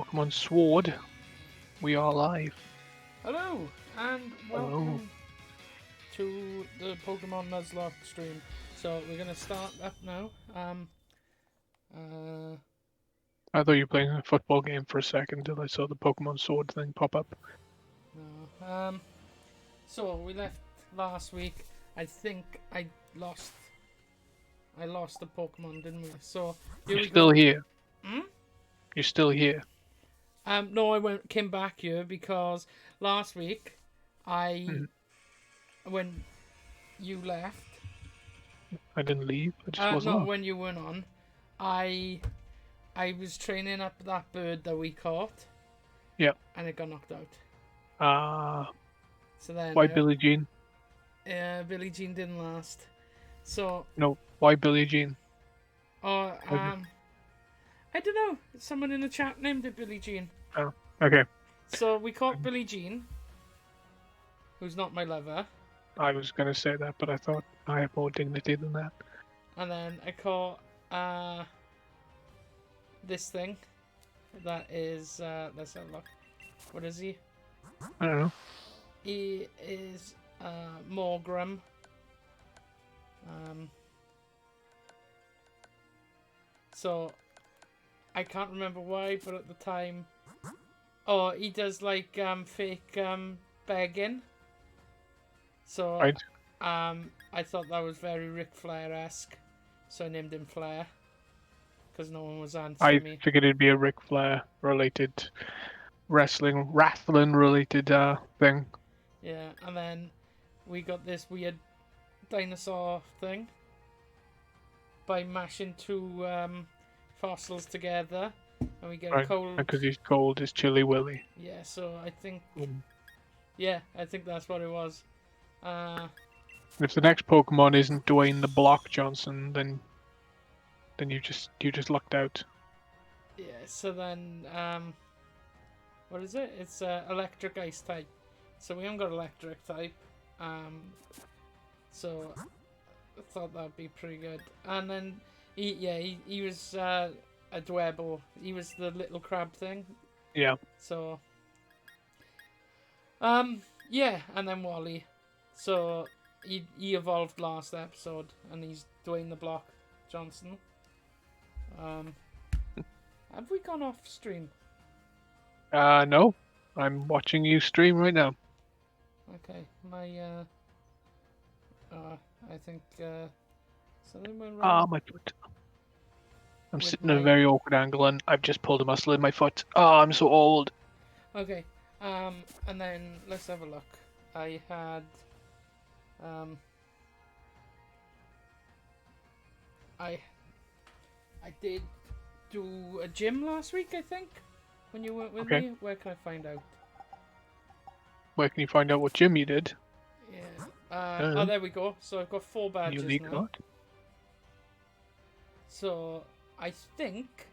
Pokemon Sword. We are live. Hello, and Hello. welcome to the Pokemon Nuzlocke stream. So we're going to start up now. I thought you were playing a football game for a second until I saw the Pokemon Sword thing pop up. No. So we left last week. I think I lost the Pokemon, didn't we? So You're still here. Hmm? You're still here. No, I came back here because last week when you left. I didn't leave. I just wasn't No, on. when you weren't on, I was training up that bird that we caught. Yeah. And it got knocked out. So then. Why Billie Jean? Billie Jean didn't last. So. No, why Billie Jean? I don't know. Someone in the chat named it Billie Jean. Oh, okay. So we caught Billie Jean, who's not my lover. I was gonna say that, but I thought I have more dignity than that. And then I caught this thing. That is let's have a look. What is he? I don't know. He is Morgrim. So I can't remember why, but at the time, he does like fake begging. So Right. I thought that was very Ric Flair-esque, so I named him Flair because no one was answering me. I figured it'd be a Ric Flair related wrestling related thing. Yeah, and then we got this weird dinosaur thing by mashing two fossils together, and we get a cold. Because he's cold as Chilly Willy. Yeah, so I think. Yeah, I think that's what it was. If the next Pokemon isn't Dwayne the Block Johnson, then you just lucked out. Yeah. So then, what is it? It's electric ice type. So we haven't got electric type. So I thought that'd be pretty good. And then he was a Dwebble. He was the little crab thing. Yeah. So yeah, and then Wally. So he evolved last episode, and he's Dwayne the Block Johnson. Have we gone off stream? No. I'm watching you stream right now. Okay, my I think something went wrong. My foot. I'm sitting at a very awkward angle, and I've just pulled a muscle in my foot. I'm so old. Okay, and then let's have a look. I had I did do a gym last week, I think, when you weren't with me. Where can I find out? Where can you find out what gym you did? Yeah. Oh, there we go. So I've got 4 badges Unique now. thought. So I think,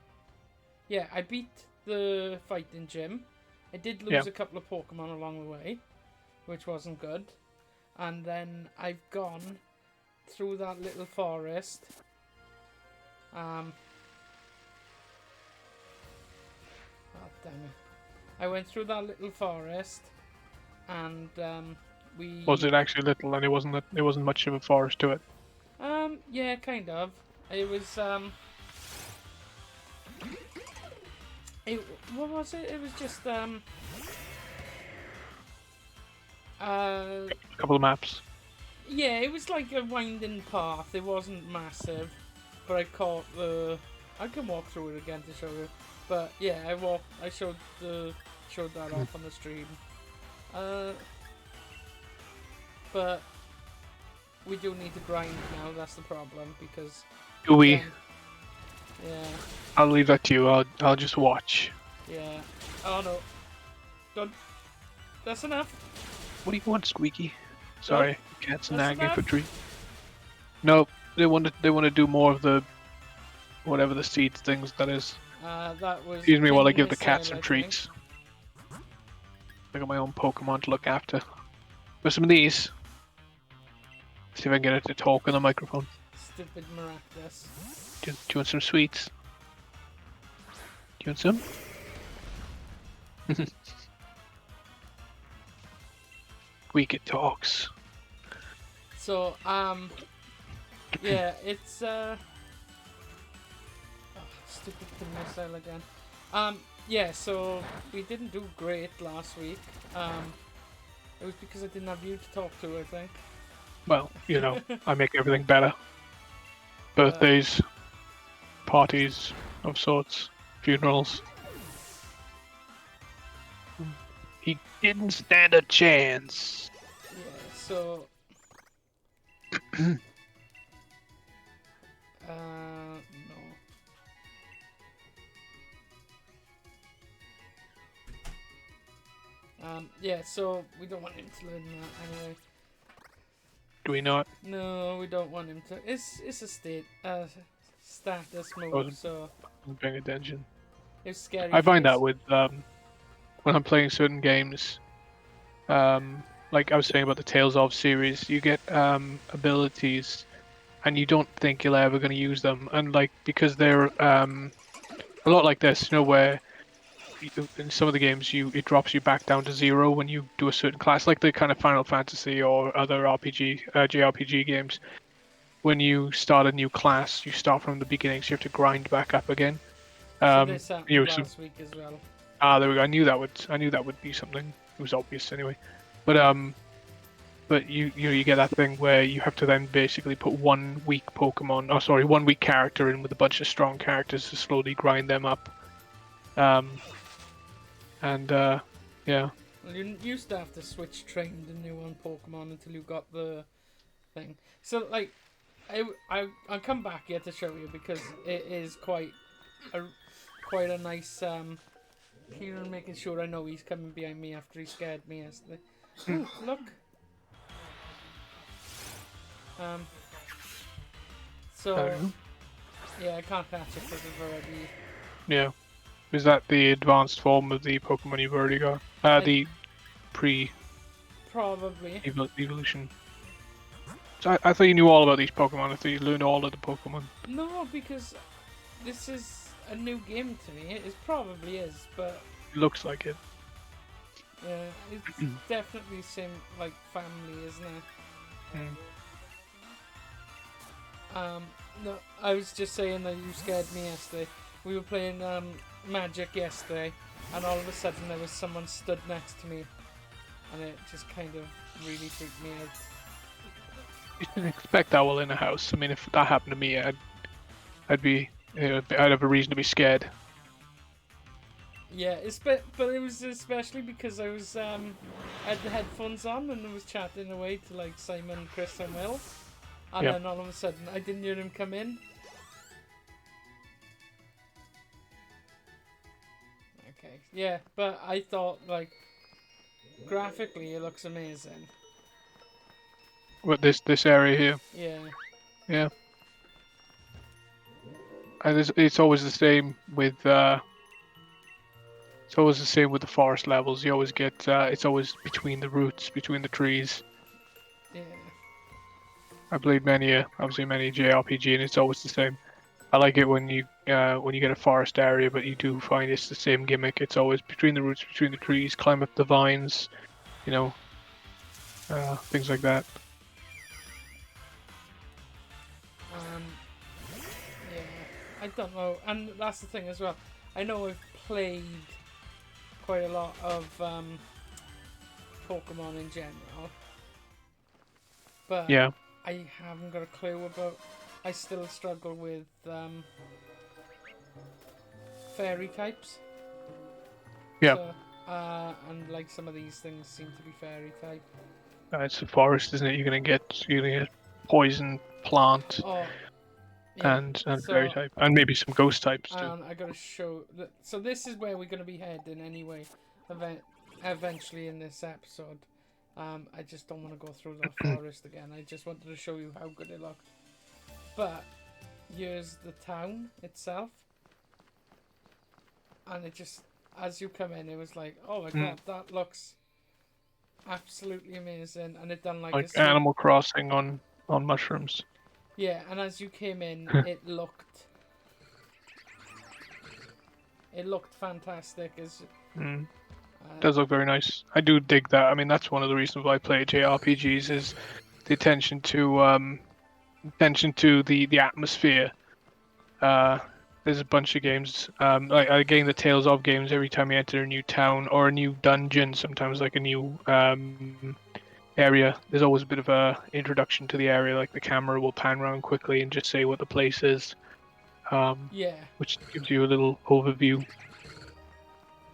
yeah, I beat the fighting gym. I did lose a couple of Pokemon along the way, which wasn't good. And then I've gone through that little forest. Oh, damn it. I went through that little forest, and we... Was it actually little, and it wasn't much of a forest to it? Yeah, kind of. It was, what was it? It was just, A couple of maps. Yeah, it was like a winding path. It wasn't massive, but I caught the... I can walk through it again to show you. But yeah, I showed that off on the stream. But we do need to grind now. That's the problem because. Do we? Yeah. I'll leave that to you. I'll just watch. Yeah. Oh no. Done. That's enough. What do you want, Squeaky? Sorry, cat's nagging for treat. No, they want to do more of the whatever the seeds things that is. That was. Excuse me while I give the cat some treats. I got my own Pokemon to look after. With some of these. See if I can get it to talk on the microphone. Stupid Maractus. Do you want some sweets? Do you want some? We get talks. So, yeah, it's, stupid pin missile again. Yeah, so we didn't do great last week. It was because I didn't have you to talk to, I think. Well, you know, I make everything better. Birthdays, parties of sorts, funerals. He didn't stand a chance. Yeah, so... no. Yeah, so we don't want him to learn that anyway. Do we not? No, we don't want him to. It's a status move, Wasn't so paying attention. it's scary. I find that with when I'm playing certain games, like I was saying about the Tales of series, you get abilities, and you don't think you're ever going to use them, and like because they're a lot like this, you know, where in some of the games it drops you back down to 0 when you do a certain class, like the kind of Final Fantasy or other JRPG games. When you start a new class, you start from the beginning, so you have to grind back up again. So this happened last week as well. There we go. I knew that would be something. It was obvious anyway. But you know you get that thing where you have to then basically put one weak character in with a bunch of strong characters to slowly grind them up. Yeah. Well, you used to have to switch trained and new on Pokemon until you got the thing. So like, I'll come back here to show you because it is quite a nice. Kieran making sure I know he's coming behind me after he scared me yesterday. Ooh, look. So yeah, I can't catch it because I've already. Yeah. Is that the advanced form of the Pokemon you've already got? The pre. Probably. Evolution. So I thought you knew all about these Pokemon. I thought you learned all of the Pokemon. No, because this is a new game to me. It probably is, but It looks like it. yeah, it's definitely same like family, isn't it? No, I was just saying that you scared me yesterday. We were playing Magic yesterday, and all of a sudden there was someone stood next to me, and it just kind of really freaked me out. You didn't expect owl in a house. I mean, if that happened to me, I'd be, I'd have a reason to be scared. Yeah, but it was especially because I was had the headphones on and I was chatting away to like Simon, Chris, and Will, and then all of a sudden I didn't hear him come in. Okay, yeah, but I thought like graphically it looks amazing. What this area here? Yeah. Yeah. And it's always the same with it's always the same with the forest levels. You always get it's always between the roots, between the trees. Yeah. I played many JRPG, and it's always the same. I like it when you get a forest area, but you do find it's the same gimmick. It's always between the roots, between the trees, climb up the vines, you know, things like that. Yeah, I don't know, and that's the thing as well. I know I've played quite a lot of Pokemon in general, but Yeah. I haven't got a clue about. I still struggle with fairy types. Yeah. So, and like some of these things seem to be fairy type. It's a forest, isn't it? You're gonna get poison, plant, yeah. and fairy type, and maybe some ghost types too. And I gotta show. So this is where we're gonna be heading anyway. Eventually in this episode. I just don't want to go through the forest again. I just wanted to show you how good it looked. But here's the town itself, and it just, as you come in, it was like, oh my god, that looks absolutely amazing, and it done like Animal Crossing on mushrooms. Yeah, and as you came in, it looked fantastic. Does look very nice. I do dig that. I mean, that's one of the reasons why I play JRPGs is the attention to the atmosphere. Uh, there's a bunch of games. Like again, the Tales of games. Every time you enter a new town or a new dungeon, sometimes like a new area, there's always a bit of a introduction to the area. Like the camera will pan around quickly and just say what the place is, Yeah. which gives you a little overview.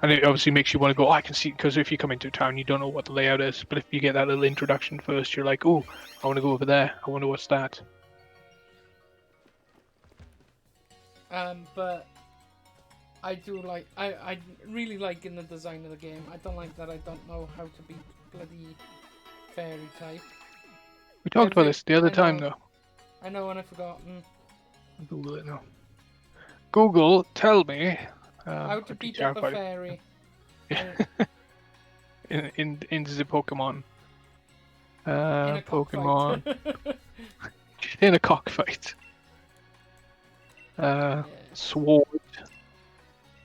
And it obviously makes you want to go, oh, I can see, because if you come into town, you don't know what the layout is. But if you get that little introduction first, you're like, oh, I want to go over there. I wonder what's that. But I do like, I really like in the design of the game. I don't like that I don't know how to be bloody fairy type. We talked about this the other time, though. I know, and I've forgotten. I'll Google it now. Google, tell me. How to beat up a fairy. in the Pokemon. In a Pokemon. cockfight. In a cockfight. Yeah. Sword.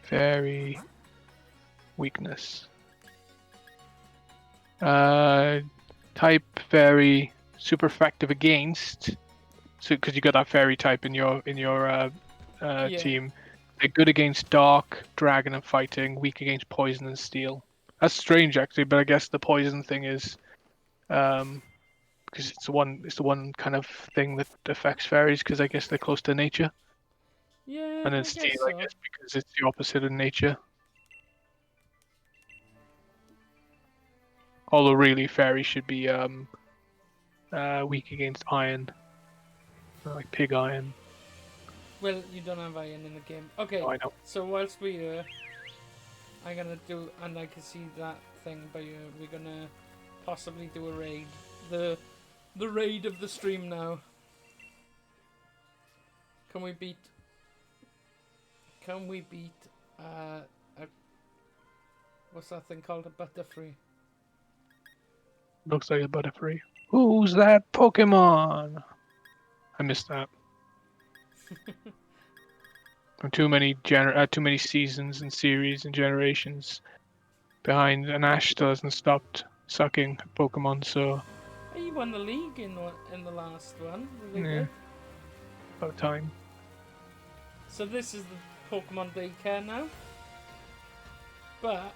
Fairy. Weakness. Type fairy. Super effective against. So because you got that fairy type in your team. They're good against dark, dragon, and fighting. Weak against poison and steel. That's strange, actually, but I guess the poison thing is, because it's the one kind of thing that affects fairies. Because I guess they're close to nature. Yeah. And then steel, I guess, because it's the opposite of nature. Although really, fairies should be weak against iron, like pig iron. Well, you don't have iron in the game. Okay, Oh, I know. so whilst we're here, I'm gonna do, and I can see that thing by you, we're gonna possibly do a raid. The raid of the stream now. Can we beat what's that thing called? A Butterfree? Looks like a Butterfree. Who's that Pokemon? I missed that. Too many seasons and series and generations behind, and Ash still hasn't stopped sucking Pokemon. So He won the league in the last one. yeah, about time. So this is the Pokemon daycare now. But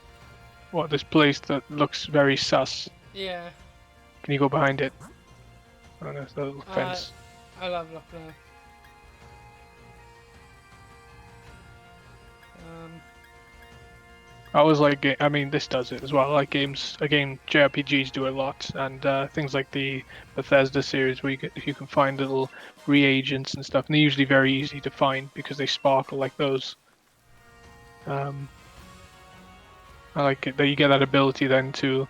What, this place that looks very sus? yeah. Can you go behind it? Oh, there's a little fence. I'll have a look now. I was like, I mean, this does it as well. Like games, again, JRPGs do it a lot, and things like the Bethesda series, where you can find little reagents and stuff, and they're usually very easy to find because they sparkle like those. I like it that you get that ability then to,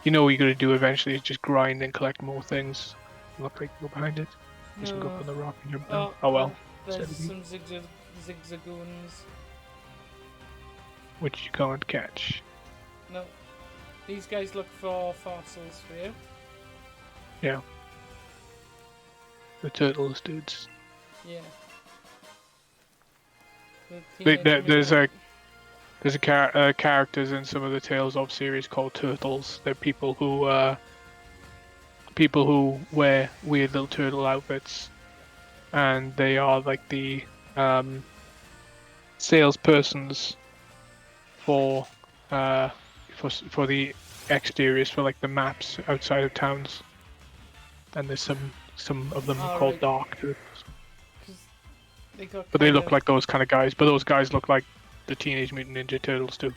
you know, what you're gonna do eventually is just grind and collect more things. Look like you go behind it. Just go up on the rock and jump down. Oh well. There's some zigzagoons. Which you can't catch. No. These guys look for fossils for you. Yeah. The turtles dudes. Yeah. There's characters in some of the Tales of series called turtles. They're people who wear weird little turtle outfits, and they are like the salespersons for the exteriors, for like the maps outside of towns. And there's some of them called dark turtles. But they look like those kind of guys. But those guys look like the Teenage Mutant Ninja Turtles too.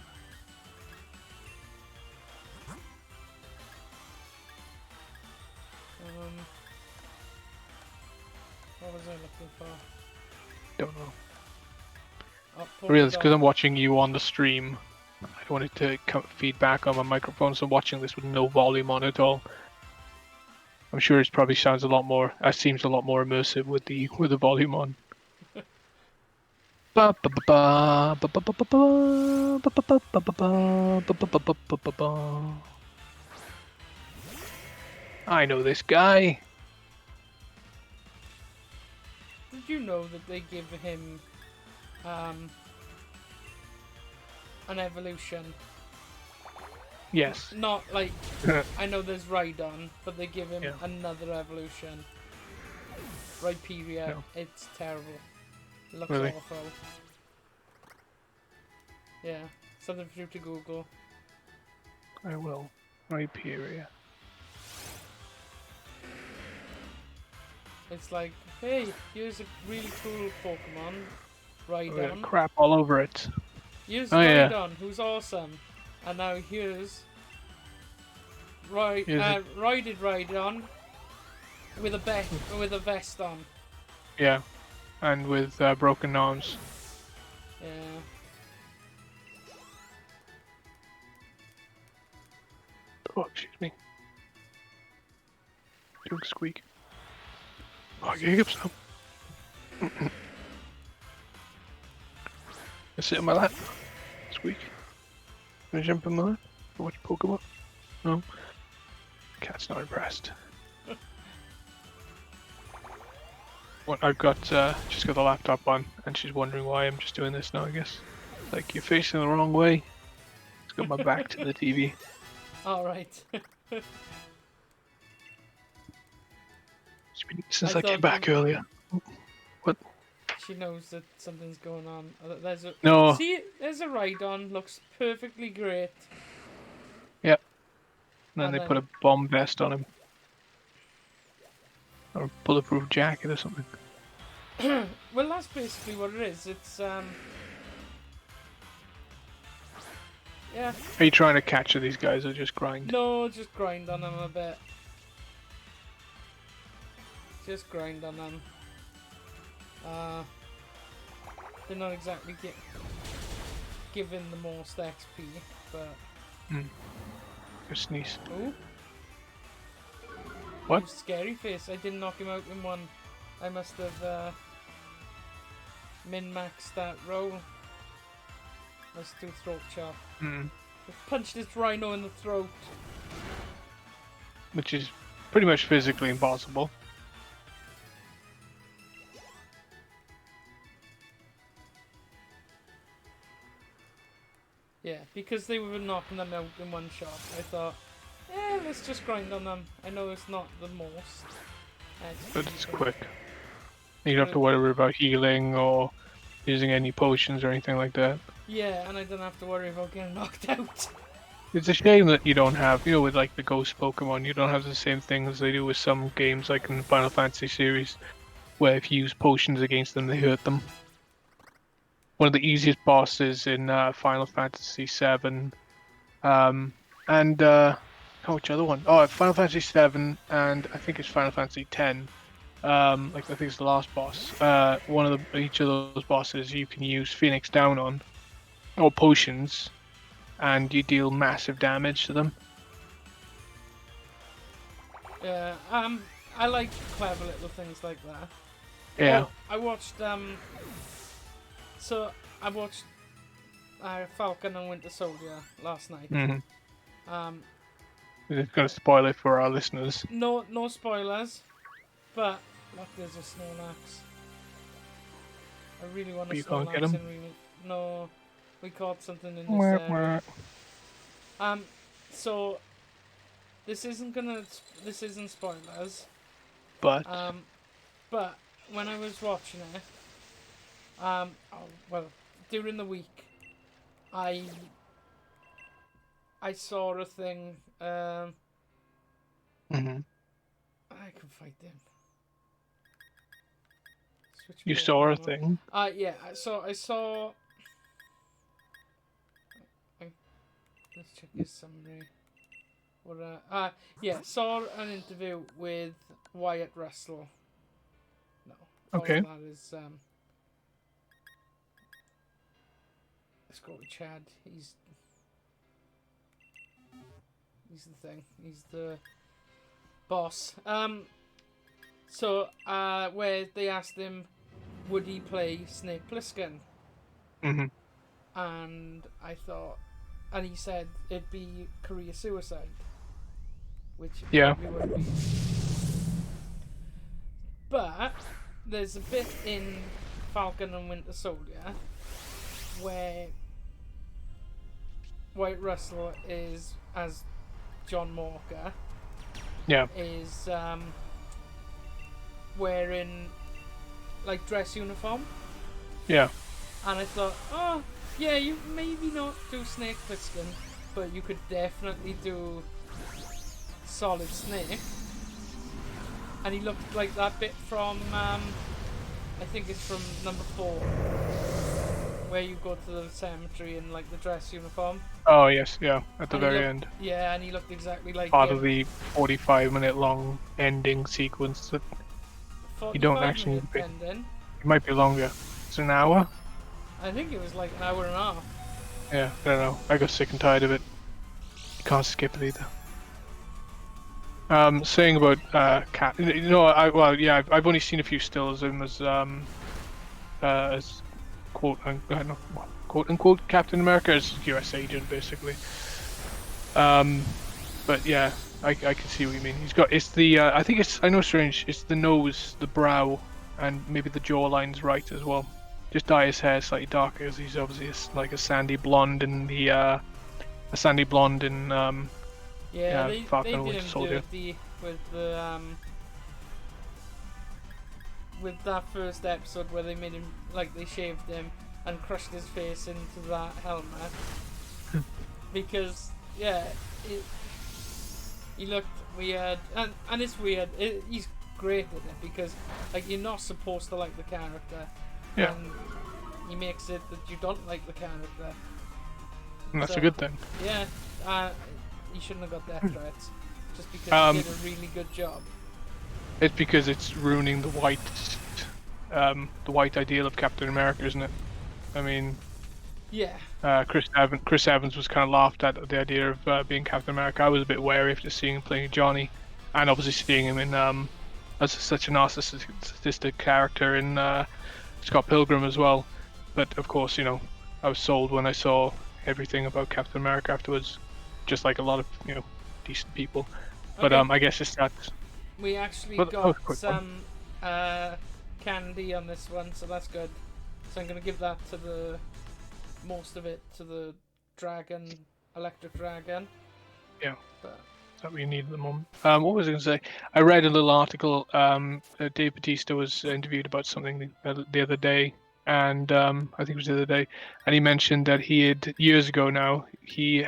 What was I looking for? Don't know. I realize because I'm watching you on the stream, I wanted to feedback on my microphone, so I'm watching this with no volume on at all. I'm sure it probably sounds seems a lot more immersive with the volume on. I know this guy. Did you know that they give him an evolution Yes. Not like, I know there's Rhydon, but they give him another evolution. Rhyperia, No. it's terrible. It looks Really? awful. Yeah, something for you to Google. I will. Rhyperia. It's like, hey, here's a really cool Pokemon, Rhydon. Oh, crap all over it. Here's yeah. Rhydon, who's awesome. And now here's Ryded Rhydon with a vest on. Yeah, and with broken arms. Yeah. Oh, excuse me. Doing squeak. Oh, you get some. I sit on my lap. Squeak. Can I jump in my lap? Watch Pokemon? No. Cat's not impressed. What I've got, she's got the laptop on, and she's wondering why I'm just doing this now, I guess. Like, you're facing the wrong way. It's got my back to the TV. Alright. It's been since I came back earlier. What? She knows that something's going on. There's a No. See, there's a Rhydon. Looks perfectly great. Yep. And then they put a bomb vest on him. Or a bulletproof jacket or something. Well, that's basically what it is. It's yeah. Are you trying to capture these guys or just grind? No, just grind on them a bit. Just grind on them. They're not exactly giving the most XP, but. Go sneeze. Ooh. What? Ooh, scary face. I didn't knock him out in one. I must have min-maxed that roll. Let's do throat chop. Punched this rhino in the throat. Which is pretty much physically impossible. Yeah, because they were knocking them out in one shot, I thought, let's just grind on them. I know it's not the most. But it's quick. You don't have to worry about healing or using any potions or anything like that. Yeah, and I don't have to worry about getting knocked out. It's a shame that you don't have, you know, with like the ghost Pokemon, you don't have the same thing as they do with some games like in the Final Fantasy series, where if you use potions against them, they hurt them. One of the easiest bosses in Final Fantasy VII, which other one? Oh, Final Fantasy VII, and I think it's Final Fantasy X. I think it's the last boss. Each of those bosses you can use Phoenix Down on, or potions, and you deal massive damage to them. Yeah, I like clever little things like that. Yeah. Oh, I watched Falcon and Winter Soldier last night. We're just gonna spoil it for our listeners. No spoilers, but look, there's a Snorlax. I really want a You can't get Snorlax. him? No, we caught something in this area. So this isn't spoilers. But when I was watching it, during the week, I saw a thing. I can fight them. You saw a thing? Yeah. I saw. Let's check his summary. Saw an interview with Wyatt Russell. No. Okay. That is let's go with Chad. He's the thing. He's the boss. Where they asked him, would he play Snake Plissken? And I thought, and he said it'd be career suicide, which probably would be. But there's a bit in Falcon and Winter Soldier where White Russell is as John Walker. Yeah. Is wearing like dress uniform. Yeah. And I thought, oh yeah, you maybe not do Snake Plissken, but you could definitely do Solid Snake. And he looked like that bit from I think it's from number 4, where you go to the cemetery in like the dress uniform. Oh yes, yeah, at the And he very looked, end. yeah, and he looked exactly like Part him. of the 45-minute long ending sequence that you don't actually need to pick. Ending. It might be longer. It's an hour? I think it was like an hour and a half. Yeah, I don't know. I got sick and tired of it. You can't skip it either. Saying about cat, I've only seen a few stills of him as quote unquote Captain America, as US agent basically. But yeah, I can see what you mean. It's the I know it's strange. It's the nose, the brow, and maybe the jawline's right as well. Just dye his hair slightly darker, as he's obviously like a sandy blonde in the Yeah, they Falcon and did Winter him Soldier. dirty with the with that first episode where they made him like they shaved him and crushed his face into that helmet because he looked weird and it's weird. He's great at it because like you're not supposed to like the character, Yeah. and he makes it that you don't like the character. And that's a good thing. Yeah, he shouldn't have got death threats just because he did a really good job. It's because it's ruining the white ideal of Captain America, isn't it? I mean, yeah. Chris Evans was kind of laughed at the idea of being Captain America. I was a bit wary after seeing him playing Johnny, and obviously seeing him in as such a narcissistic character in Scott Pilgrim as well. But of course, I was sold when I saw everything about Captain America afterwards, just like a lot of decent people. But Okay. I guess it's that. We actually Well, that was a got quick some candy on this one, so that's good. So I'm gonna give that to most of it to the dragon, electric dragon. Yeah. But That we need at the moment. What was I going to say? I read a little article. Dave Bautista was interviewed about something the other day, and I think it was the other day, and he mentioned that he had years ago now he'd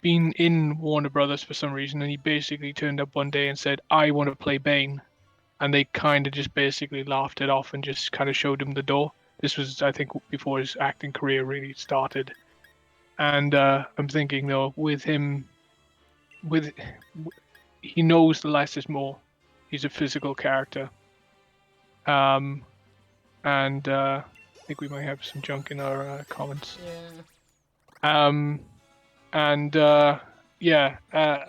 been in Warner Brothers for some reason, and he basically turned up one day and said, "I want to play Bane," and they kind of just basically laughed it off and just kind of showed him the door. This was, I think, before his acting career really started. And I'm thinking though, with him, he knows the less is more. He's a physical character, and I think we might have some junk in our comments. yeah.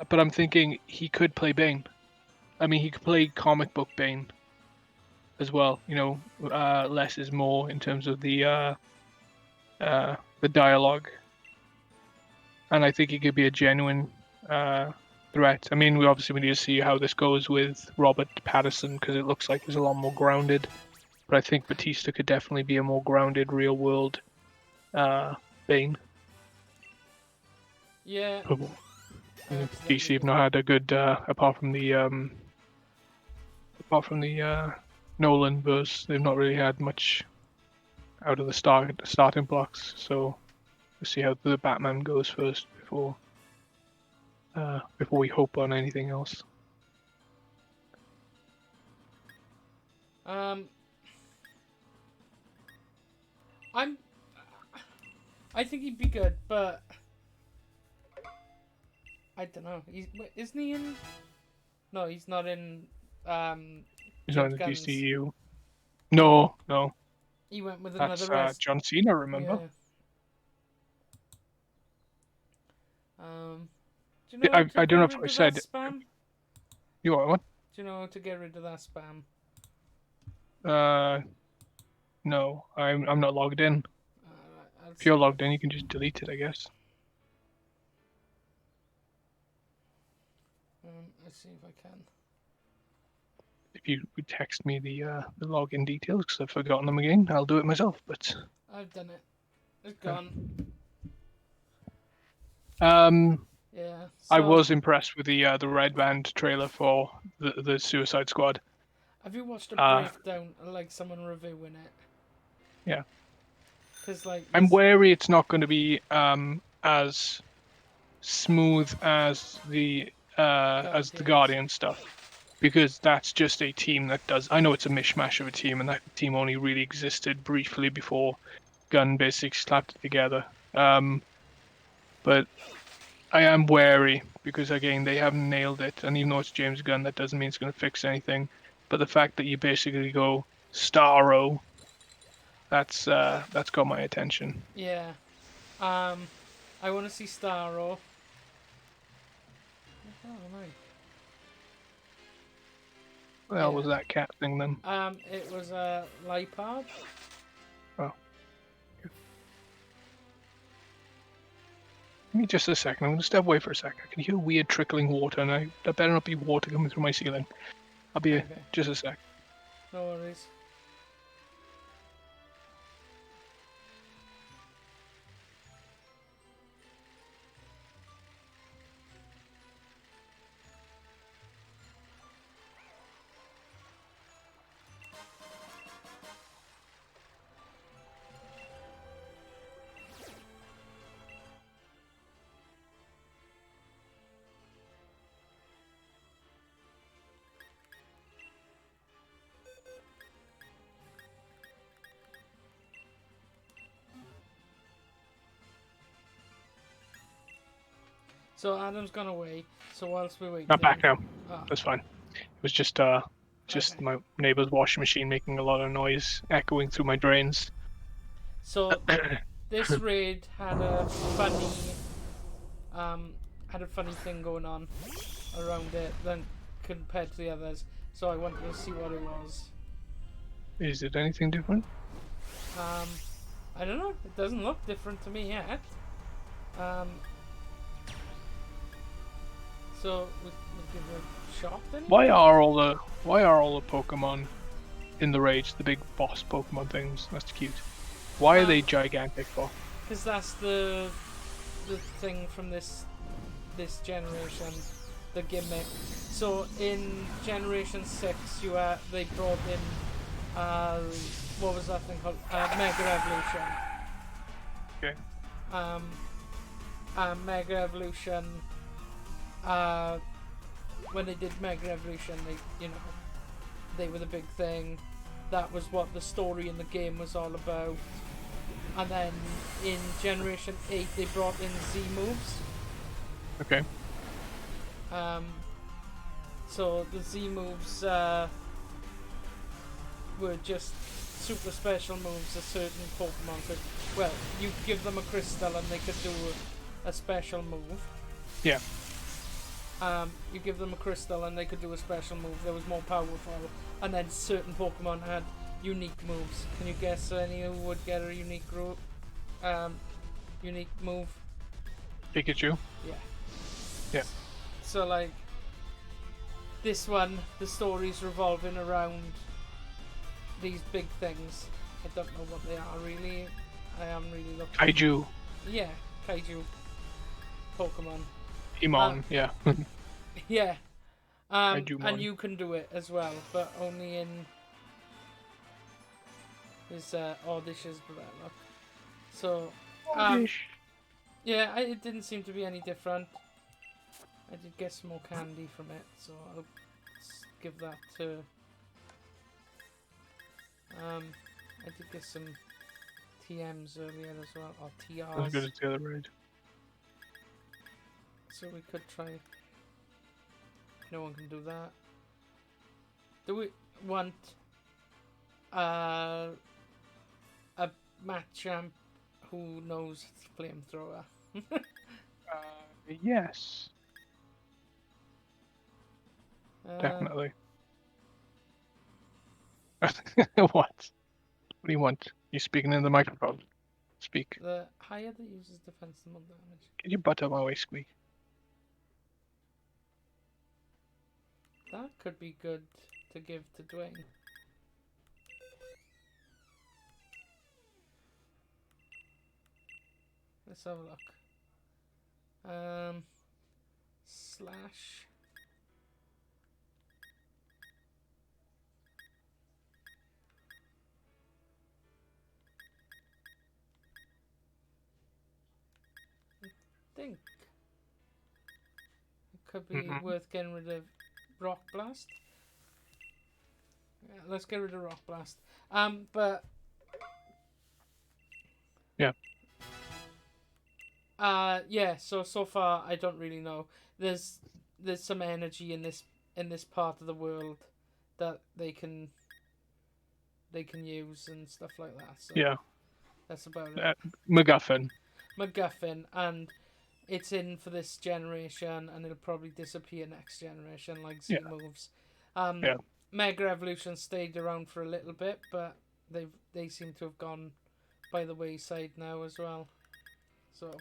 But I'm thinking he could play Bane. I mean, he could play comic book Bane as well. Less is more in terms of the dialogue. And I think he could be a genuine threat. I mean, we need to see how this goes with Robert Pattinson because it looks like he's a lot more grounded. But I think Batista could definitely be a more grounded, real-world Bane. Yeah. DC have not had a good, apart from the Nolan verse, they've not really had much out of the starting blocks. So we'll see how the Batman goes first before we hope on anything else. I think he'd be good, but I don't know. Isn't he in? No, he's not in. He's not in the DCU. No. He went with That's another. John Cena, remember? Yeah. Do you know I don't know if I said. Spam? You what? Do you know how to get rid of that spam? No, I'm not logged in. If you're logged in, you can just delete it, I guess. Let's see if I can. If you would text me the login details, because I've forgotten them again, I'll do it myself. But I've done it. It's gone. Yeah. I So, was impressed with the Red Band trailer for the Suicide Squad. have you watched a Uh, breakdown, like someone reviewing it? yeah. Because like I'm there's wary it's not going to be as smooth as the Guardians. Guardian stuff, because that's just a team that does. I know it's a mishmash of a team, and that team only really existed briefly before Gunn basically slapped it together. But I am wary because again they haven't nailed it, and even though it's James Gunn, that doesn't mean it's going to fix anything. But the fact that you basically go Starro, that's got my attention. Yeah. Um, I want to see Starro. Oh, right. What the hell was that cat thing then? It was a Lipard. Oh, give me just a second. I'm going to step away for a second. I can hear weird trickling water, and that better not be water coming through my ceiling. I'll be Okay. just a sec. No worries. So Adam's gone away. So whilst we wait, Not back now. Ah, That's fine. It was just okay. my neighbor's washing machine making a lot of noise, echoing through my drains. So this raid had a funny thing going on around it than compared to the others. So I wanted to see what it was. Is it anything different? I don't know. It doesn't look different to me yet. So we'll give it a shot then. Why are all the Pokemon in the raids the big boss Pokemon things? That's cute. Why are they gigantic for? Because that's the thing from this generation, the gimmick. So in Generation 6, they brought in what was that thing called? Mega Evolution. Okay. Mega Evolution. When they did Mega Evolution, they were the big thing. That was what the story in the game was all about. And then in Generation 8, they brought in Z moves. Okay. So the Z moves were just super special moves a certain Pokemon could. Well, you give them a crystal and they could do a special move. Yeah. You give them a crystal and they could do a special move that was more powerful. And then certain Pokemon had unique moves. Can you guess any who would get a unique move? Pikachu. Yeah. Yeah. So like this one, the story's revolving around these big things. I don't know what they are really. I haven't really looked. Kaiju. Yeah, Kaiju. Pokemon. Emon. Yeah. Yeah. Kaijumon. And you can do it as well, but only in this Oddish developed. So yeah, it didn't seem to be any different. I did get some more candy from it, so I'll give that to. I did get some TMs earlier as well, or TRs. As good as the other raid. So we could try. No one can do that. Do we want a Machamp who knows flamethrower? Yes. Definitely. What? What do you want? You speaking in the microphone? Speak. The higher that uses defense, the more damage. Get your butt out my way, Squeak. That could be good to give to Dwayne. Let's have a look. Slash. I think it could be worth getting rid of Rock Blast. Yeah, let's get rid of Rock Blast. But yeah. Yeah. So far, I don't really know. There's some energy in this part of the world that they can use and stuff like that. So Yeah. That's about it. MacGuffin, and it's in for this generation, and it'll probably disappear next generation, like Z moves. Yeah. Mega Evolution stayed around for a little bit, but they seem to have gone by the wayside now as well. So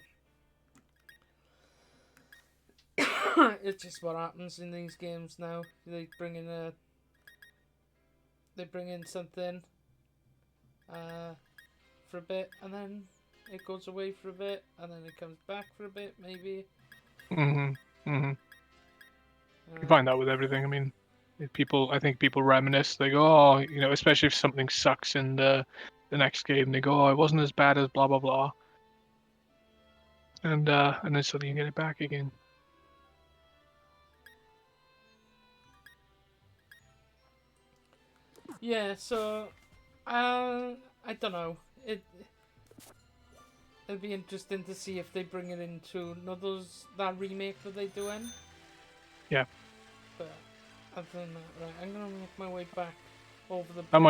it's just what happens in these games now. They bring in something for a bit, and then it goes away for a bit, and then it comes back for a bit, maybe. You find that with everything. I mean, I think people reminisce. They go, oh, you know, especially if something sucks in the next game, they go, oh, it wasn't as bad as blah blah blah, and then suddenly you get it back again. Yeah, so I don't know. It'll be interesting to see if they bring it into that remake that they're doing. Yeah. But other than that, right, I'm gonna make my way back over the bridge. That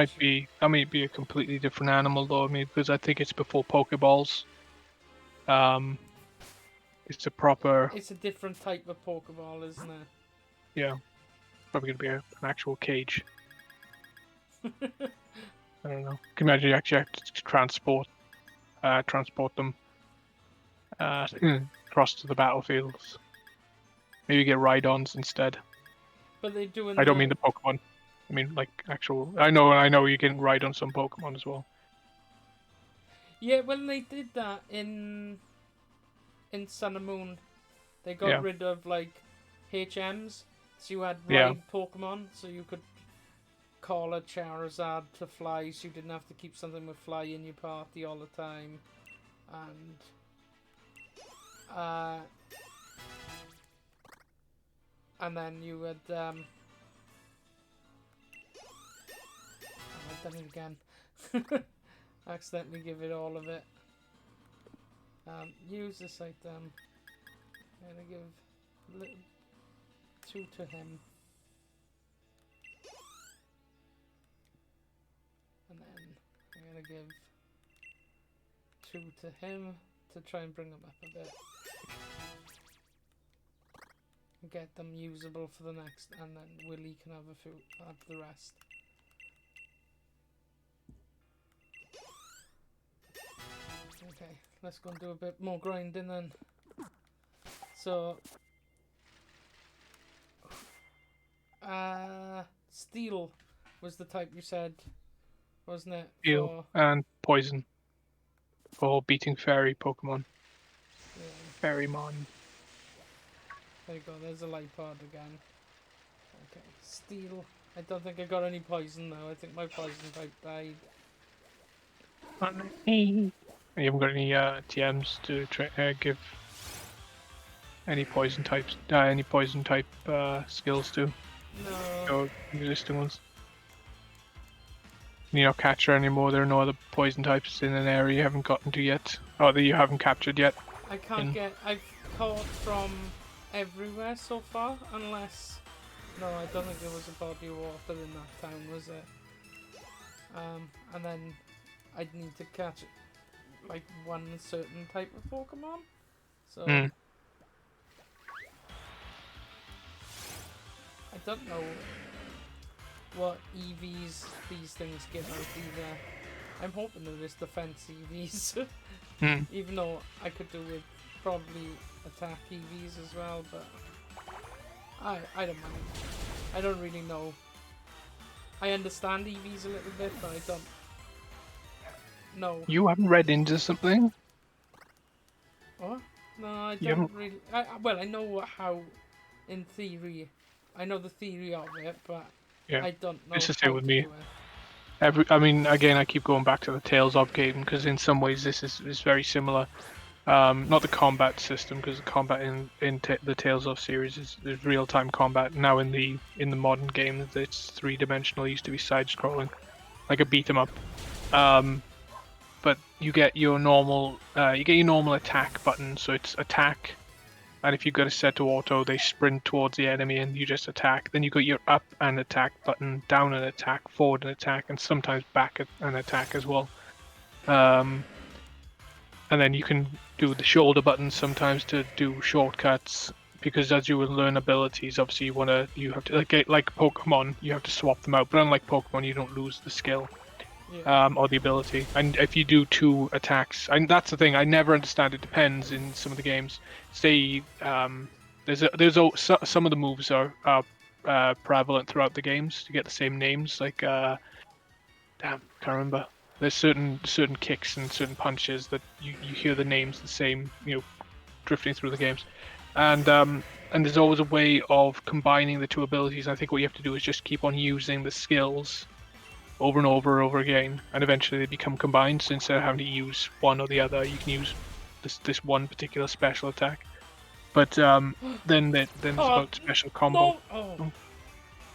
might be a completely different animal though. I mean, because I think it's before Pokeballs. It's a proper. It's a different type of Pokeball, isn't it? Yeah. Probably gonna be an actual cage. I don't know. Can you imagine you actually have to transport them across to the battlefields? Maybe get ride-ons instead. But they're doing. I don't mean the Pokemon. I mean like actual. I know you can ride on some Pokemon as well. Yeah, when they did that in Sun and Moon, they got rid of like HMs, so you had ride Pokemon, so you could call a Charizard to fly, so you didn't have to keep something with fly in your party all the time, and then you had I've done it again. Accidentally give it all of it. Use this item. I'm gonna give 2 to him. And then I'm gonna give 2 to him to try and bring them up a bit. Get them usable for the next, and then Willie can have the rest. Okay, let's go and do a bit more grinding then. So, Steel was the type you said, wasn't it? Steel and Poison for beating Fairy Pokemon. Yeah. Fairymon. There you go, there's a light pod again. Okay, Steel. I don't think I got any poison though. I think my poison type died. You haven't got any TMs to give any poison type skills to? No. Or existing ones. You don't catcher anymore. There are no other poison types in an area you haven't gotten to yet, or that you haven't captured yet. I can't get. I've caught from everywhere so far, unless. No, I don't think there was a body of water in that town, was it? And then I'd need to catch like one certain type of Pokemon. So I don't know what EVs these things give out either. I'm hoping that it's defense EVs. Even though I could do with probably attack EVs as well, but I don't mind. I don't really know. I understand EVs a little bit, but I don't know. You haven't read into something? What? No, I You don't haven't? really. Well, I know how, in theory, I know the theory of it, but Yeah. I don't know It's the how same with to me. do it. I mean, again, I keep going back to the Tales of game because in some ways this is very similar. Not the combat system because the combat in the Tales of series is real time combat. Now in the modern games, it's 3-dimensional. It used to be side scrolling, like a beat 'em up. Um, but you get your normal attack button. So it's attack, and if you've got it set to auto, they sprint towards the enemy and you just attack. Then you got your up and attack button, down and attack, forward and attack, and sometimes back and attack as well. Um, and then you can do the shoulder buttons sometimes to do shortcuts because as you will learn abilities, obviously you have to like Pokemon, you have to swap them out. But unlike Pokemon, you don't lose the skill Yeah. or the ability. And if you do 2 attacks, and that's the thing, I never understand. It depends in some of the games. Say some of the moves are prevalent throughout the games. You get the same names like damn, can't remember. There's certain kicks and certain punches that you hear the names the same, drifting through the games, and there's always a way of combining the 2 abilities. I think what you have to do is just keep on using the skills over and over and over again, and eventually they become combined. So instead of having to use one or the other, you can use this one particular special attack. But then there's Oh about special combo. no! Oh, Oh,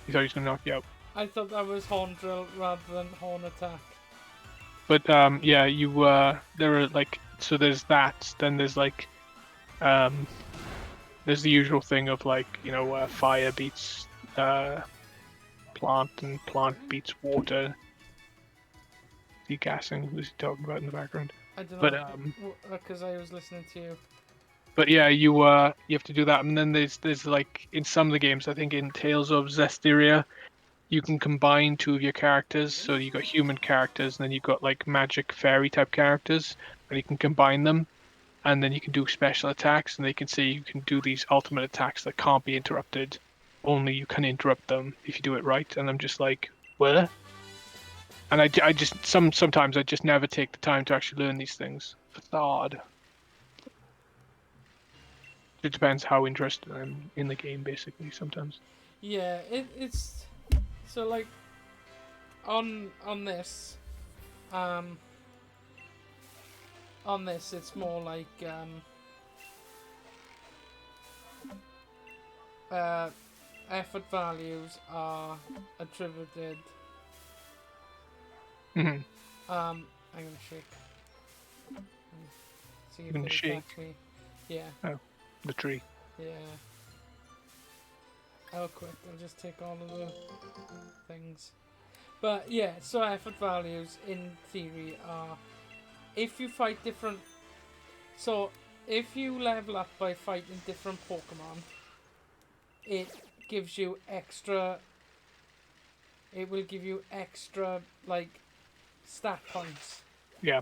you thought he was gonna knock you out. I thought that was Horn Drill rather than Horn Attack. But yeah, there are like so there's that. Then there's like there's the usual thing of like fire beats plant and plant beats water. Degassing. Who's he talking about in the background? I don't But know, because I was listening to you. but yeah, you have to do that, and then there's like in some of the games, I think in Tales of Zestiria, you can combine 2 of your characters. So you got human characters, and then you've got like magic fairy type characters, and you can combine them, and then you can do special attacks, and they can say you can do these ultimate attacks that can't be interrupted. Only you can interrupt them if you do it right. And I'm just like, what? And I just sometimes I just never take the time to actually learn these things. Facade. It depends how interested I'm in the game, basically. Sometimes. Yeah, it's so like on this, um, on this it's more like effort values are attributed. Mm-hmm. I'm gonna shake. See if Gonna it shake? attacks me. Yeah, The tree. yeah. I'll quit. I'll just take all of the things. But yeah, so effort values in theory are if you fight different. So if you level up by fighting different Pokemon, it gives you extra. It will give you extra like stat points Yeah.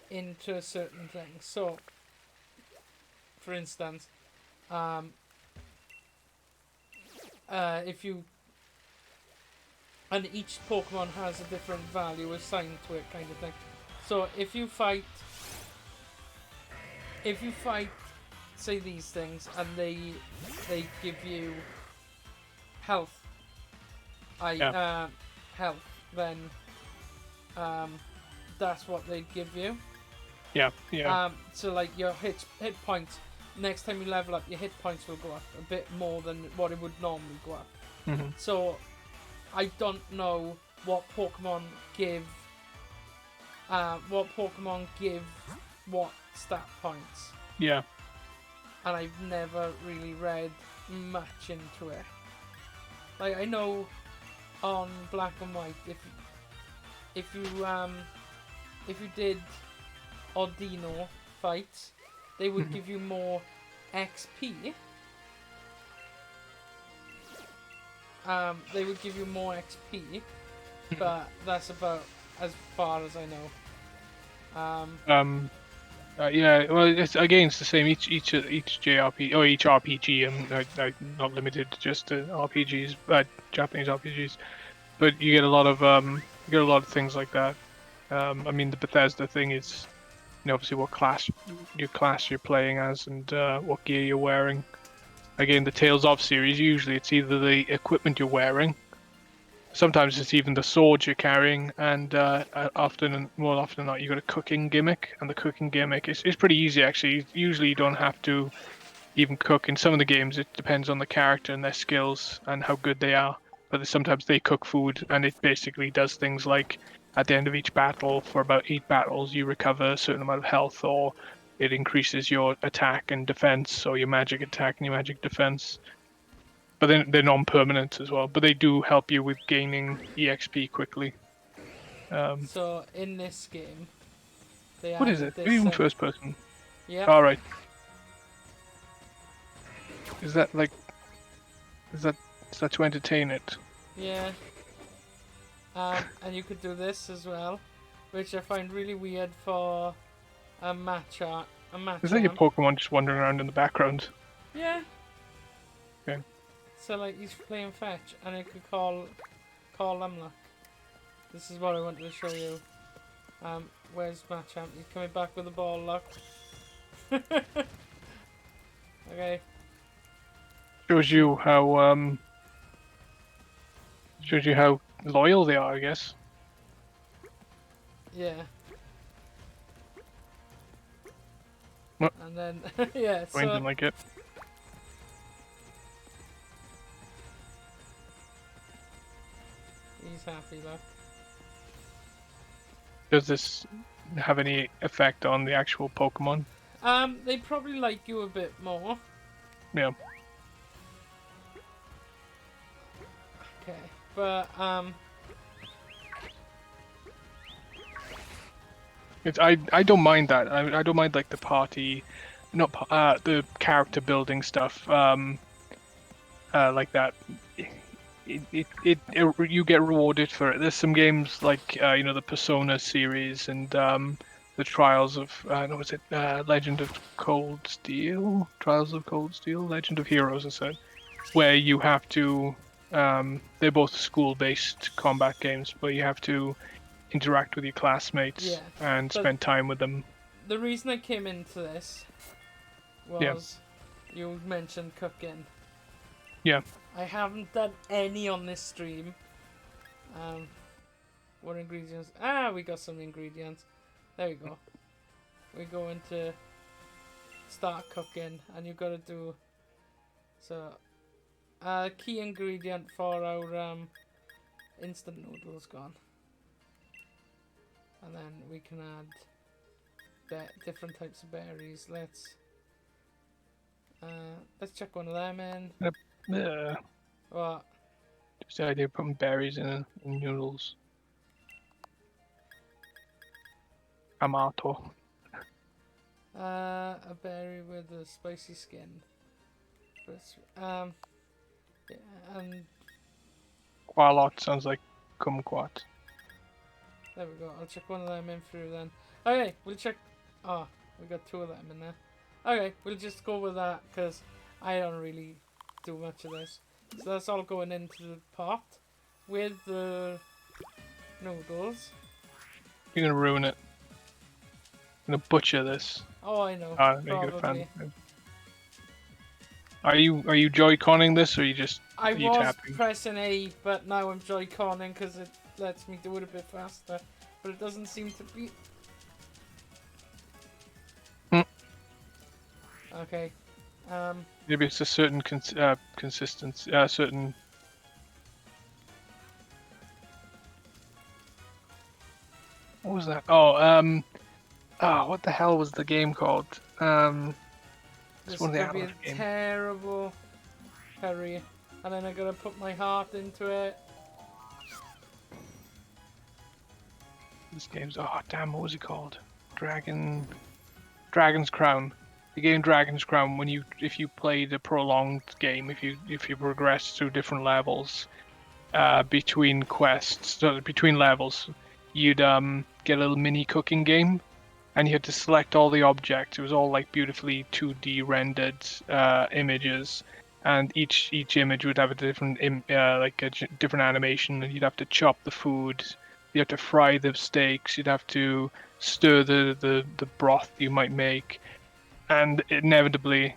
into certain things. So, for instance, if you and each Pokemon has a different value assigned to it, kind of thing. So if you fight, say these things, and they give you health, health, then that's what they give you. Yeah. Yeah. So like your hit points. Next time you level up, your hit points will go up a bit more than what it would normally go up. Mm-hmm. So I don't know what Pokemon give. What stat points, Yeah. and I've never really read much into it. Like I know on Black and White, if you did Ordino fights, they would give you more XP. They would give you more XP, but that's about as far as I know. Yeah. Well, it's the same. Each JRPG or each RPG. I'm not limited just to RPGs, Japanese RPGs, but you get a lot of things like that. I mean, the Bethesda thing is obviously what class you're playing as, and what gear you're wearing. Again, the Tales of series, usually it's either the equipment you're wearing, sometimes it's even the sword you're carrying, and more often than not, you've got a cooking gimmick, and the cooking gimmick is pretty easy actually. Usually you don't have to even cook. In some of the games, it depends on the character and their skills and how good they are. But sometimes they cook food, and it basically does things like at the end of each battle, for about 8 battles, you recover a certain amount of health, or it increases your attack and defense, or your magic attack and your magic defense. But then they're non-permanent as well. But they do help you with gaining EXP quickly. So in this game, they What is added it? this. Even first person. Yeah. All right. Is that like? Is that to entertain it? Yeah. And you could do this as well, which I find really weird for a match art. A match. Is that your Pokemon just wandering around in the background? Yeah. Okay. So like he's playing fetch, and I could call Nuzlocke. This is what I wanted to show you. Where's Machamp? He's coming back with the ball lock. Okay. Shows you how loyal they are, I guess. Yeah. What? And then yeah. Wayne So didn't like it. he's happy, look. Does this have any effect on the actual Pokemon? They probably like you a bit more. Yeah. Okay, but I don't mind that. I don't mind like the party, not the character building stuff. Like that. You get rewarded for it. There's some games like the Persona series and the Trials of was it Legend of Cold Steel? Trials of Cold Steel, Legend of Heroes, I said, where you have to. They're both school-based combat games, but you have to interact with your classmates and spend time with them. The reason I came into this was you mentioned cooking. Yeah. I haven't done any on this stream. What ingredients? We got some ingredients. There we go. We're going to start cooking, and you've got to do so. Key ingredient for our instant noodles gone, and then we can add different types of berries. Let's chuck one of them in. Yeah. What? Just the idea of putting berries in noodles. Amato. A berry with a spicy skin. Yeah, and Qualot sounds like kumquat. there we go. I'll check one of them in through then. Okay, we'll check. Oh, we got 2 of them in there. Okay, we'll just go with that because I don't really do much of this. So that's all going into the pot with the noodles. You're gonna ruin it. I'm gonna butcher this. Oh, I know. Probably. Are you Joy-Conning this, or are you just I you was tapping? pressing A, but now I'm Joy-Conning because it lets me do it a bit faster. But it doesn't seem to be. Okay. Maybe it's a certain consistency, certain. What was that? What the hell was the game called? This one of the could be a games. terrible curry, and then I gotta put my heart into it. This game's damn, what was it called? Dragon's Crown. The game Dragon's Crown. If you played a prolonged game, if you progress through different levels, between quests, so between levels, you'd get a little mini cooking game, and you had to select all the objects. It was all like beautifully 2D rendered images, and each image would have a different different animation, and you'd have to chop the food You have to fry the steaks. You'd have to stir the broth you might make, and invariably,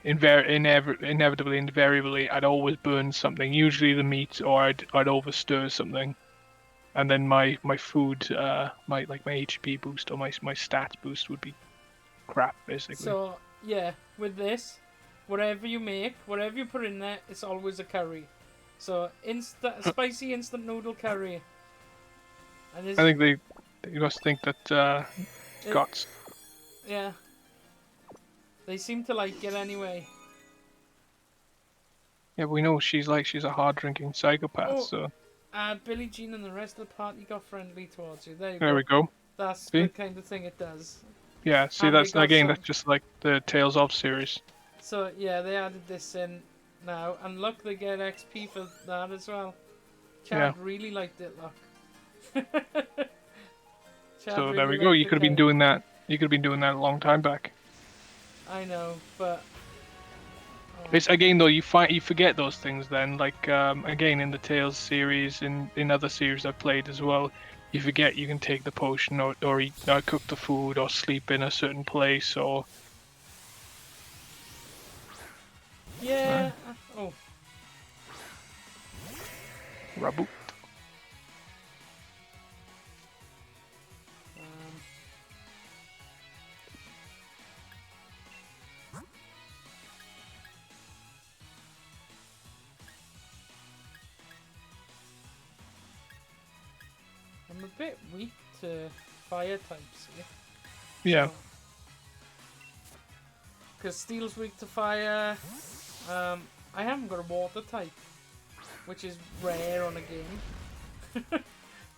I'd always burn something. Usually the meat, or I'd overstir something, and then my food, my HP boost or my stats boost would be crap basically. So yeah, with this, whatever you make, whatever you put in there, it's always a curry. So spicy instant noodle curry. And I think they must think that Scots. Yeah. They seem to like it anyway. Yeah, we know she's a hard drinking psychopath. So Billie Jean and the rest of the party got friendly towards you. There we go. That's See? the kind of thing it does. Yeah, see, And that's just like the Tales of series. So yeah, they added this in now, and look, they get XP for that as well. Chad really liked it, look. So there we go. You could have been doing that. You could have been doing that a long time back. I know, but it's again though you forget those things then. Like again in the Tales series, in other series I've played as well, you forget you can take the potion or eat, or cook the food or sleep in a certain place or. Yeah. Raboot. I'm a bit weak to fire types here. Yeah. Because steel's weak to fire. I haven't got a water type, which is rare on a game.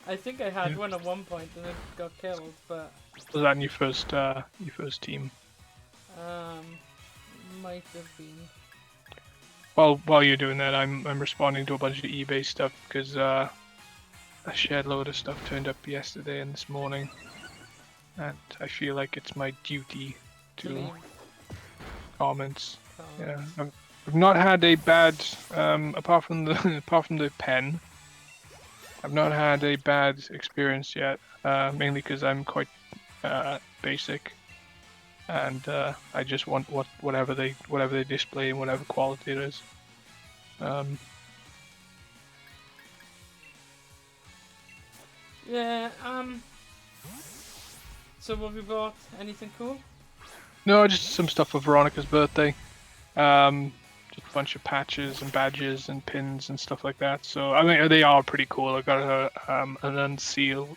I think I had one at one point and it got killed, but. Was that in your first team? Might have been. Well, while you're doing that, I'm responding to a bunch of eBay stuff because a shed load of stuff turned up yesterday and this morning, and I feel like it's my duty to comments. Yeah, I've not had a bad apart from the pen. I've not had a bad experience yet, mainly because I'm quite basic, and I just want whatever they display and whatever quality it is. Yeah. So what have you bought? Anything cool? No, just some stuff for Veronica's birthday. Just a bunch of patches and badges and pins and stuff like that. So I mean, they are pretty cool. I got her a sealed.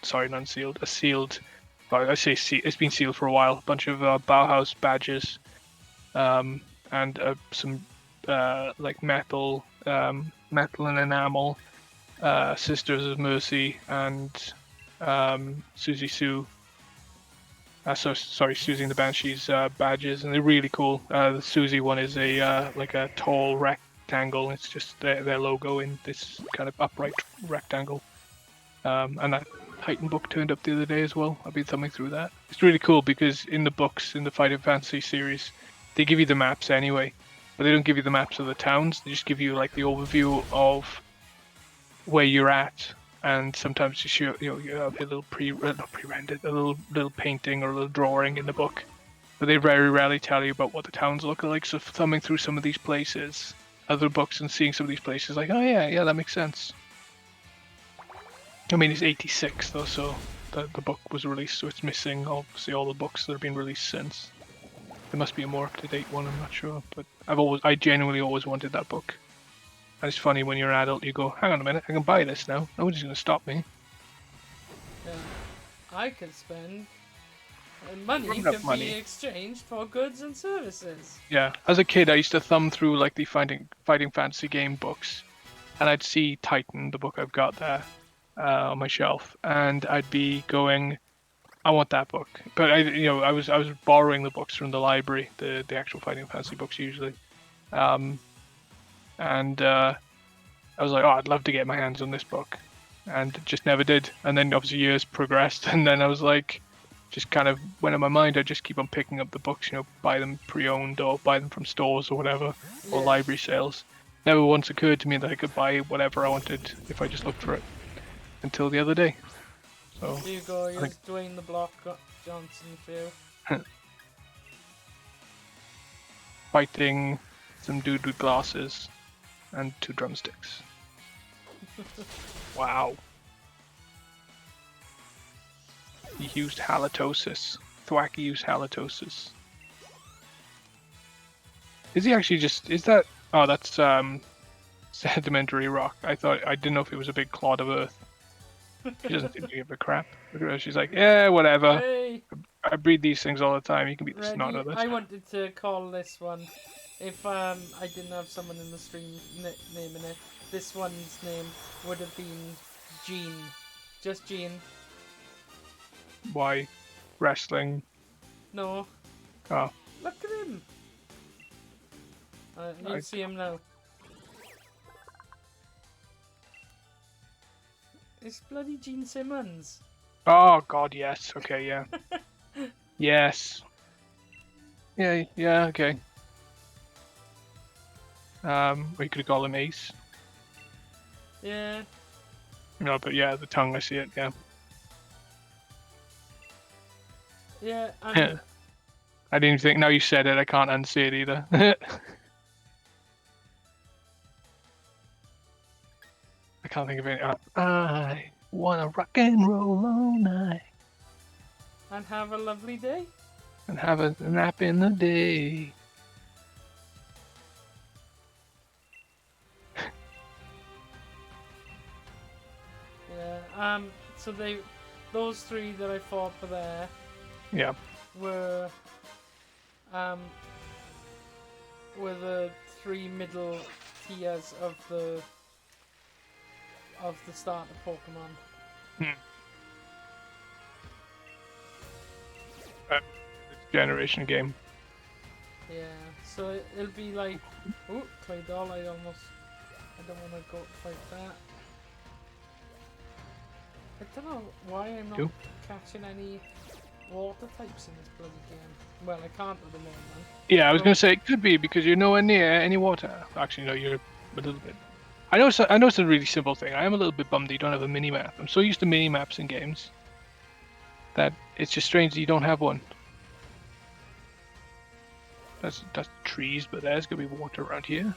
Well, I say it's been sealed for a while. A bunch of Bauhaus badges, and some like metal and enamel. Sisters of Mercy and Susie Sue. Susie and the Banshees badges, and they're really cool. The Susie one is a like a tall rectangle. It's just their logo in this kind of upright rectangle. And that Titan book turned up the other day as well. I've been thumbing through that. It's really cool because in the books, in the Fighting Fantasy series, they give you the maps anyway, but they don't give you the maps of the towns. They just give you like the overview of where you're at, and sometimes you have a little pre-rendered, a little painting or a little drawing in the book, but they very rarely tell you about what the towns look like. So thumbing through some of these places, other books, and seeing some of these places, like, oh yeah, that makes sense. I mean, it's 86 though, so the book was released, so it's missing obviously all the books that have been released since. There must be a more up-to-date one, I'm not sure, but I genuinely always wanted that book. And it's funny when you're an adult, you go, hang on a minute, I can buy this now. Nobody's going to stop me. Yeah. I can spend money can be exchanged for goods and services. Yeah. As a kid, I used to thumb through like the Fighting Fantasy game books, and I'd see Titan, the book I've got there, on my shelf, and I'd be going, I want that book. But I was borrowing the books from the library, the actual Fighting Fantasy books usually. And I was like, oh, I'd love to get my hands on this book, and just never did. And then obviously years progressed, and then I was like, just kind of went in my mind, I just keep on picking up the books, buy them pre-owned or buy them from stores or whatever, or library sales. Never once occurred to me that I could buy whatever I wanted if I just looked for it, until the other day. So Here you go, I here's Dwayne the Block Johnson for you. think fighting some dude with glasses and 2 drumsticks. Wow. He used halitosis. Thwacky used halitosis. Is he actually just... Is that... Oh, that's sedimentary rock. I didn't know if it was a big clod of earth. She doesn't seem to give a crap. Look at her, she's like, yeah, whatever. Hey! I breed these things all the time. You can beat the snot Ready? out of this. I wanted to call this one, if I didn't have someone in the stream naming it, this one's name would have been Gene. Just Gene. Why? Wrestling. No. Oh. Look at him! You see him now. It's bloody Gene Simmons. Oh, God, yes. Okay, yeah. Yes. Yeah, okay. We could call him Ace. Yeah. No, but yeah, the tongue, I see it, yeah. Yeah, I didn't even think, now you said it, I can't unsee it either. I can't think of any. I wanna rock and roll all night and have a lovely day. and have a nap in the day. Yeah. So those 3 that I fought for there. Yeah. Were the 3 middle tiers of the starter Pokemon. Generation game. Yeah, so it'll be like, oh, Claydol, I don't want to go fight that. I don't know why I'm not catching any water types in this bloody game. Well, I can't at the moment. Yeah, I was going to say it could be because you're nowhere near any water. Actually, no, you're a little bit. I know it's a really simple thing. I am a little bit bummed that you don't have a mini map. I'm so used to mini maps in games that it's just strange that you don't have one. That's trees, but there's gonna be water around here.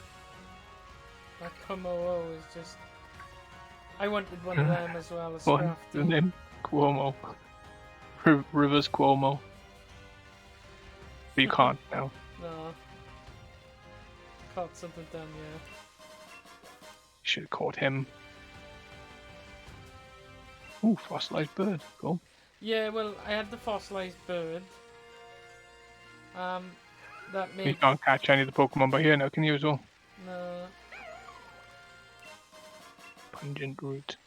That Komodo is just. I wanted one of them as well as What? The name? Cuomo. Rivers Cuomo. But you can't now. No. Caught something down here. You should have caught him. Ooh, fossilized bird. Cool. Yeah, well, I had the fossilized bird. That made... You can't catch any of the Pokemon by here now, can you as well? No. Pungent root.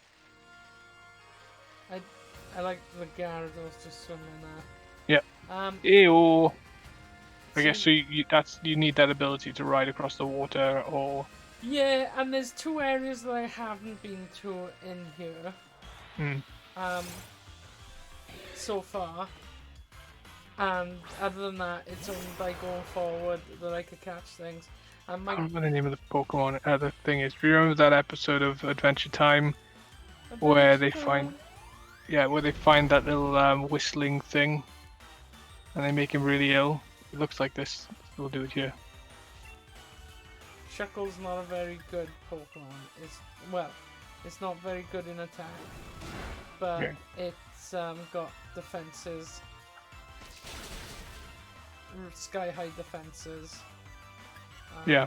I like the Gyarados just swimming there. Yeah. Ew. I guess so. You need that ability to ride across the water, or yeah. And there's 2 areas that I haven't been to in here. So far. And other than that, it's only by going forward that I could catch things. And I don't remember the name of the Pokemon. The thing is, do you remember that episode of Adventure Time where they find that little whistling thing, and they make him really ill? It looks like this. We'll do it here. Shuckle's not a very good Pokemon. It's not very good in attack, but it's got defenses, sky high defenses. Yeah.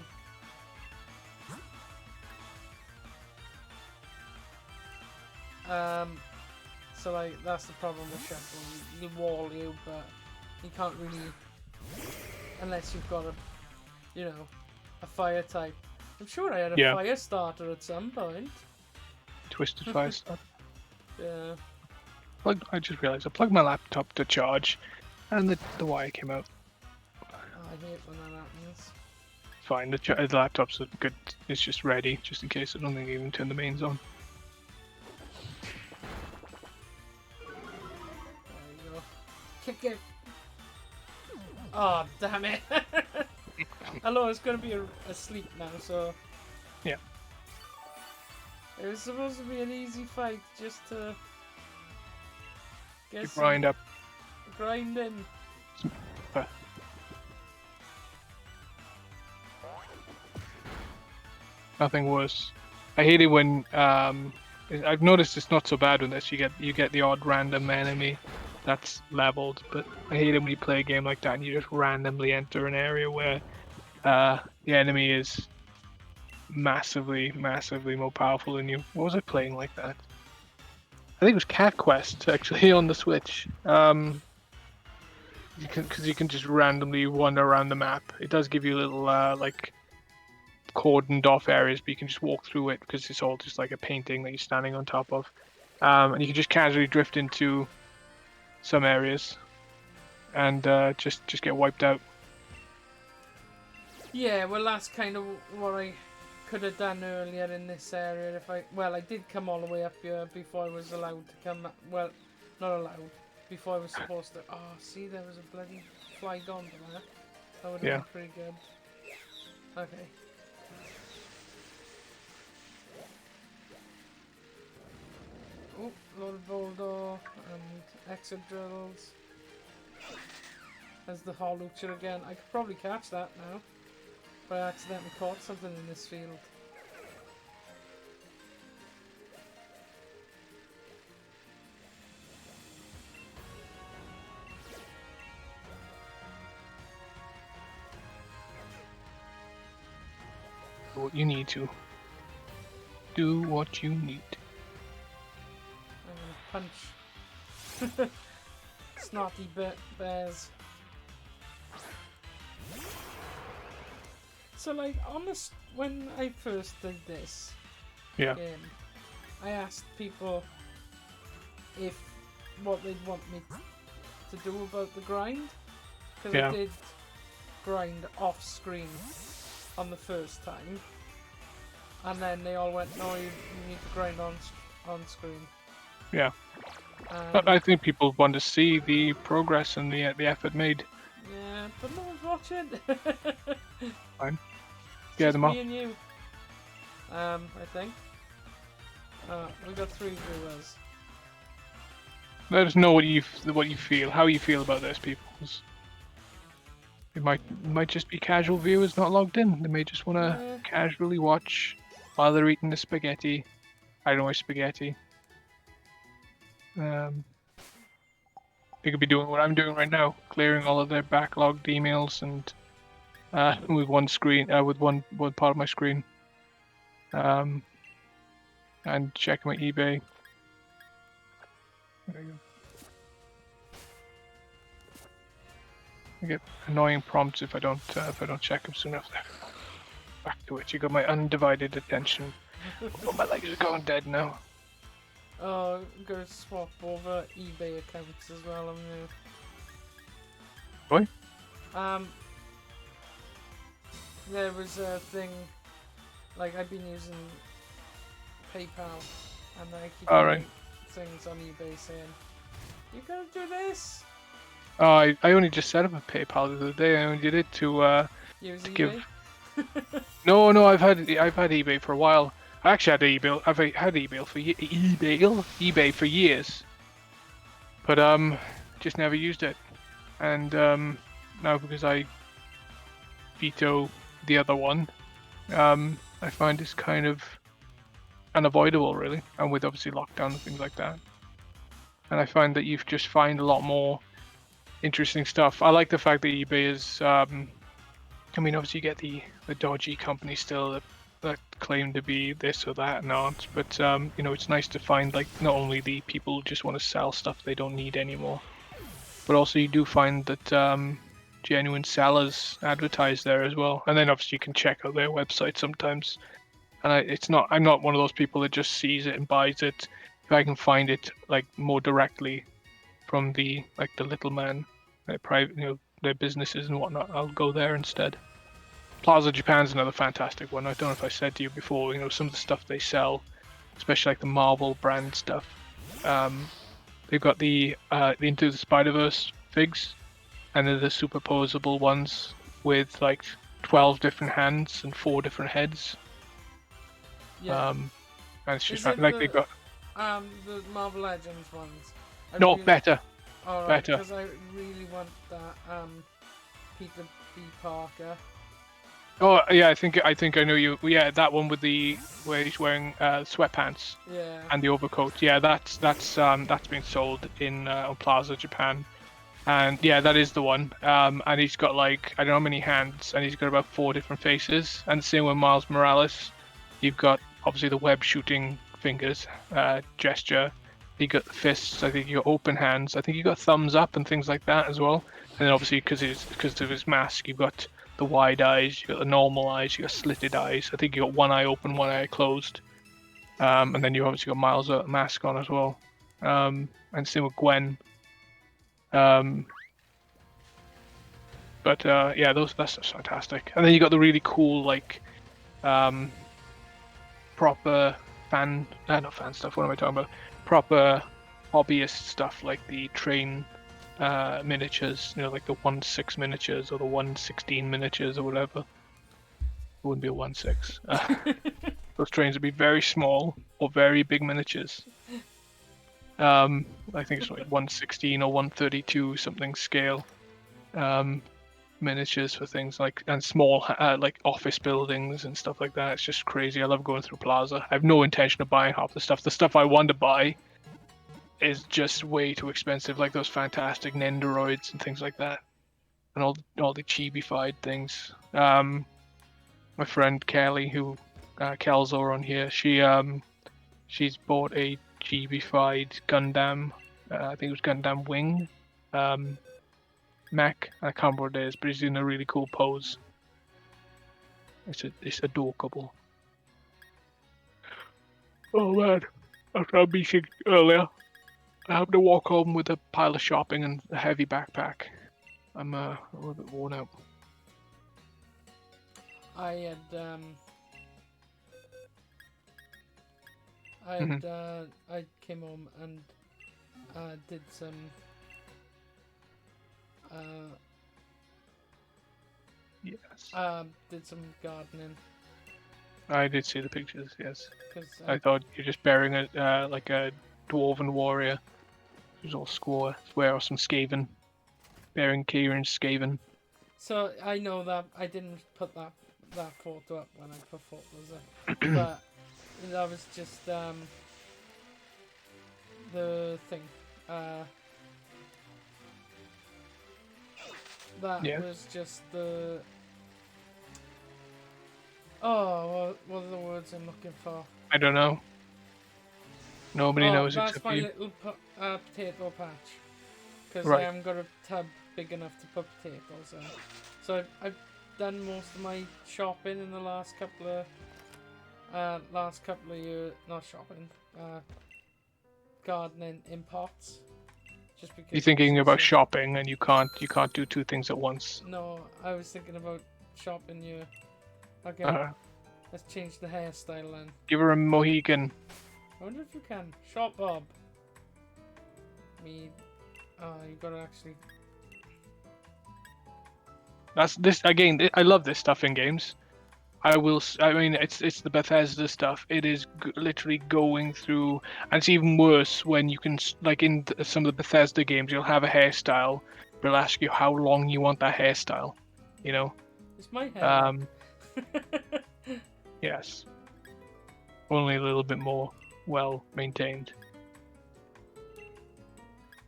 So like that's the problem with Shuckle. He'll wall you, but he can't really, unless you've got a fire type. I'm sure I had a fire starter at some point. Twisted Fire Starter. Yeah. I just realised I plugged my laptop to charge, and the wire came out. Oh, I hate when that happens. It's fine. The laptop's good. It's just ready, just in case. I don't think I even turn the mains on. There you go. Kick it. Oh, damn it. Hello, it's going to be asleep now, so... Yeah. It was supposed to be an easy fight, just to... Get Keep some grind up. grinding. Nothing worse. I hate it when I've noticed it's not so bad with this. You get the odd random enemy that's leveled, but I hate it when you play a game like that and you just randomly enter an area where the enemy is massively more powerful than you. What was I playing like that? I think it was Cat Quest actually on the Switch. Because you can just randomly wander around the map. It does give you little like cordoned off areas, but you can just walk through it because it's all just like a painting that you're standing on top of, and you can just casually drift into some areas and just get wiped out. Yeah, well, that's kind of what I could have done earlier in this area. I did come all the way up here before I was allowed to come. Well, not allowed. Before I was supposed to. Oh, see, there was a bloody fly gone there. That would have been pretty good. Okay. Oh, Lord Boulder and exit drills. There's the Harlucher again. I could probably catch that now. But I accidentally caught something in this field. Do what you need to. Do what you need. I'm gonna punch snotty bears. So, like, when I first did this game, I asked people what they'd want me to do about the grind. Because I did grind off screen on the first time. And then they all went, no, you need to grind on screen. Yeah. I think people want to see the progress and the effort made. Yeah, but no one's watching. Fine. It's Get just them up. me and you. I think. We got 3 viewers. Let us know what you feel, how you feel about this, people. It might just be casual viewers not logged in. They may just want to casually watch while they're eating the spaghetti. I don't know spaghetti. They could be doing what I'm doing right now, clearing all of their backlogged emails and with one screen, with one part of my screen, and checking my eBay. There you go. I get annoying prompts if I don't check them soon enough. Back to it. You got my undivided attention. Oh, my legs are going dead now. Oh, I'm gonna swap over eBay accounts as well. What? There was a thing, like I've been using PayPal, and I keep getting things on eBay saying, "You gotta do this." Oh, I only just set up a PayPal the other day. I only did it to use to eBay? give. No, I've had eBay for a while. I actually had eBay for years, but just never used it. And now because I veto the other one, I find it's kind of unavoidable, really, and with obviously lockdown and things like that. And I find that you just find a lot more interesting stuff. I like the fact that eBay is, I mean, obviously you get the dodgy companies still that claim to be this or that and aren't, but you know, it's nice to find like not only the people who just want to sell stuff they don't need anymore, but also you do find that genuine sellers advertise there as well. And then obviously you can check out their website sometimes. And I'm not one of those people that just sees it and buys it. If I can find it like more directly from the little man, their private, their businesses and whatnot, I'll go there instead. Plaza Japan's another fantastic one. I don't know if I said to you before, some of the stuff they sell, especially like the Marvel brand stuff. They've got the Into the Spider-Verse figs, and they're the superposable ones with like 12 different hands and 4 different heads. Yeah. And it's just Is it like they've got the Marvel Legends ones. No, better. Alright, Better. because I really want that Peter B. Parker. Oh yeah, I think I know you. Yeah, that one with the where he's wearing sweatpants Yeah. and the overcoat. Yeah, that's been sold in on Plaza Japan, and yeah, that is the one. And he's got like I don't know how many hands, and he's got about 4 different faces. And the same with Miles Morales. You've got obviously the web shooting fingers, gesture. You got the fists. I think you got open hands. I think you got thumbs up and things like that as well. And then obviously because of his mask, you've got the wide eyes, you got the normal eyes, you got slitted eyes. I think you got one eye open, one eye closed. And then you obviously got Miles' mask on as well. And same with Gwen. But yeah, that's just fantastic. And then you got the really cool like proper not fan stuff. What am I talking about? Proper hobbyist stuff like the train miniatures. You know, like the 1/6 miniatures or the 1/16 miniatures or whatever. It wouldn't be a 1/6. Those trains would be very small or very big miniatures. I think it's like 1/16 or 1/32 something scale. Miniatures for things like and small like office buildings and stuff like that. It's just crazy. I love going through Plaza. I have no intention of buying half the stuff. The stuff I want to buy is just way too expensive, like those fantastic Nendoroids and things like that, and all the chibi-fied things. My friend Kelly, who Kelzor on here, she's bought a chibi-fied Gundam. I think it was Gundam Wing. Mech. I can't remember what it is, but he's in a really cool pose. It's adorable. Oh man, after our meeting earlier, I happened to walk home with a pile of shopping and a heavy backpack. I'm a little bit worn out. I came home and did some Yes. did some gardening. I did see the pictures. Yes. 'Cause I thought you're just bearing a like a dwarven warrior. Who's all square or some Skaven, bearing Kieran's Skaven. So I know that I didn't put that photo up when I put photos up, but that was just the thing. That was just the. Oh, what are the words I'm looking for? I don't know. Nobody knows that's except my you. little potato patch. Because Right. I haven't got a tub big enough to put potatoes in. So I've done most of my shopping in the last couple of years. Not shopping. Gardening in pots. Just because You're thinking about shopping, and you can't do two things at once. No, I was thinking about shopping you. Okay, let's change the hairstyle then. Give her a Mohican. I wonder if you can. Shop Bob. You gotta actually. That's this again. I love this stuff in games. I mean, it's the Bethesda stuff. It is literally going through, and it's even worse when you can like in some of the Bethesda games, you'll have a hairstyle, but it'll ask you how long you want that hairstyle. You know. It's my hair. Yes. Only a little bit more well maintained.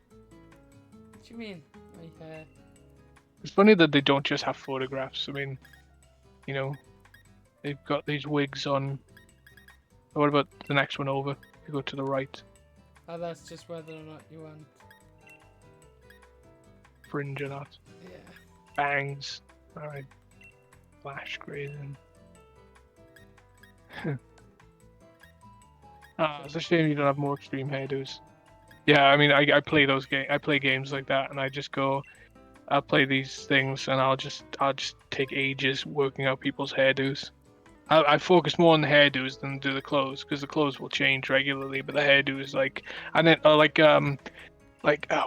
What do you mean, my hair? It's funny that they don't just have photographs. I mean, you know, they've got these wigs on. What about the next one over? You go to the right. Oh, that's just whether or not you want. Fringe or not. Yeah. Bangs. Alright. Flash grazing. It's a shame you don't have more extreme hairdos. Yeah, I mean, I play those games. I play games like that, and I just go. I'll play these things, and I'll just take ages working out people's hairdos. I focus more on the hairdos than do the clothes, because the clothes will change regularly, but the hairdos and then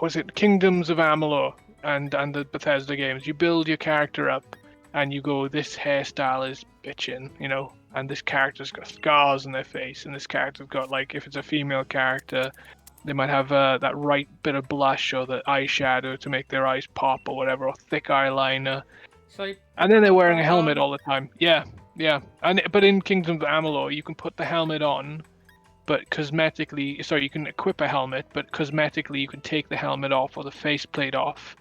was it Kingdoms of Amalur and the Bethesda games? You build your character up, and you go, this hairstyle is bitchin', you know, and this character's got scars on their face, and this character's got if it's a female character, They might have that right bit of blush or the eyeshadow to make their eyes pop or whatever, or thick eyeliner. So And then they're wearing a back helmet on? all the time. Yeah, yeah. But in Kingdoms of Amalur, you can put the helmet on, but cosmetically, sorry, you can equip a helmet, but cosmetically you can take the helmet off or the faceplate off,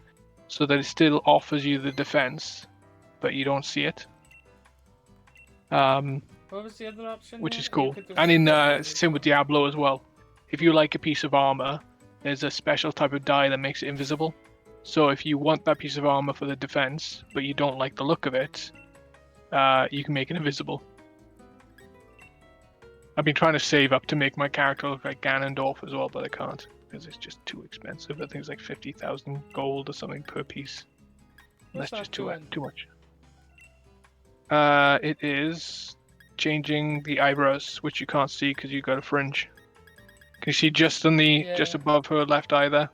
so that it still offers you the defense, but you don't see it. What was the other option Which here? is You cool. could do And in accessories as same with well. Diablo as well. If you like a piece of armor, there's a special type of dye that makes it invisible. So if you want that piece of armor for the defense, but you don't like the look of it, you can make it invisible. I've been trying to save up to make my character look like Ganondorf as well, but I can't because it's just too expensive. I think it's like 50,000 gold or something per piece. What's That's just that too doing? much. It is changing the eyebrows, which you can't see because you got a fringe. Can you see just on the just Yeah. above her left eye there?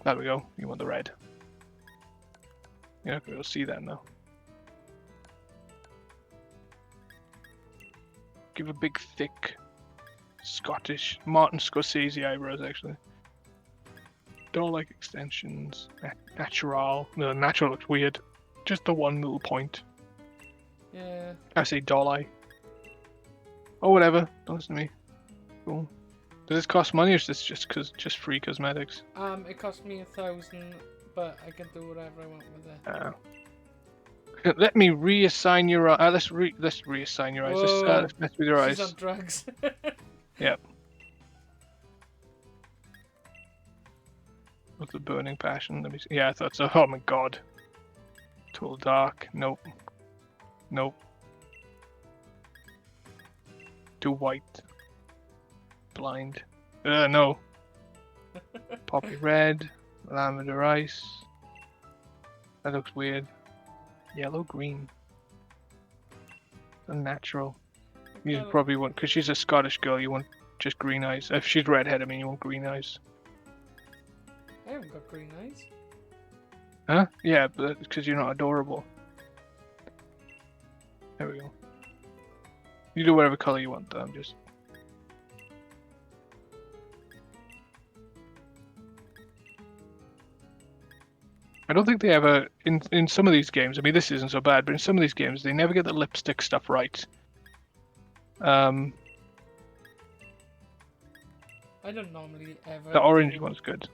There we go. You want the red. You're not going to see that now. Give a big, thick, Scottish Martin Scorsese eyebrows. Actually, don't like extensions. Natural. No, natural looks weird. Just the one little point. Yeah. I say doll eye. Oh, whatever. Don't listen to me. Cool. Does this cost money or is this just free cosmetics? It cost me 1,000, but I can do whatever I want with it. Let me reassign your eyes. Let's reassign your eyes. Whoa. Let's mess with your She's eyes. on drugs. Yep. What's the burning passion? Let me see. Yeah, I thought so. Oh my god. Total dark. Nope. Nope. Too white. Blind. No. Poppy red. Lavender ice. That looks weird. Yellow green. Unnatural. You probably want, because she's a Scottish girl, you want just green eyes. If she's redhead, I mean, you want green eyes. I haven't got green eyes. Huh? Yeah, but because you're not adorable. There we go. You do whatever color you want, though. I'm just. I don't think they ever in some of these games. I mean, this isn't so bad, but in some of these games, they never get the lipstick stuff right. I don't normally ever. The orange one's good.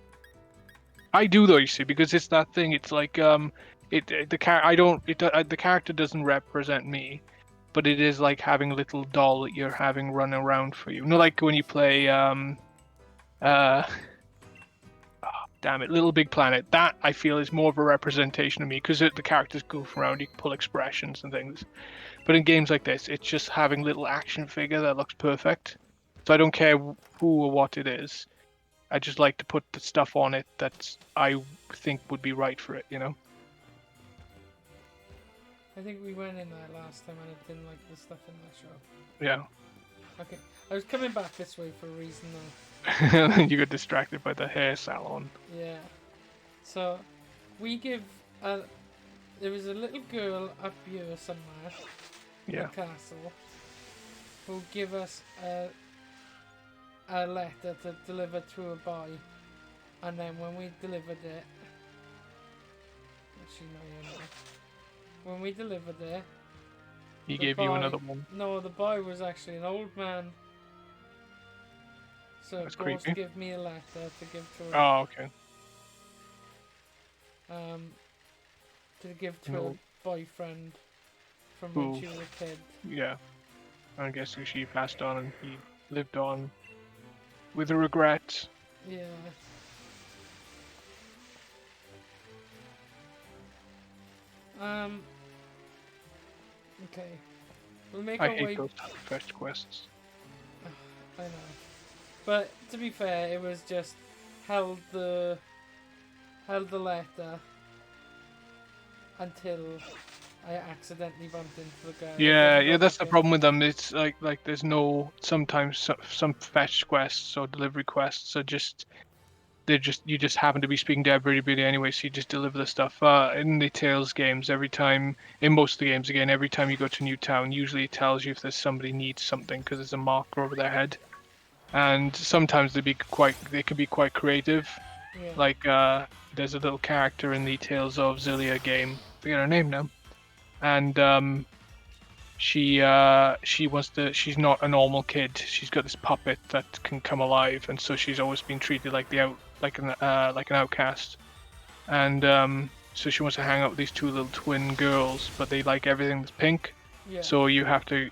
I do though, you see, because it's that thing. It's like the character doesn't represent me, but it is like having a little doll that you're having run around for you. You know, like when you play damn it, Little Big Planet. That I feel is more of a representation of me because the characters goof around, you can pull expressions and things. But in games like this, it's just having little action figure that looks perfect. So I don't care who or what it is. I just like to put the stuff on it that I think would be right for it, you know? I think we went in there last time and I didn't like the stuff in that shop. Yeah. Okay, I was coming back this way for a reason though. And then you got distracted by the hair salon. Yeah. So, we give there was a little girl up here somewhere in the castle who give us a letter to deliver to a boy, and then when we delivered it, actually no, when we delivered it, He gave you another one. No, the boy was actually an old man. So That's of course creepy. give me a letter to give to her. Oh, okay. To give to her boyfriend from when she was a kid. Yeah. I'm guessing she passed on and he lived on with a regret. Yeah. Okay. We'll make I our way. hate those fetch quests. I know. But to be fair, it was just held the letter until I accidentally bumped into the guy. Yeah, that's the problem with them. It's like there's no sometimes some fetch quests or delivery quests are just you just happen to be speaking to everybody anyway, so you just deliver the stuff. In the Tales games, every time in most of the games again, every time you go to a new town, usually it tells you if there's somebody needs something because there's a marker over their head. and sometimes they can be quite creative. Yeah. Like there's a little character in the Tales of Xillia game. I forget her name now, and she wants to. She's not a normal kid. She's got this puppet that can come alive, and so she's always been treated like like an outcast. And so she wants to hang out with these two little twin girls, but they like everything that's pink. Yeah. So you have to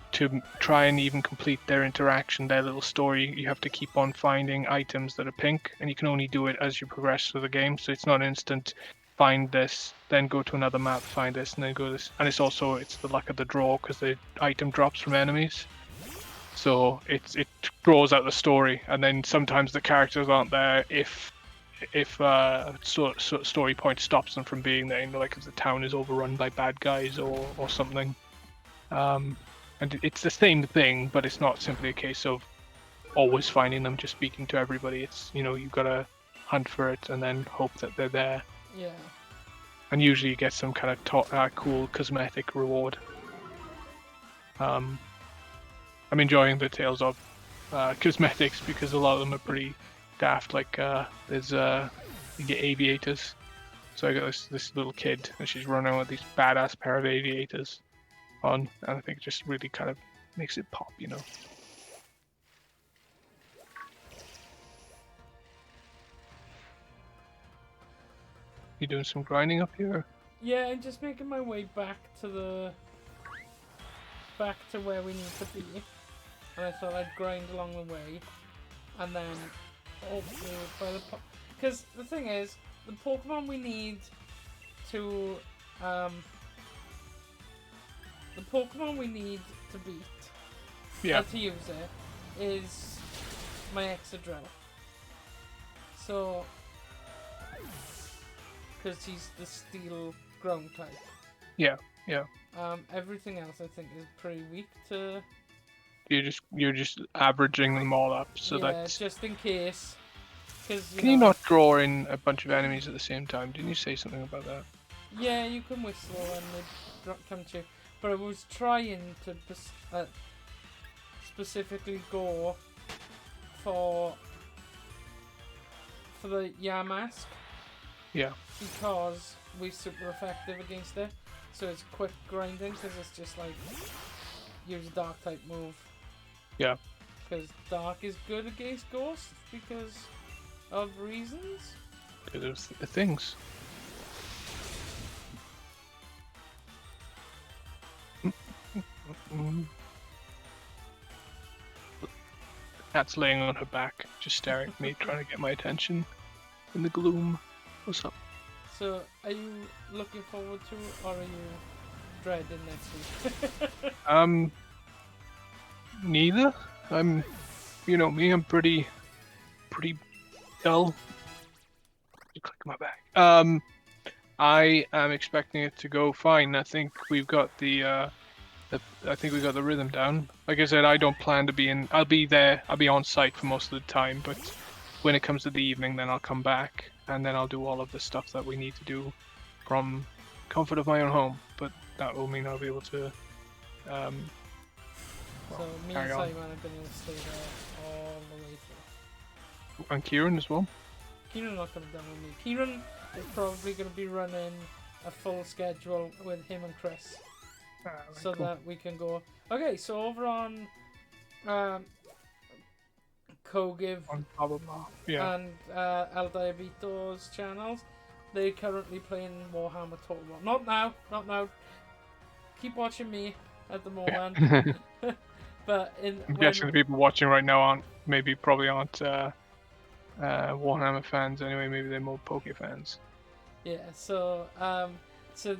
try and even complete their interaction, their little story. You have to keep on finding items that are pink, and you can only do it as you progress through the game. So it's not instant. Find this, then go to another map, find this, and then go this. And it's the luck of the draw because the item drops from enemies. So it draws out the story, and then sometimes the characters aren't there if story point stops them from being there. You know, like if the town is overrun by bad guys or something. And it's the same thing, but it's not simply a case of always finding them, just speaking to everybody. It's, you know, you've got to hunt for it and then hope that they're there. Yeah. And usually you get some kind of cool cosmetic reward. I'm enjoying the Tales of cosmetics because a lot of them are pretty daft. Like there's you get aviators. So I got this little kid, and she's running with these badass pair of aviators on, and I think it just really kind of makes it pop, you know. You doing some grinding up here? Yeah, I'm just making my way back to where we need to be, and I thought I'd grind along the way, and then hopefully by because the thing is, the Pokemon we need to beat, Yeah. to use it, is my Excadrill. So, because he's the steel ground type. Yeah. Everything else I think is pretty weak to. You're just averaging them all up so yeah, that. just in case. Can you not draw in a bunch of enemies at the same time? Didn't you say something about that? Yeah, you can whistle and they come to you. But I was trying to specifically go for the Yamask. Yeah. Because we're super effective against it. So it's quick grinding because it's just like use a dark type move. Yeah. Because dark is good against ghosts because of reasons. Because there's the things. The cat's laying on her back, just staring at me, trying to get my attention in the gloom. What's up? So, are you looking forward to it, or are you dreading next week? Neither. You know me, I'm pretty dull. You click my back. I am expecting it to go fine. I think we've got the rhythm down. Like I said, I don't plan to be in. I'll be there. I'll be on site for most of the time. But when it comes to the evening, then I'll come back and then I'll do all of the stuff that we need to do from comfort of my own home. But that will mean I'll be able to. So me and carry on. Simon are going to stay there all the way through. And Kieran as well. Kieran's not coming down with me. Kieran is probably going to be running a full schedule with him and Chris. So cool. That we can go. Okay, so over on Kogiv yeah. and El Diabito's channels, they're currently playing Warhammer Total War. Not now. Keep watching me at the moment. But I'm guessing the people watching right now probably aren't Warhammer fans anyway. Maybe they're more Poke fans. Yeah. So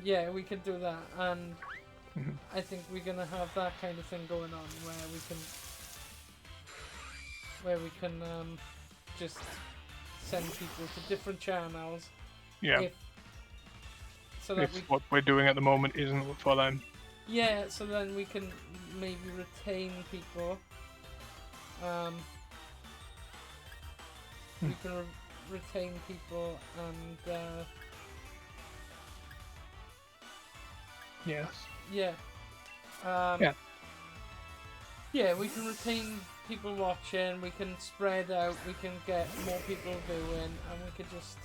yeah, we can do that, and I think we're gonna have that kind of thing going on where we can just send people to different channels. Yeah. If what we're doing at the moment isn't for them. Yeah, so then we can maybe retain people. We can retain people and yes. Yeah. Yeah. Yeah, we can retain people watching, we can spread out, we can get more people viewing, and we could just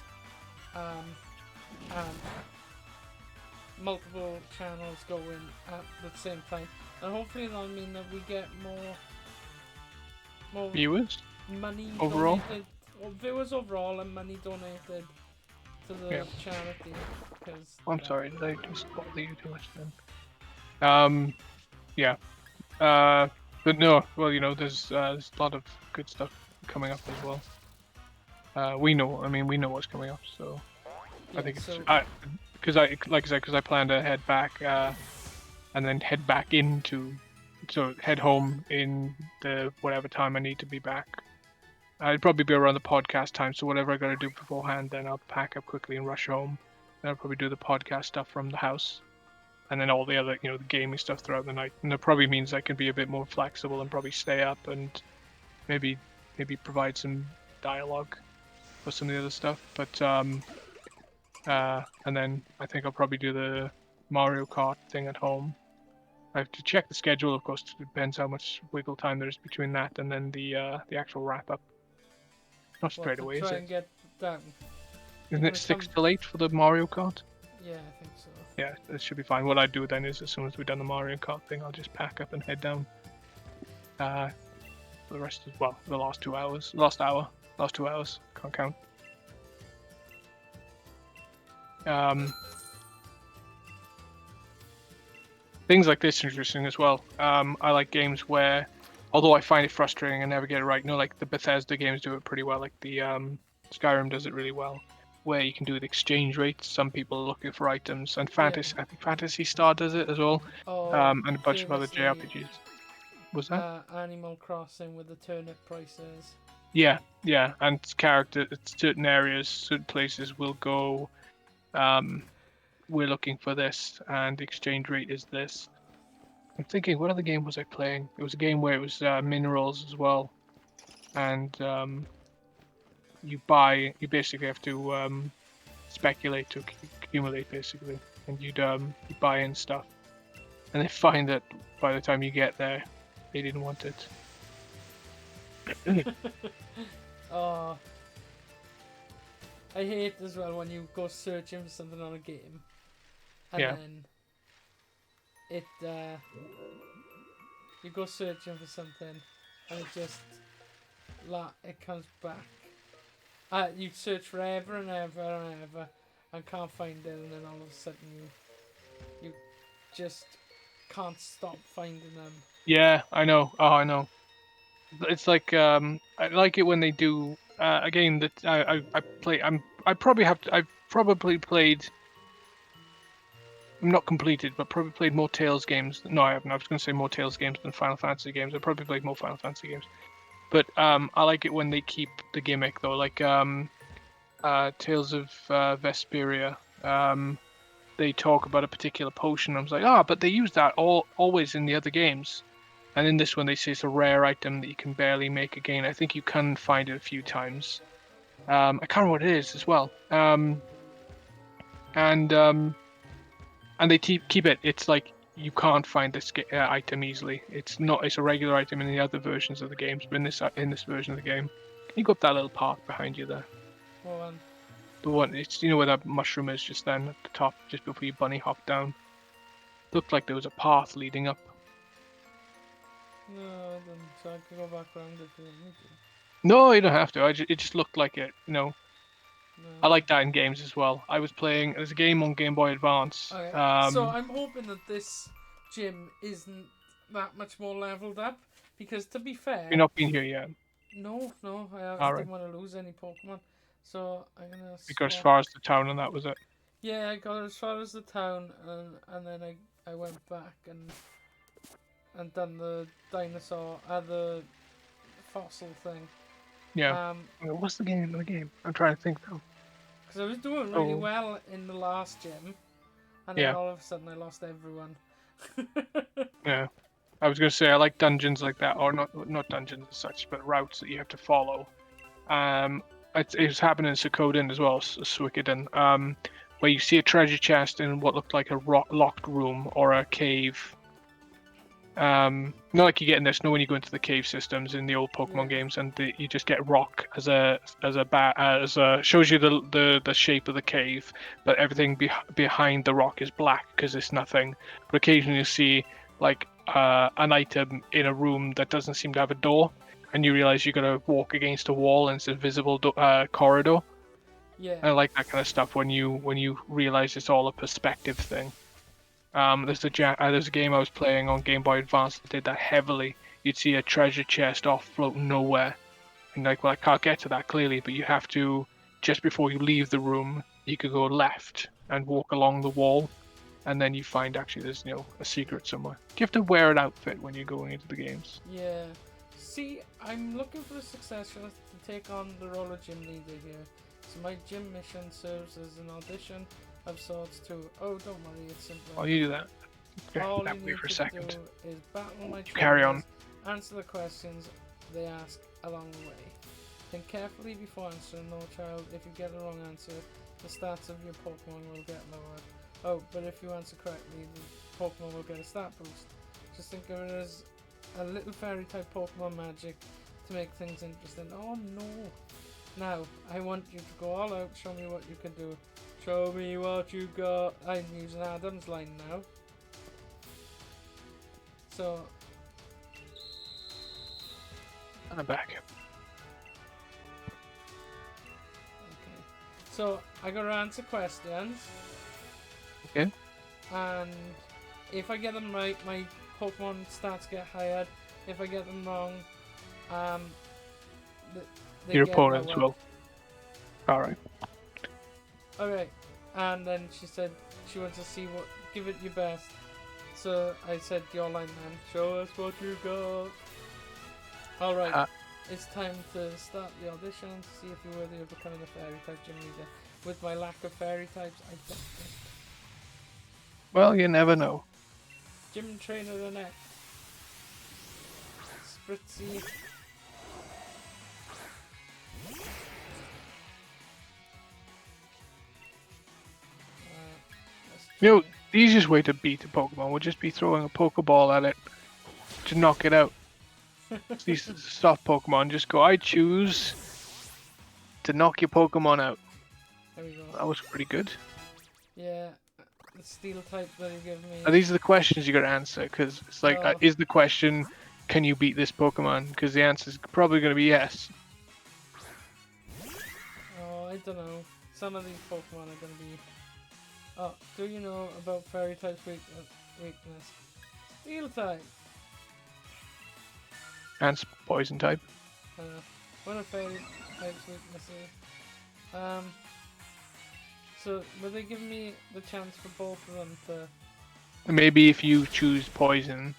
multiple channels going at the same time, and hopefully that'll mean that we get more Viewers money overall, donated, or viewers overall, and money donated to the charity. Because I'm sorry, did I just bother you too much then? Yeah. But no, well, you know, there's a lot of good stuff coming up as well. We know what's coming up, so yeah, I think it's so, because I plan to head back and then head back head home in the whatever time I need to be back. I'd probably be around the podcast time, so whatever I got to do beforehand, then I'll pack up quickly and rush home. Then I'll probably do the podcast stuff from the house, and then all the other, you know, the gaming stuff throughout the night. And that probably means I can be a bit more flexible and probably stay up and maybe provide some dialogue for some of the other stuff. But and then I think I'll probably do the Mario Kart thing at home. I have to check the schedule, of course. It depends how much wiggle time there is between that and then the actual wrap up. Not straight away, is try it? and get down. Isn't it 6 till 8 for the Mario Kart? Yeah, I think so. Yeah, that should be fine. What I do then is, as soon as we've done the Mario Kart thing, I'll just pack up and head down. For the rest of, well, the last 2 hours. Last 2 hours. Can't count. Things like this are interesting as well. I like games where, although I find it frustrating and never get it right, you know, like the Bethesda games do it pretty well, like the Skyrim does it really well, where you can do the exchange rates. Some people are looking for items, and I think Phantasy Star does it as well, and a bunch of other JRPGs. Was that? Animal Crossing with the turnip prices. Yeah, and certain areas, certain places will go, we're looking for this, and the exchange rate is this. I'm thinking, what other game was I playing? It was a game where it was minerals as well, and you basically have to speculate to accumulate, basically, and you buy in stuff, and they find that by the time you get there, they didn't want it. Oh, I hate as well when you go searching for something on a game, and then it you go searching for something, and it just it comes back. You search forever and ever and ever, and can't find it, and then all of a sudden you just can't stop finding them. Yeah, I know. Oh, I know. It's like I like it when they do a game that I play. I've probably played. I'm not completed, but probably played more Tales games. No, I haven't. I was going to say more Tales games than Final Fantasy games. I probably played more Final Fantasy games. But I like it when they keep the gimmick though, like Tales of Vesperia. They talk about a particular potion. I was like, but they use that always in the other games. And in this one, they say it's a rare item that you can barely make again. I think you can find it a few times. I can't remember what it is as well. And they keep it. It's like you can't find this item easily. It's a regular item in the other versions of the games, but in this version of the game, can you go up that little path behind you there? Well, The one, it's, you know where that mushroom is just then at the top, just before you bunny hop down. Looked like there was a path leading up. no, then so I can go back around if you need to. No, you don't have to. It just looked like it, you know. No. I like that in games as well. I was playing, there's a game on Game Boy Advance. Okay. So I'm hoping that this gym isn't that much more leveled up, because to be fair... You've not been here yet? No, I didn't want to lose any Pokemon. So I'm going to... You got as far as the town and that was it? Yeah, I got as far as the town, and then I went back and done the dinosaur, the fossil thing. Yeah. What's the game in the game? I'm trying to think though. Because I was doing really well in the last gym, and then all of a sudden I lost everyone. Yeah. I was going to say, I like dungeons like that, or not dungeons as such, but routes that you have to follow. It was happening in Suikoden as well, Suikoden, where you see a treasure chest in what looked like a locked room or a cave, Not like you get in this. No, when you go into the cave systems in the old Pokemon games, and you just get rock as a shows you the shape of the cave, but everything behind the rock is black because it's nothing. But occasionally you see like an item in a room that doesn't seem to have a door, and you realize you got to walk against a wall and it's a visible corridor. Yeah. I like that kind of stuff when you realize it's all a perspective thing. There's a game I was playing on Game Boy Advance that did that heavily. You'd see a treasure chest off floating nowhere, and like, well, I can't get to that clearly, but you have to just before you leave the room, you could go left and walk along the wall, and then you find actually there's a secret somewhere. You have to wear an outfit when you're going into the games. Yeah. See, I'm looking for a successor to take on the role of gym leader here. So my gym mission serves as an audition of sorts too. Oh, don't worry, it's simple. Oh, you do that. Okay, All that you way need for a to second. do is battle my Carry on. trainers, answer the questions they ask along the way. Think carefully before answering, no child. If you get the wrong answer, the stats of your Pokemon will get lowered. Oh, but if you answer correctly, the Pokemon will get a stat boost. Just think of it as a little fairy type Pokemon magic to make things interesting. Oh no! Now, I want you to go all out, show me what you can do. Show me what you got. I'm using Adam's line now. So, I'm back. okay. So, I gotta answer questions. Okay. And if I get them right, my Pokemon stats get higher. If I get them wrong, they Your get opponents lower. will. Alright. Alright. And then she said she wants to see give it your best. So I said, your line then, show us what you got. Alright, it's time to start the audition to see if you're worthy of becoming a fairy type gym leader. With my lack of fairy types, I don't think. Well, you never know. Gym trainer the neck. Spritzy. The easiest way to beat a Pokemon would just be throwing a Pokeball at it to knock it out. These soft Pokemon just go, I choose to knock your Pokemon out. There we go. That was pretty good. Yeah, the steel type that he gave me. And these are the questions you gotta answer, because it's like, is the question, can you beat this Pokemon? Because the answer is probably gonna be yes. Oh, I don't know. Some of these Pokemon are gonna be. Oh, do you know about fairy type weakness? Steel type. And poison type. One of fairy type's weaknesses. So will they give me the chance for both of them to? Maybe if you choose poison,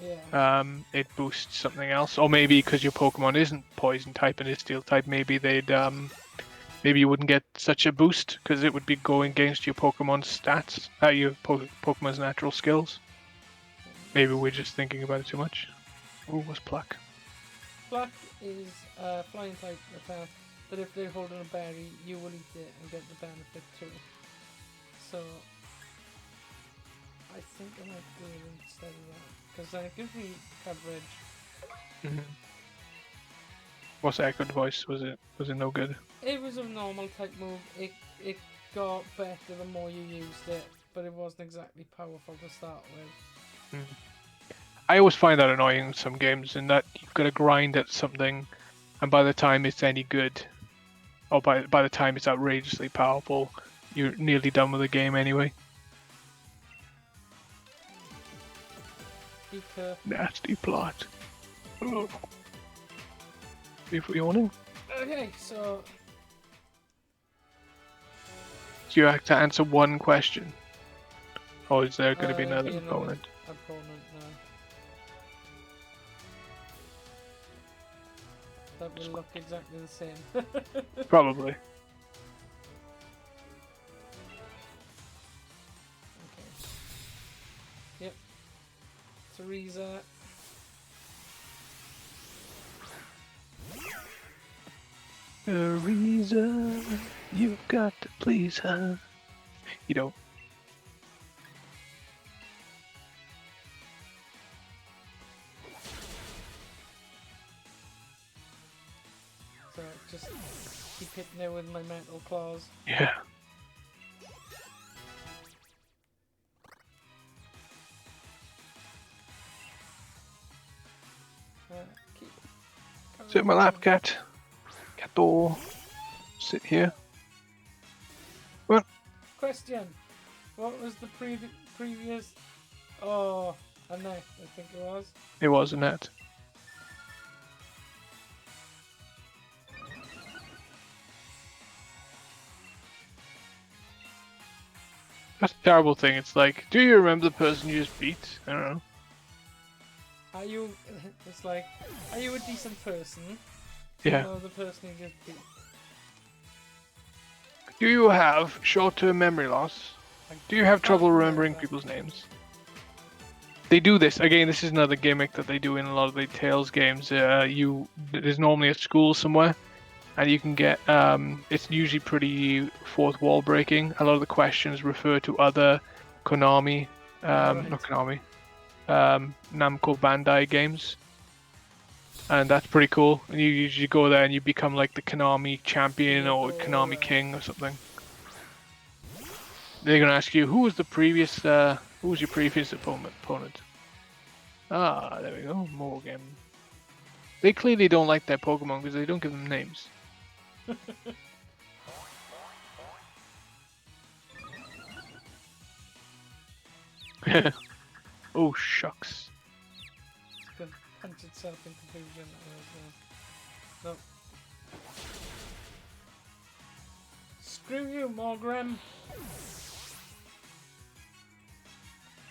yeah. It boosts something else. Or maybe because your Pokemon isn't poison type and is steel type, maybe they'd maybe you wouldn't get such a boost because it would be going against your Pokemon's stats, your Pokemon's natural skills. Maybe we're just thinking about it too much. Ooh, what's Pluck? Pluck is flying type attack, but if they're holding a berry, you will eat it and get the benefit too. So, I think I might do it instead of that, because then it gives me coverage. Mm-hmm. What's the echoed voice? Was it no good? It was a normal type move. It got better the more you used it, but it wasn't exactly powerful to start with. I always find that annoying in some games, in that you've got to grind at something, and by the time it's any good, or by the time it's outrageously powerful, you're nearly done with the game anyway. Nasty plot. Oh. Beautiful yawning. Okay, so you have to answer one question. Or is there going to be another opponent? Opponent, no. That will look exactly the same. Probably. Okay. Yep. Teresa. Teresa, you've got to please her. You don't. hitting it with my metal claws. Yeah. Sit in my lap, cat. Cato. Sit here. What? Question. What was the previous... Oh, a net, I think it was. It was a net. That's a terrible thing. It's like, do you remember the person you just beat? I don't know. Are you... It's like, are you a decent person? Yeah. You know the person you just beat. Do you have short-term memory loss? Do you have trouble remembering people's names? They do this again. This is another gimmick that they do in a lot of the Tales games. There's normally a school somewhere, and you can get. It's usually pretty fourth wall breaking. A lot of the questions refer to other Konami, not Konami, Namco Bandai games, and that's pretty cool. And you usually go there and you become like the Konami champion or Konami king or something. They're gonna ask you who was your previous opponent. Ah, there we go, Morgan. They clearly don't like their Pokemon because they don't give them names. Oh shucks. It's gonna punch itself in confusion. No. Screw you, Morgrem.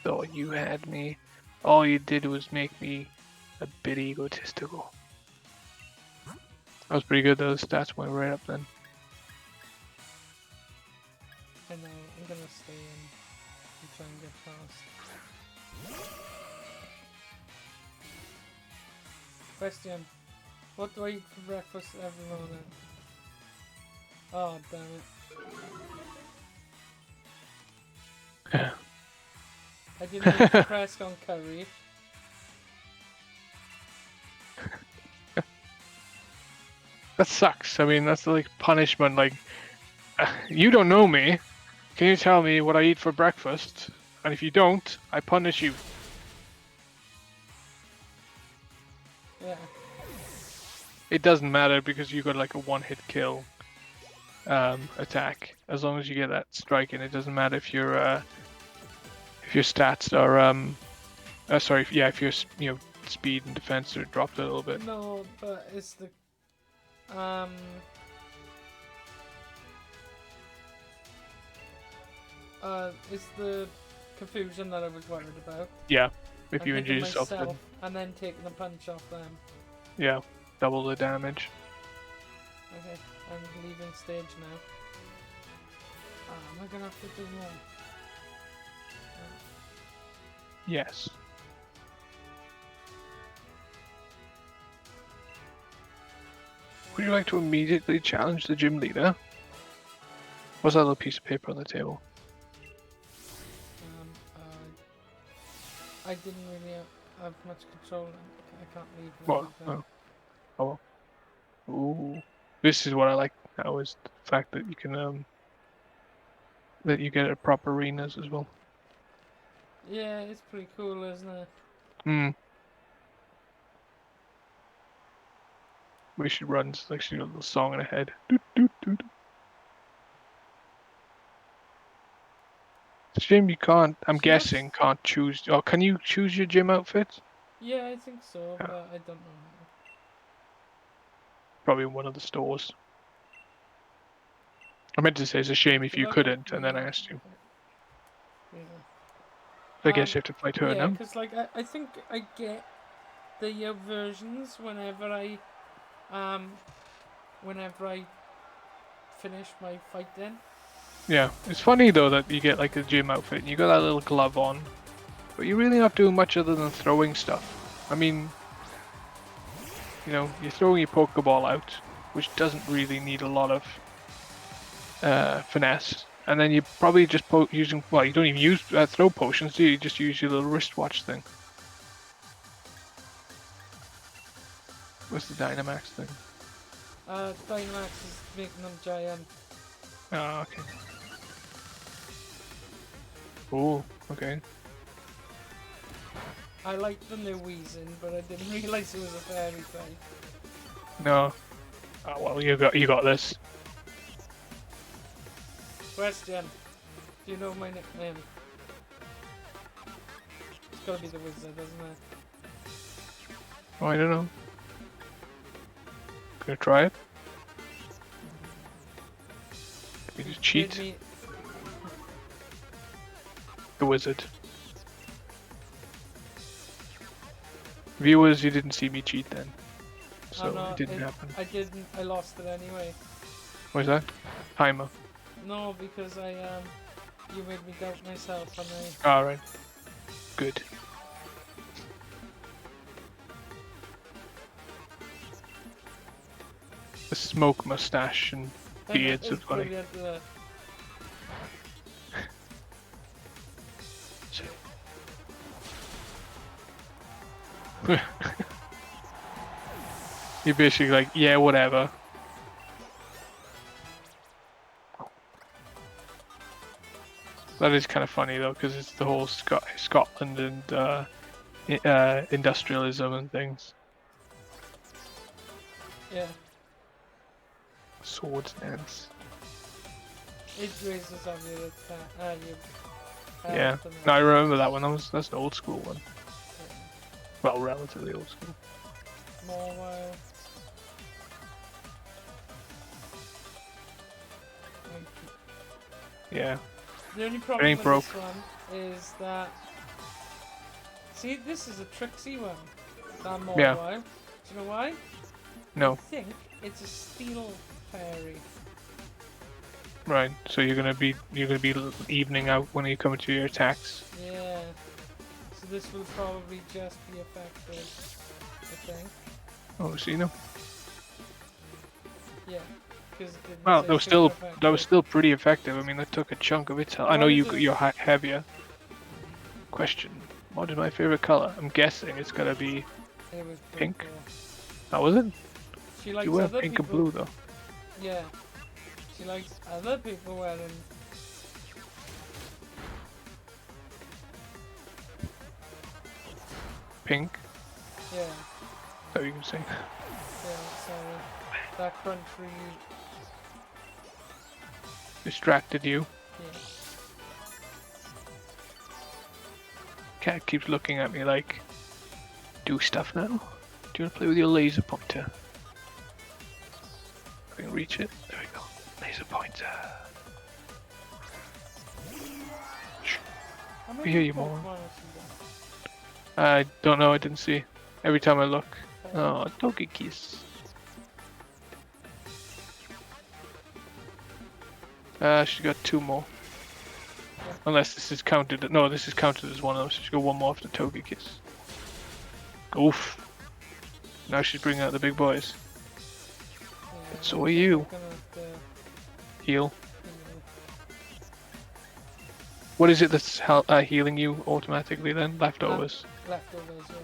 Thought you had me. All you did was make me a bit egotistical. That was pretty good. Those stats went right up then. I know. I'm gonna stay in and try and get past. Question. What do I eat for breakfast every morning? Oh, damn it. I didn't eat press on curry. That sucks. I mean, that's like punishment. Like, you don't know me. Can you tell me what I eat for breakfast? And if you don't, I punish you. Yeah. It doesn't matter because you got like a one-hit kill attack. As long as you get that strike in, it doesn't matter if your stats are sorry, if your speed and defense are dropped a little bit. No, but it's the it's the confusion that I was worried about. Yeah, if I'm you injure hitting yourself, myself then and then taking a punch off them. yeah, double the damage. Okay, I'm leaving stage now. Am I gonna have to do more? Yes. Would you like to immediately challenge the gym leader? What's that little piece of paper on the table? I didn't really have much control. I can't leave. What? Oh. Ooh. This is what I like now, is the fact that you can that you get a proper arenas as well. Yeah, it's pretty cool, isn't it? Hmm. We should run like a little song in a head. Doot, doot, doot. It's a shame you can't. I'm guessing can't choose. Oh, can you choose your gym outfit? Yeah, I think so, Yeah. but I don't know how. Probably in one of the stores. I meant to say it's a shame if you couldn't, and then I asked you. Yeah. I guess you have to fight her yeah, now. because like I think I get the versions whenever I finish my fight. Then. Yeah, it's funny though that you get like a gym outfit and you got that little glove on, but you're really not doing much other than throwing stuff. I mean, you're throwing your Pokeball out, which doesn't really need a lot of finesse, and then you're probably just using. Well, you don't even use throw potions, do you? You just use your little wristwatch thing. What's the Dynamax thing? Dynamax is making them giant. Oh, okay. Oh, okay. I like the new Weezing, but I didn't realise it was a fairy type. No. Oh well, you got this. Question. Do you know my nickname? It's gotta be the wizard, isn't it? Oh, I don't know. Gonna try it. You just cheat. Made me... The wizard. Viewers, you didn't see me cheat then, so no, it didn't happen. I didn't. I lost it anyway. What is that? Timer. No, because you made me doubt myself, and All right. Good. The smoke mustache and beard is funny. Brilliant, You're basically like, yeah, whatever. That is kind of funny though, because it's the whole Scotland and industrialism and things. Yeah. Swords dance. It raises on your Yeah. No, I remember that one. That's an old school one. Well, relatively old school. More while. Yeah. The only problem with broke. this one is that... See, this is a tricksy one. That more Yeah. while. Do you know why? No. I think it's a steel fairy. Right. So you're gonna be evening out when you come to your attacks. Yeah. So this will probably just be effective, I think. Oh, so you know. Yeah. Because it didn't Well, say that was super still effective. pretty effective. I mean, that took a chunk of its health. I What know is it? you're heavier. Question: what is my favorite color? I'm guessing it's gonna be. It was Pink? purple. How was it? She likes You wear other pink people... and blue though. Yeah. She likes other people wearing... Pink. Yeah. So you can say. Yeah, so that country... Distracted you. Yeah. Cat keeps looking at me like, do stuff now? Do you want to play with your laser pointer? I can reach it. There we go. Laser pointer. How We many hear you more. Pokemon has she I don't know. I didn't see. Every time I look. got? Oh, Togekiss. She's got 2 more. Unless this is counted. No, this is counted as one of them. So she's got 1 more after Togekiss. Oof. Now she's bringing out the big boys. Yeah, So are you. gonna have to, Heal. you What is it that's healing you automatically then? Leftovers. know, leftovers, yeah.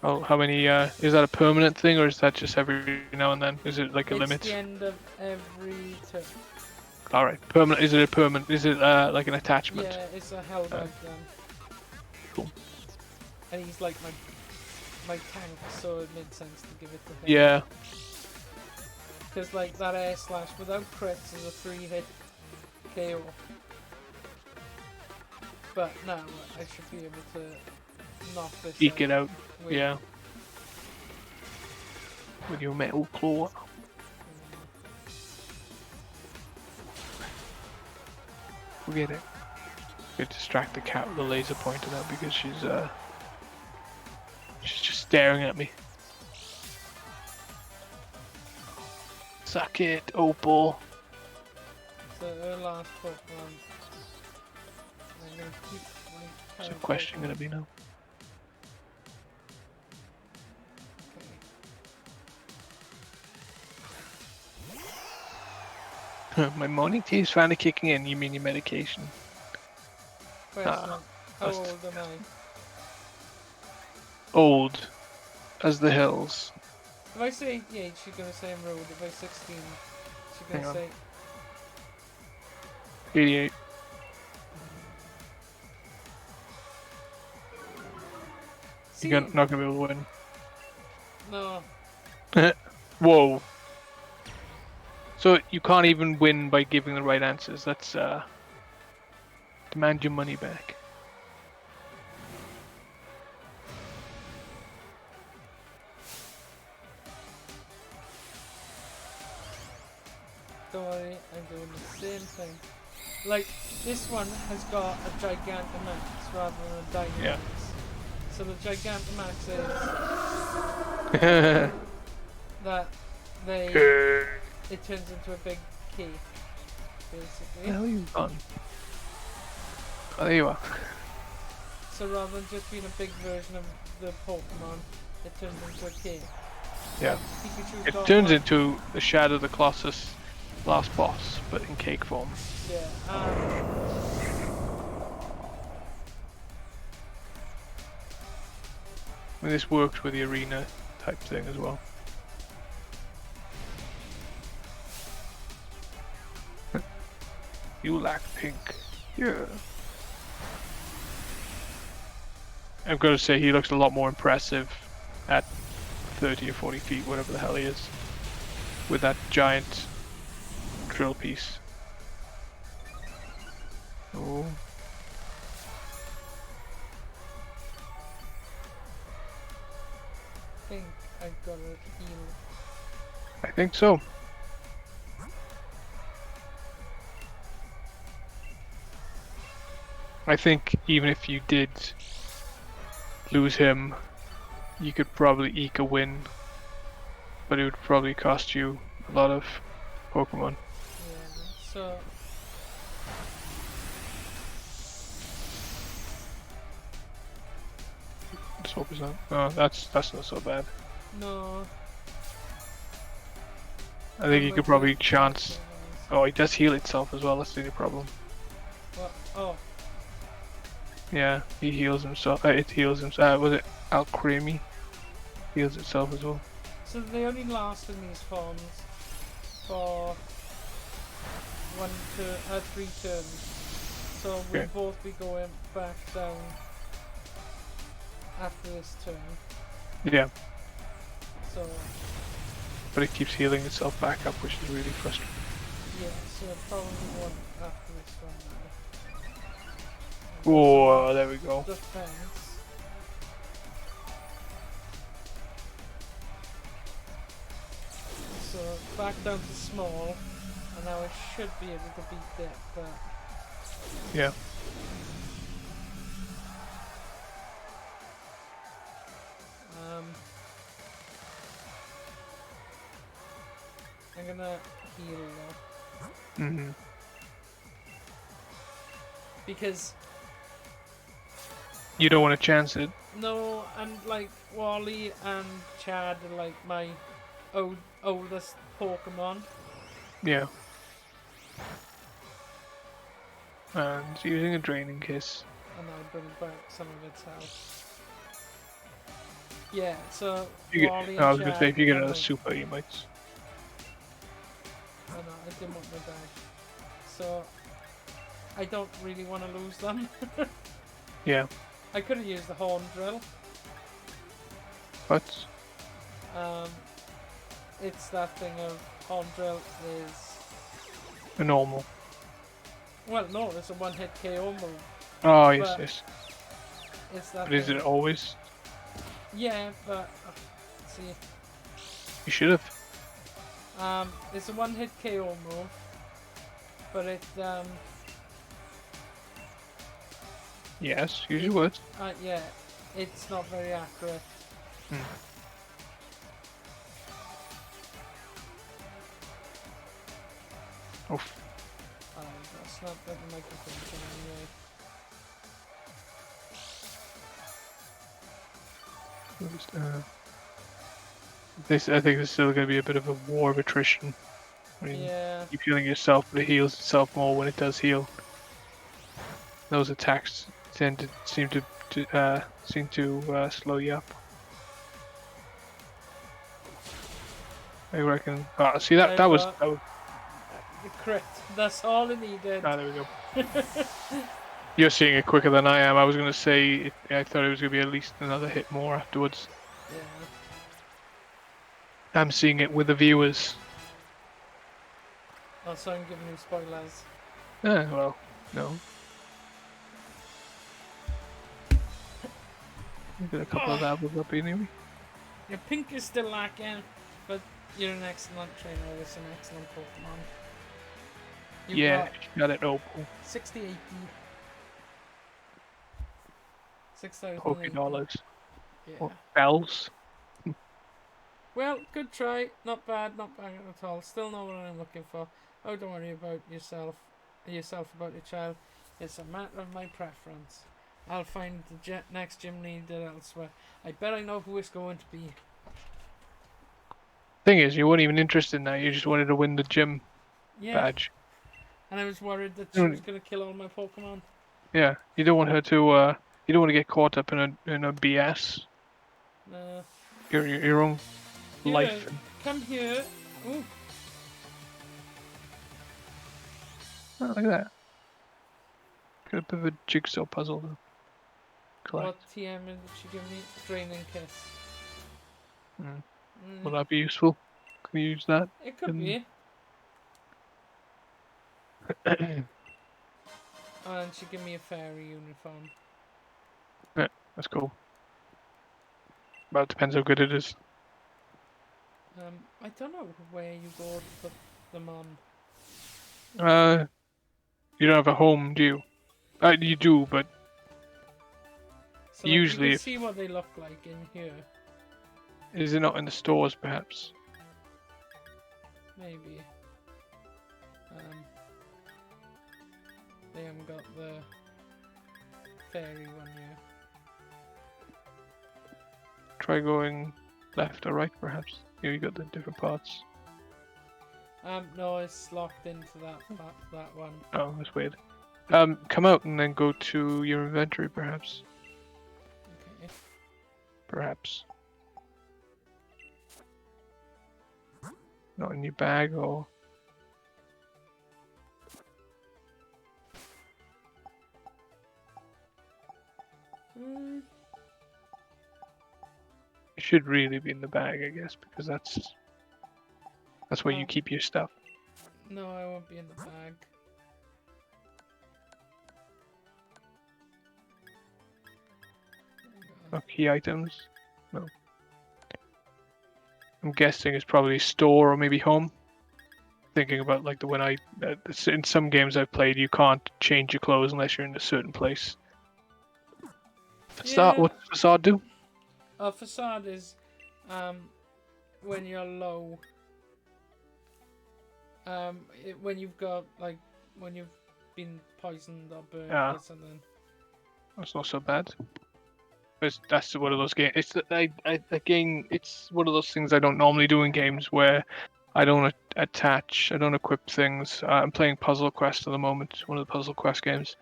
Oh, how many? Is that a permanent thing or is that just every now and then? Is it like a It's limit? the end of every turn. All right, permanent. Is it a permanent? Is it like an attachment? Yeah, it's a held out then. Cool. And he's like my tank, so it made sense to give it to him. Yeah. Because like that air slash without crits is a 3-hit KO. But no, I should be able to knock this Eke it out. with- Yeah. With your metal claw. Forget it. Could distract the cat with a laser pointer now because she's just staring at me. Suck it, Opal. So her last Pokemon. I'm gonna keep my What's the current question Pokemon. gonna be now? My morning tea is finally kicking in. You mean your medication? Question. Ah, How that's- old am I? Old as the hills. If I say 88, she's gonna say I'm rude. If I 16, she's Hang gonna on. say 88. You're not gonna be able to win. No. Whoa. So you can't even win by giving the right answers. That's demand your money back. Don't worry, I'm doing the same thing. Like, this one has got a Gigantamax rather than a Dynamax. Yeah. So the Gigantamax is that it turns into a big key, basically. Where are you gone? Oh, there you are. So rather than just being a big version of the Pokemon, it turns into a key. Yeah. Pikachu's It got turns one. into the Shadow of the Colossus last boss, but in cake form. Yeah, I mean, this works with the arena type thing as well. You lack pink. Yeah. I've got to say, he looks a lot more impressive at 30 or 40 feet, whatever the hell he is, with that giant drill piece. Oh. I think I've got a heal. I think so. I think even if you did lose him, you could probably eke a win, but it would probably cost you a lot of Pokemon. Yeah, so Let's hope it's not. Oh, that's not so bad. no. I think you could probably chance. Oh, it does heal itself as well. That's the only problem. What? Oh, Yeah, he heals himself. It heals himself. Was it Alcremie? Heals itself as well. so they only last in these forms for 3 turns. So we'll Okay. both be going back down after this turn. Yeah, So but it keeps healing itself back up, which is really frustrating. yeah, so probably one after this one now. Whoa, there we go. Defense. So back down to small, and now I should be able to beat that, but Yeah. I'm gonna heal though. Mhm. Because You don't want to chance it. no, and like Wally and Chad are like my oldest Pokemon. Yeah. And it's using a draining kiss. And I'll bring back some of its health. Yeah, so You Wally get, and I was gonna say, Chad if you get are another like, super, you might. I know, I didn't want my bag. So I don't really want to lose them. Yeah. I could have used the horn drill. But It's that thing of horn drill is a normal. well, no, it's a one-hit KO move. Oh yes, But yes. It's that. But is thing. it always? Yeah, but see, You should have. it's a one-hit KO move, but it Yes, usually would. yeah, it's not very accurate. Oof. That's not that the microphone anyway. I think there's still going to be a bit of a war of attrition. I mean, Yeah, keep healing yourself, but it heals itself more when it does heal. Those attacks seem to slow you up. I reckon. Ah, see that There you was go. that was. The crit. That's all it needed. Ah, there we go. You're seeing it quicker than I am. I was gonna say I thought it was gonna be at least another hit more afterwards. Yeah. I'm seeing it with the viewers. Also, I'm giving you spoilers. Well, no. We've got a couple of levels up anyway. Your pink is still lacking, but you're an excellent trainer with an excellent Pokemon. You've Yeah, got it. Oh, 6080. 6,080. $40 Yeah. or bells. Well, good try. Not bad at all. Still know what I'm looking for. Oh, don't worry about yourself about your child. It's a matter of my preference. I'll find the next gym leader elsewhere. I bet I know who it's going to be. Thing is, you weren't even interested in that. You just wanted to win the gym Yeah, badge. and I was worried that You she was don't- going to kill all my Pokemon. Yeah, you don't want her to. You don't want to get caught up in a BS. No. Your own Here, life. come here. Ooh. Oh, look at that. Got a bit of a jigsaw puzzle to collect. What TM did she give me? Draining Kiss. Will that be useful? Can you use that? It could be. And she gave me a fairy uniform. Yeah, that's cool. Well, it depends how good it is. I don't know where you go to put them on. You don't have a home, do you? You do, but So like, usually, you can if see what they look like in here. is it not in the stores, perhaps? Maybe. They haven't got the fairy one here. Try going left or right, perhaps. Here you got the different parts. No, it's locked into that one. Oh, that's weird. Come out and then go to your inventory, perhaps. Okay. Perhaps. Not in your bag or. It should really be in the bag, I guess, because that's where you keep your stuff. No, I won't be in the bag. Oh, key items? No. I'm guessing it's probably store or maybe home. Thinking about like in some games I've played, you can't change your clothes unless you're in a certain place. Yeah. What's facade do? A facade is when you're low. When you've got when you've been poisoned or burnt or something. That's not so bad. That's one of those games. It's one of those things I don't normally do in games where I don't attach, I don't equip things. I'm playing Puzzle Quest at the moment, one of the Puzzle Quest games,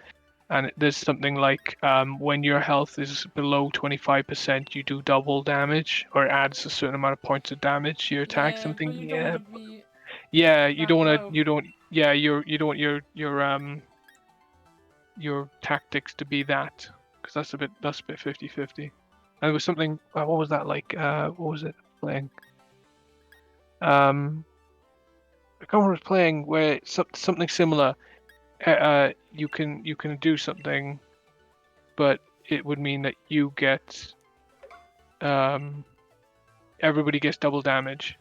and there's something like when your health is below 25%, you do double damage, or it adds a certain amount of points of damage to your attack. Yeah, but you don't want to be. Yeah, you don't want low. to. You don't. Yeah, you don't want your tactics to be that, because that's a bit 50-50. And there was something. What was that like? What was it playing? I can't remember what it was playing where something similar. You can do something, but it would mean that you get everybody gets double damage.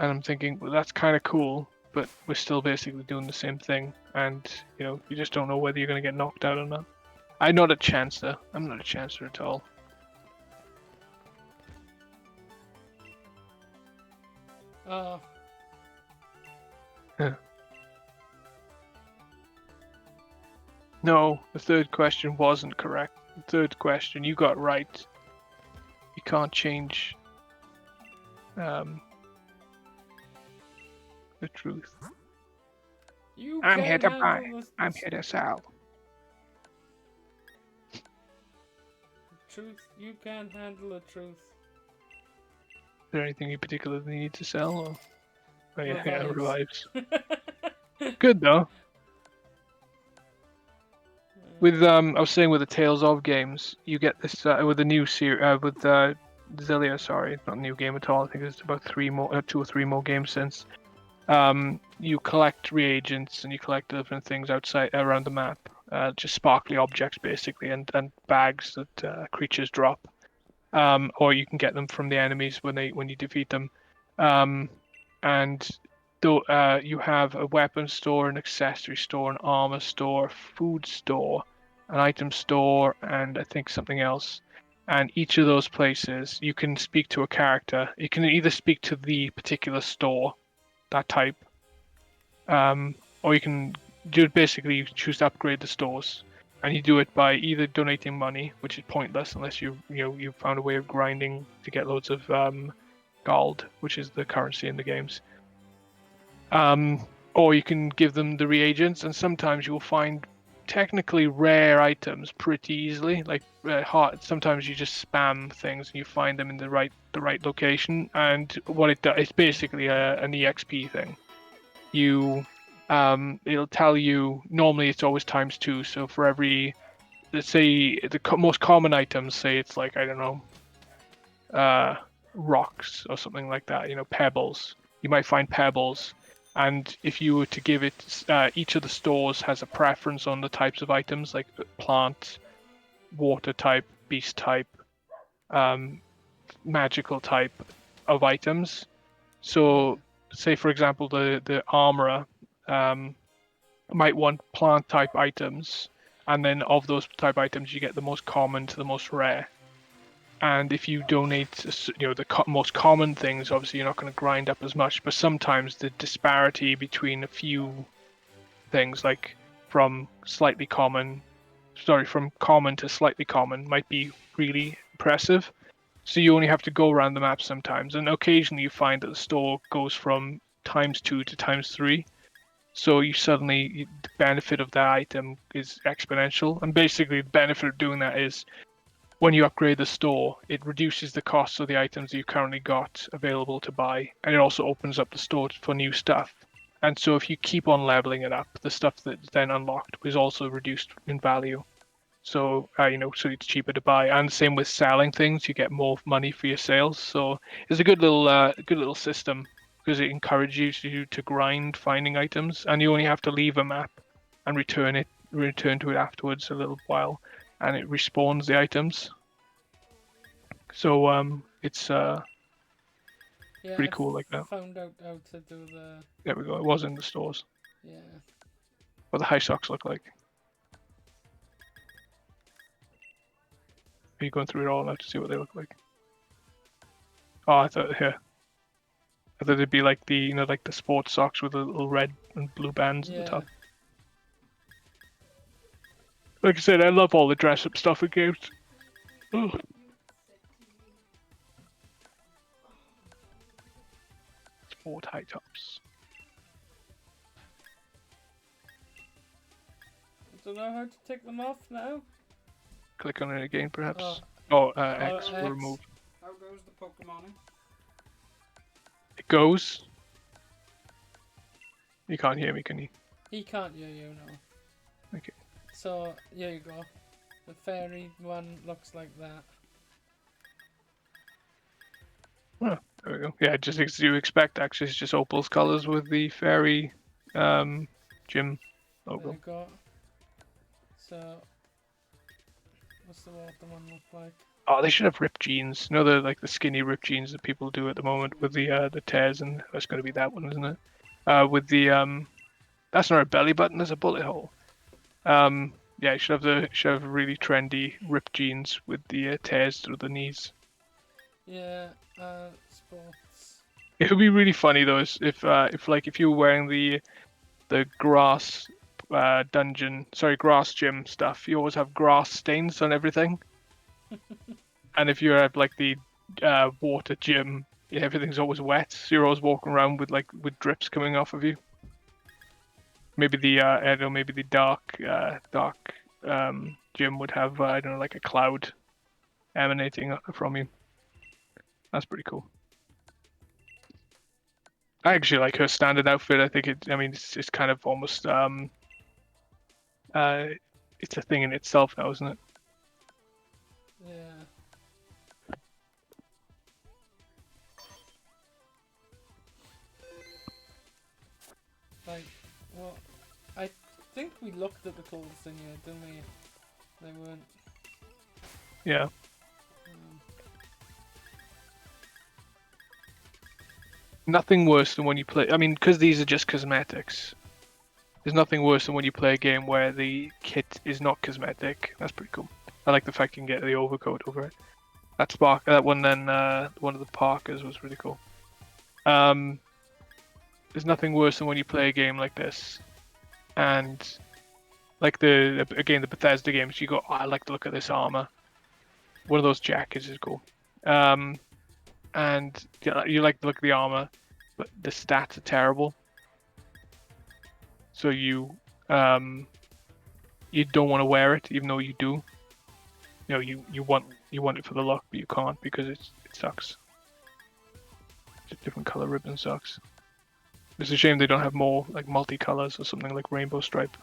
And I'm thinking, well, that's kind of cool, but we're still basically doing the same thing, and you just don't know whether you're going to get knocked out or not. I'm not a chancer. I'm not a chancer at all. No, the third question wasn't correct. The third question you got right. You can't change the truth. I'm here to buy. I'm here to sell. Truth, you can't handle the truth. there anything you particularly need to sell? Or... Oh, yeah, yeah, Revives. revives. Good though. With I was saying with the Tales of games, you get this with the new with Zillia. Sorry, not a new game at all. I think it's about 2 or 3 more games since. You collect reagents and you collect different things outside around the map, just sparkly objects basically, and bags that creatures drop, or you can get them from the enemies when you defeat them, and you have a weapon store, an accessory store, an armor store, food store, an item store, and I think something else. And each of those places, you can speak to a character. You can either speak to the particular store, that type, or you can just basically choose to upgrade the stores, and you do it by either donating money, which is pointless unless you've found a way of grinding to get loads of gold, which is the currency in the games. Or you can give them the reagents, and sometimes you will find technically rare items pretty easily. Like sometimes you just spam things and you find them in the right location. And what it does, it's basically an EXP thing. It'll tell you, normally it's always ×2. So for every, let's say the most common items, say it's like, I don't know, rocks or something like that. Pebbles. You might find pebbles. And if you were to give it, each of the stores has a preference on the types of items, like plant, water type, beast type, magical type of items. So, say for example, the armorer might want plant type items, and then of those type items, you get the most common to the most rare. And if you donate, the most common things, obviously you're not going to grind up as much. But sometimes the disparity between a few things, like from common to slightly common, might be really impressive. So you only have to go around the map sometimes, and occasionally you find that the store goes from ×2 to ×3. So the benefit of that item is exponential. And basically, the benefit of doing that is, when you upgrade the store, it reduces the cost of the items you've currently got available to buy, and it also opens up the store for new stuff. And so if you keep on leveling it up, the stuff that's then unlocked is also reduced in value. So so it's cheaper to buy. And same with selling things, you get more money for your sales. So it's a good little system, because it encourages you to grind finding items, and you only have to leave a map and return to it afterwards a little while, and it respawns the items. So it's pretty cool like that. Found out how to do the. There we go. It was in the stores. Yeah. What the high socks look like. Are you going through it all now to see what they look like? Oh, I thought it'd be like the like the sports socks with the little red and blue bands at the top. Like I said, I love all the dress up stuff in games. Ugh. Sport high tops. I don't know how to take them off now. Click on it again, perhaps. X will remove. How goes the Pokemoning? It goes. You can't hear me, can you? He can't hear you, no. Okay. So, here you go. The fairy one looks like that. Oh, there we go. Yeah, just as you expect, actually, it's just Opal's colors with the fairy gym logo. There you go. So, what's the water one look like? Oh, they should have ripped jeans. You know, the skinny ripped jeans that people do at the moment with the tears, and that's going to be that one, isn't it? With the that's not a belly button. There's a bullet hole. Yeah, you should have really trendy ripped jeans with the tears through the knees. Yeah, sports. It would be really funny though, if you were wearing the grass grass gym stuff. You always have grass stains on everything. And if you have like the water gym, everything's always wet. So you're always walking around with drips coming off of you. Maybe the dark gym would have like a cloud emanating from you. That's pretty cool. I actually like her standard outfit. I think it. I mean, it's kind of almost uh, it's a thing in itself now, isn't it? Yeah. Like, well, I think we looked at the clothes in here, didn't we? They weren't. Yeah. Um, Nothing worse than when you play. I mean, because these are just cosmetics. There's nothing worse than when you play a game where the kit is not cosmetic. That's pretty cool. I like the fact you can get the overcoat over it. That one then, one of the Parkers was really cool. There's nothing worse than when you play a game like this, and like the Bethesda games, you go, oh, I like the look of this armor. One of those jackets is cool. And you like the look of the armor, but the stats are terrible. So you don't want to wear it, even though you do. You know, you want it for the look, but you can't because it sucks. Just different color ribbon sucks. It's a shame they don't have more like multicolors or something like rainbow stripe.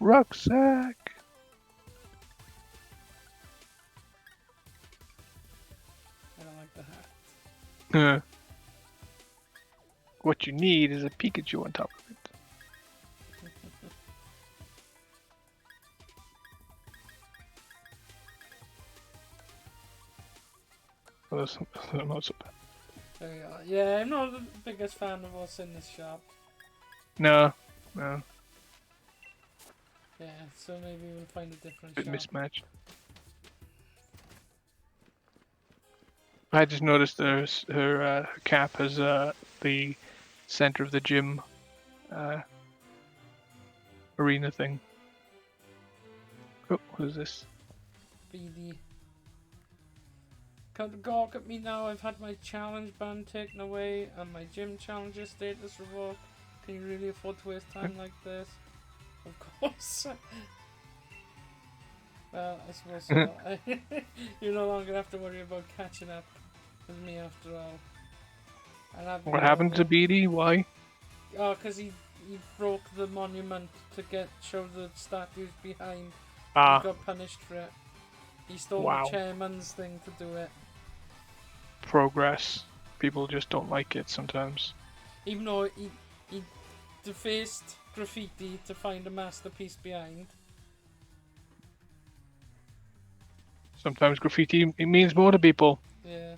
Rucksack. I don't like the hat. What you need is a Pikachu on top of it. Well, that's not so bad. There we are. Yeah, I'm not the biggest fan of what's in this shop. No. Yeah, so maybe we'll find a different Bit shop. mismatched. I just noticed her cap has the center of the gym arena thing. Oh, who's this? BD. Come to gawk at me now. I've had my challenge ban taken away and my gym challenger status revoked. Can you really afford to waste time like this? Of course. Well, I suppose so. You no longer have to worry about catching up with me after all. What happened to Beatty? Why? Oh, because he broke the monument to show the statues behind. He got punished for it. He stole the chairman's thing to do it. Progress. People just don't like it sometimes. Even though he defaced graffiti to find a masterpiece behind. Sometimes graffiti it means more to people. Yeah.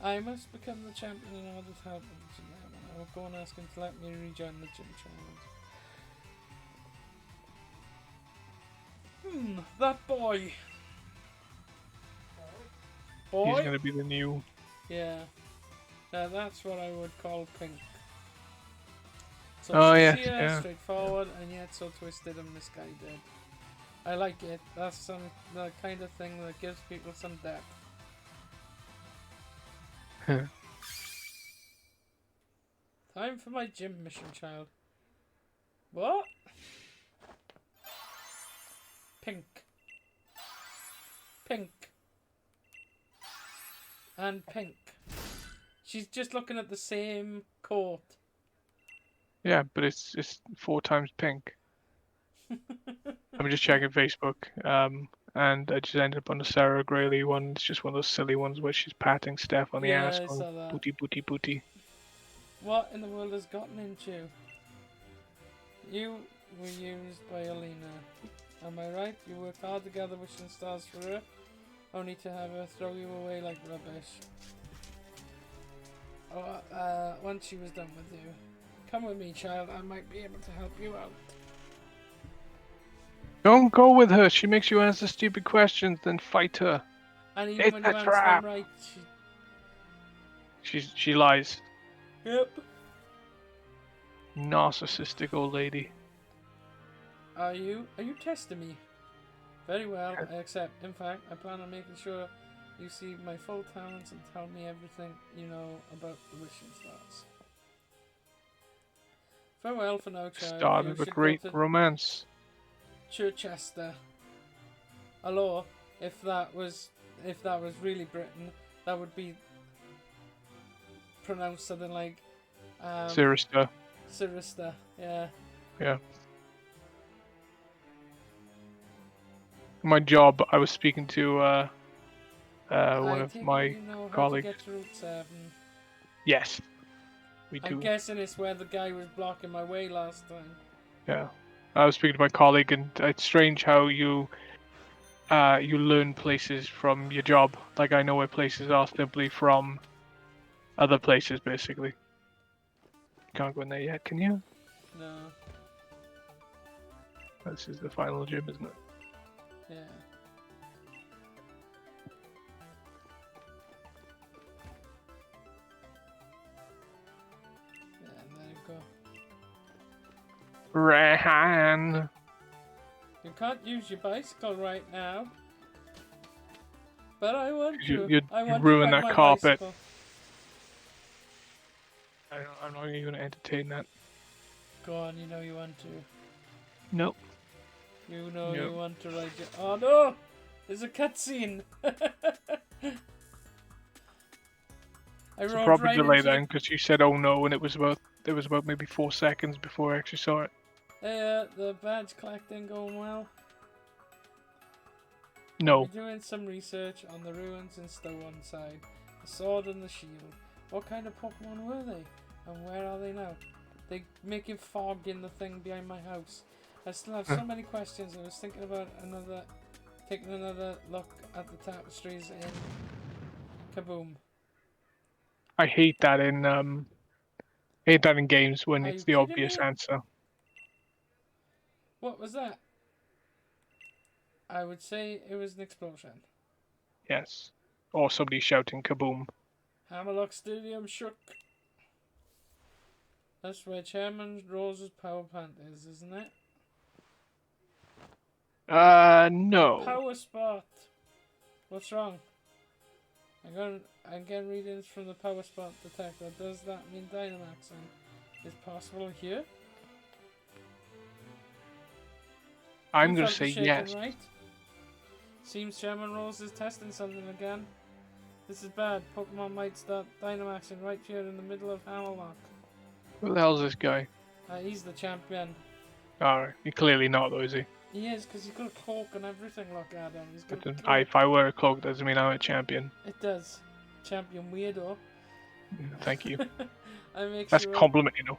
I must become the champion in order to help the gym. I will go and ask him to let me rejoin the gym challenge. That boy. Boy? He's gonna be the new. Yeah. Now that's what I would call pink. So yeah. straightforward, and yet so twisted and misguided. I like it. That's the kind of thing that gives people some depth. Time for my gym mission, child. What? Pink. Pink. And pink. She's just looking at the same coat. Yeah, but it's 4 times pink. I'm just checking Facebook, and I just ended up on the Sarah Grayley one. It's just one of those silly ones where she's patting Steph on the ass. I saw that. Booty, booty, booty. What in the world has gotten into you? You were used by Alina. Am I right? You worked hard together wishing stars for her, only to have her throw you away like rubbish. Once she was done with you. Come with me, child. I might be able to help you out. Don't go with her. She makes you answer stupid questions, then fight her. And even when you answer them right, she lies. Yep. Narcissistic old lady. Are you testing me? Very well, I accept. In fact, I plan on making sure you see my full talents and tell me everything you know about the wishing stars. Farewell for now, child. Start of a great romance. Chichester. Hello, if that was really Britain, that would be pronounce something like Sirister. Sirister. Yeah. Yeah. My job, I was speaking to one of my you know how colleagues. to get to Route 7. Yes, we I'm do. guessing it's where the guy was blocking my way last time. Yeah. I was speaking to my colleague, and it's strange how you learn places from your job. Like, I know where places are simply from other places, basically. You can't go in there yet, can you? No. This is the final gym, isn't it? Yeah. Yeah, there you go. Rehan! You can't use your bicycle right now. But I want to. You I want to ruin ride that my carpet. bicycle. I'm not even going to entertain that. Go on, you know you want to. Nope. You know Nope. you want to ride your... Oh no! There's a cutscene! It's a proper delay then, because you said "oh no" and it was about maybe 4 seconds before I actually saw it. The badge collecting going well. No. We're doing some research on the ruins in Swansea, the sword and the shield. What kind of Pokemon were they? And where are they now? They making fog in the thing behind my house. I still have so many questions. I was thinking about taking another look at the tapestries in Kaboom. I hate that in games when Are it's you the kidding obvious me? answer. What was that? I would say it was an explosion. Yes. Or somebody shouting kaboom. Hammerlock Stadium shook. That's where Chairman Rose's power plant is, isn't it? No. Power spot. What's wrong? I'm getting readings from the power spot detector. Does that mean Dynamaxing is possible here? I'm You going to felt the say shaking, yes. right? Seems Chairman Rose is testing something again. This is bad. Pokemon might start Dynamaxing right here in the middle of Hammerlock. Who the hell's this guy? He's the champion. Alright, you're clearly not though, is he? He is, because he's got a cloak and everything, look at him. He's got a cloak. If I wear a cloak, doesn't mean I'm a champion. It does. Champion weirdo. Thank you. That's a compliment, you know.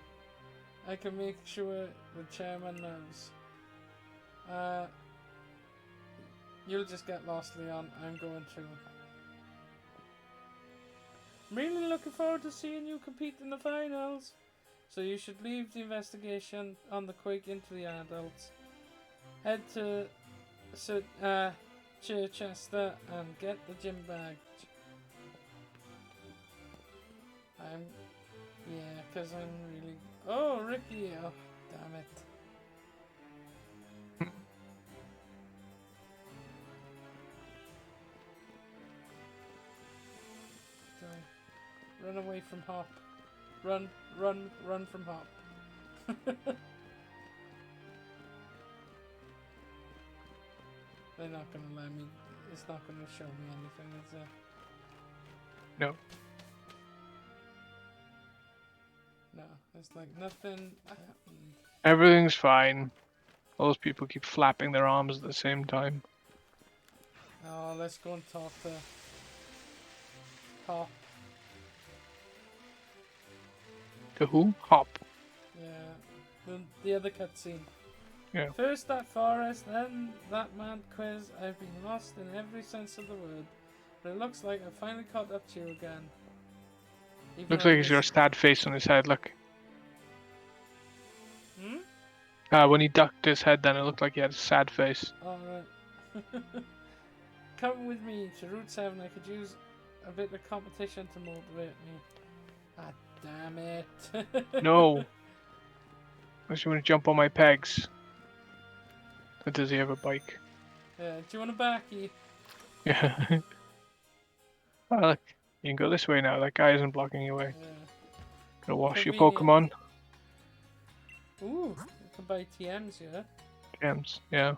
I can make sure the chairman knows. You'll just get lost, Leon. I'm going to. I'm really looking forward to seeing you compete in the finals. So you should leave the investigation on the Quake into the adults. Head to Chichester and get the gym bag. Because I'm really... Oh, Ricky! Oh, damn it. Run away from Hop. Run from Hop. They're not going to let me... It's not going to show me anything, is it? No. No, it's like nothing happened. Everything's fine. All those people keep flapping their arms at the same time. Oh, let's go and talk to Hop. To who? Hop. Yeah, the other cutscene. Yeah. First that forest, then that mad quiz. I've been lost in every sense of the word. But it looks like I finally caught up to you again. Looks like he's got a sad face on his head, look. Hmm? When he ducked his head then it looked like he had a sad face. Alright. Come with me to Route 7. I could use a bit of competition to motivate me. Ah, damn it. No. Unless you want to jump on my pegs. Or does he have a bike? Yeah, do you want a backy? Yeah. Oh, look. You can go this way now. That guy isn't blocking your way. Yeah. Gonna wash your Convenient. Pokemon. Ooh, you can buy TMs, yeah? Gems, yeah.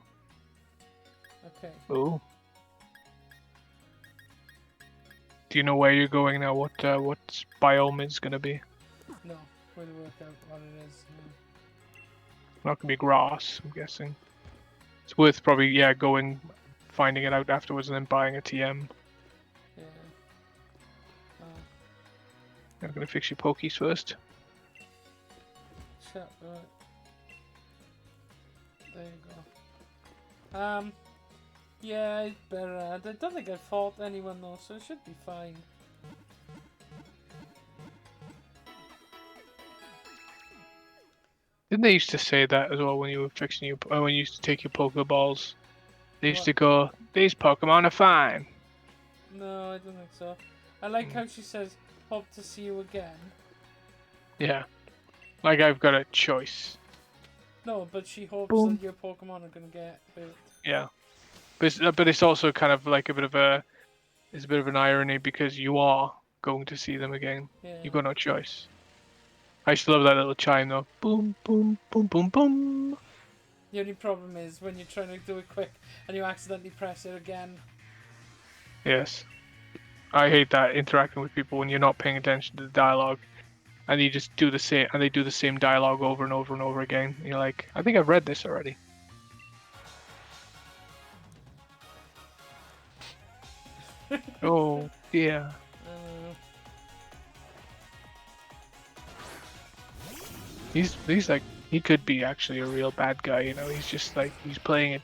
Okay. Ooh. Do you know where you're going now? What biome is gonna be? No, we'll work out what it is. Not gonna be grass, I'm guessing. It's worth probably going, finding it out afterwards, and then buying a TM. Yeah. I'm gonna fix your pokies first. Shut up. There you go. Yeah, it's better. I don't think I fought anyone though, so it should be fine. Didn't they used to say that as well when you were fixing your when you used to take your Pokeballs? They used to go, "These Pokemon are fine." No, I don't think so. I like how she says, "Hope to see you again." Yeah, like I've got a choice. No, but she hopes Boom. that your Pokemon are gonna get hurt. Yeah, but it's also kind of like a bit of an irony because you are going to see them again. Yeah. You've got no choice. I used to love that little chime though. Boom, boom, boom, boom, boom. The only problem is when you're trying to do it quick and you accidentally press it again. Yes. I hate that interacting with people when you're not paying attention to the dialogue and you just do the same and they do the same dialogue over and over and over again. And you're like, I think I've read this already. Oh dear. He's like he could be actually a real bad guy, you know. He's just like he's playing it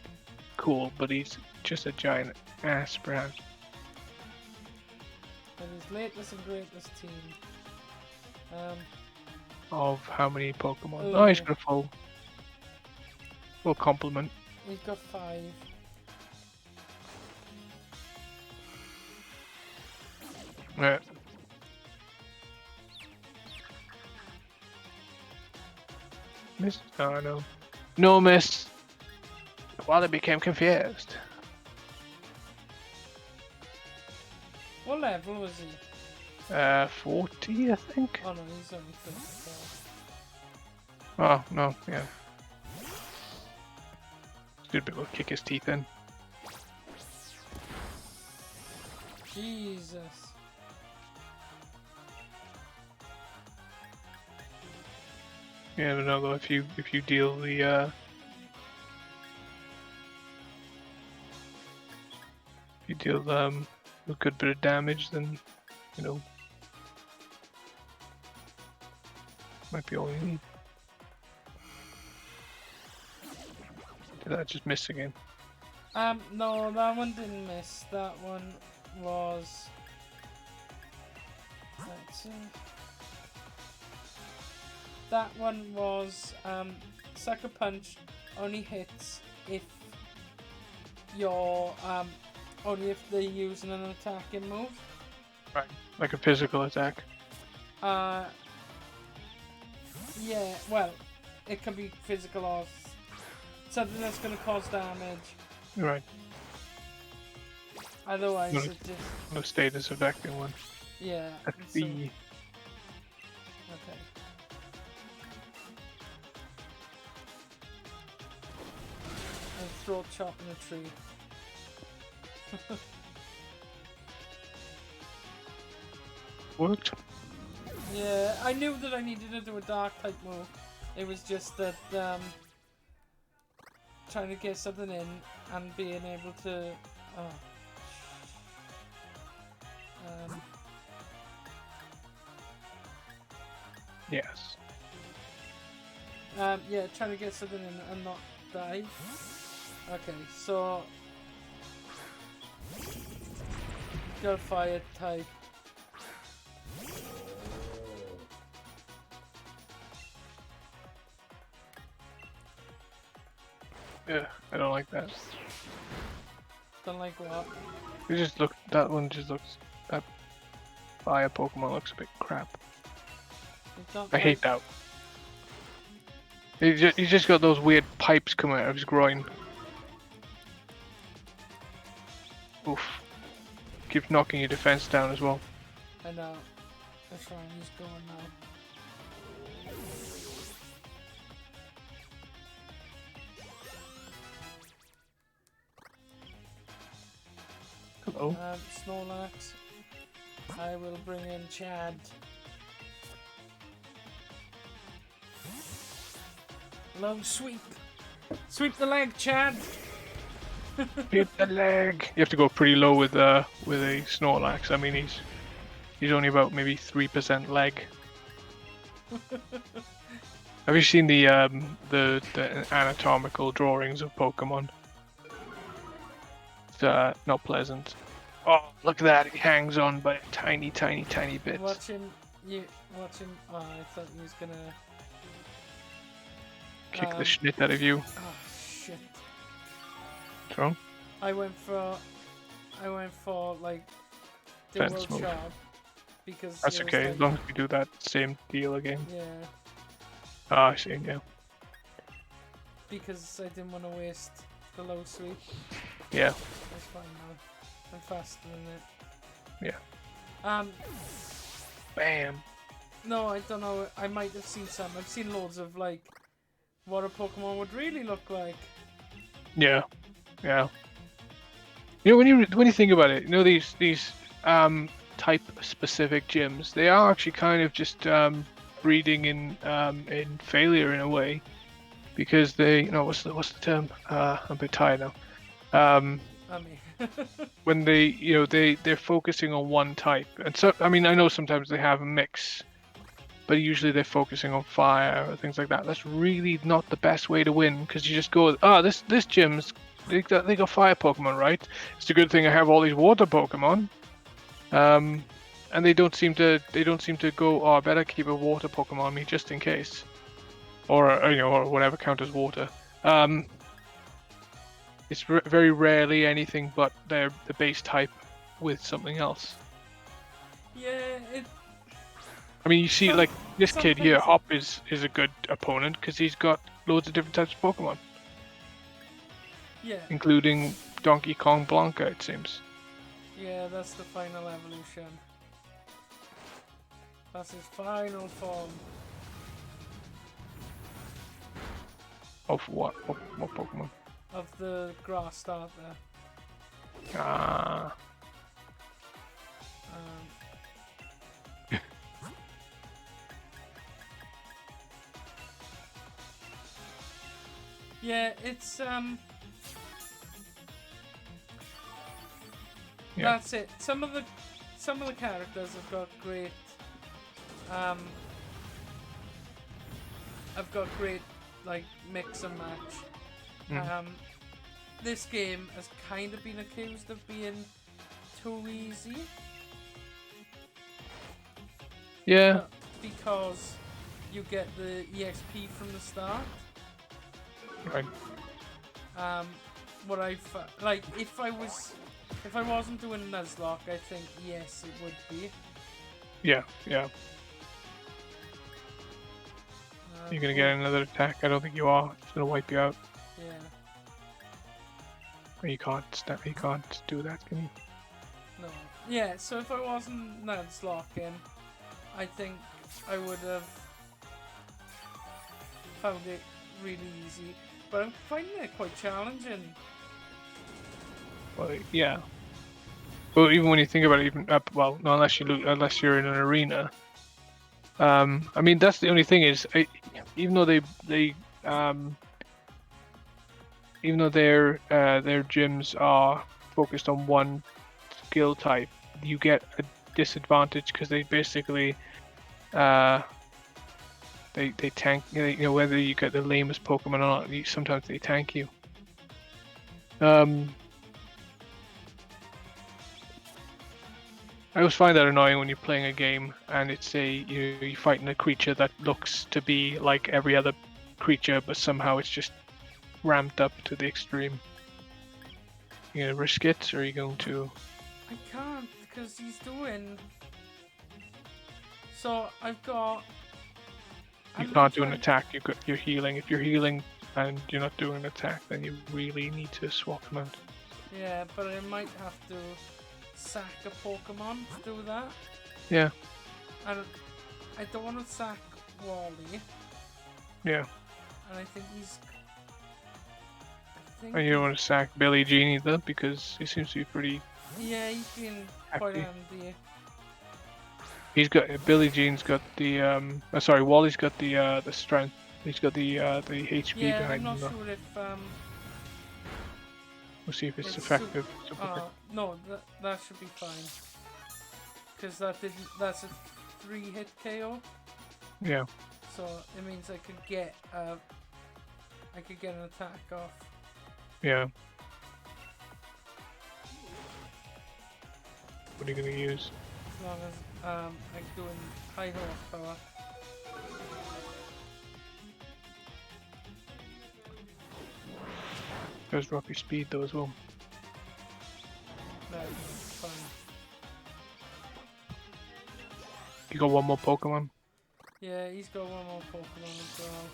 cool, but he's just a giant ass perhaps. And his latest and greatest team. Of how many Pokemon? Oh. Oh, he's got a full complement. He's got 5. Yeah. Miss? Oh no. No, miss. Well, they became confused. What level was he? 40, I think. Oh no, he's only 54. Oh no, yeah. Good bit will kick his teeth in. Jesus. Yeah, but no, though, if you deal the if you deal a good bit of damage, then you know might be all you need. Did that just miss again? No, that one didn't miss. That one was. Let's see. That one was Sucker Punch only hits if you're only if they're using an attacking move. Right, like a physical attack. Yeah, well, it can be physical or something that's going to cause damage. Right. Otherwise, No, it just. no status affecting one. Yeah. That's So, the. okay. And throw chop in a tree. Worked. Yeah, I knew that I needed to do a dark type move. It was just that trying to get something in and being able to. Yes. Yeah, trying to get something in and not die. Okay, so got a fire type. Yeah, I don't like that. Don't like what? It just look. That one just looks. That fire Pokemon looks a bit crap. I hate that. He's just got those weird pipes coming out of his groin. Oof. Keeps knocking your defense down as well. I know. That's right, he's going now. Hello. Snorlax. I will bring in Chad. Low sweep. Sweep the leg, Chad. Hit the leg. You have to go pretty low with a Snorlax. I mean, he's only about maybe 3% leg. Have you seen the anatomical drawings of Pokemon? It's not pleasant. Oh, look at that! He hangs on by a tiny, tiny, tiny bit. Watch him. Oh, I thought he was gonna Kick the shit out of you. Oh shit! What's wrong? I went for like the Fence world move. sharp because That's it was okay, like, as long as we do that same deal again. Yeah, Ah, I see, yeah. because I didn't want to waste the low sweep. Yeah. That's fine now. I'm faster than it. Yeah. Bam. No, I don't know. I might have seen some. I've seen loads of like what a Pokemon would really look like. Yeah. Yeah. You know, when you think about it, you know these type specific gyms, they are actually kind of just breeding in failure in a way, because they, you know, what's the term? I'm a bit tired now. I mean, When they, you know, they're focusing on one type, and so I mean I know sometimes they have a mix, but usually they're focusing on fire or things like that. That's really not the best way to win, because you just go, this gym's they got fire Pokemon, right? It's a good thing I have all these water Pokemon. And they don't seem to go, oh, I better keep a water Pokemon on me just in case, or you know, or whatever count as water. It's very rarely anything but the base type with something else. yeah, I mean, you see, like this some kid here, things- Hop is a good opponent because he's got loads of different types of Pokemon, yeah, including Donkey Kong Blanca, it seems. yeah. That's the final evolution. That's his final form. Of what? What Pokemon? Of the grass starter. Ah. Yeah, it's Yeah. That's it. Some of the characters have got great like mix and match. This game has kind of been accused of being too easy. Yeah. Because you get the EXP from the start. Right. What like if I wasn't doing Nuzlocke, I think yes it would be. Yeah. Yeah. You're gonna get another attack. I don't think you are. It's gonna wipe you out. Yeah. You can't do that, can you? No. Yeah. So if I wasn't Nuzlocking, I think I would have found it really easy. But I'm finding it quite challenging. Well, yeah. Well, even when you think about it, well, no, unless you're in an arena. I mean, that's the only thing is, even though even though their gyms are focused on one skill type, you get a disadvantage because they basically they tank. You know, whether you get the lamest Pokemon or not, sometimes they tank you. I always find that annoying when you're playing a game and it's you're fighting a creature that looks to be like every other creature, but somehow it's just ramped up to the extreme. You gonna risk it, or are you going to? I can't because he's doing. So I've got. You can't do an attack. You're healing. If you're healing and you're not doing an attack, then you really need to swap them out. Yeah, but I might have to sack a Pokemon to do that. Yeah. I don't want to sack Wally. Yeah. And I think he's. And you don't want to sack Billie Jean either, because he seems to be pretty. Yeah, he's been quite handy. He's got Billie Jean's got the sorry, Wally's got the strength. He's got the HP Yeah, I'm behind not him though. sure if We'll see if it's it's effective. no, that should be fine. Because that's a 3-hit KO. Yeah. So it means I could get an attack off. Yeah. What are you gonna use? As long as I'm doing high horsepower. Does drop your speed though as well. No, it's fine. You got one more Pokemon? Yeah, he's got one more Pokemon as well.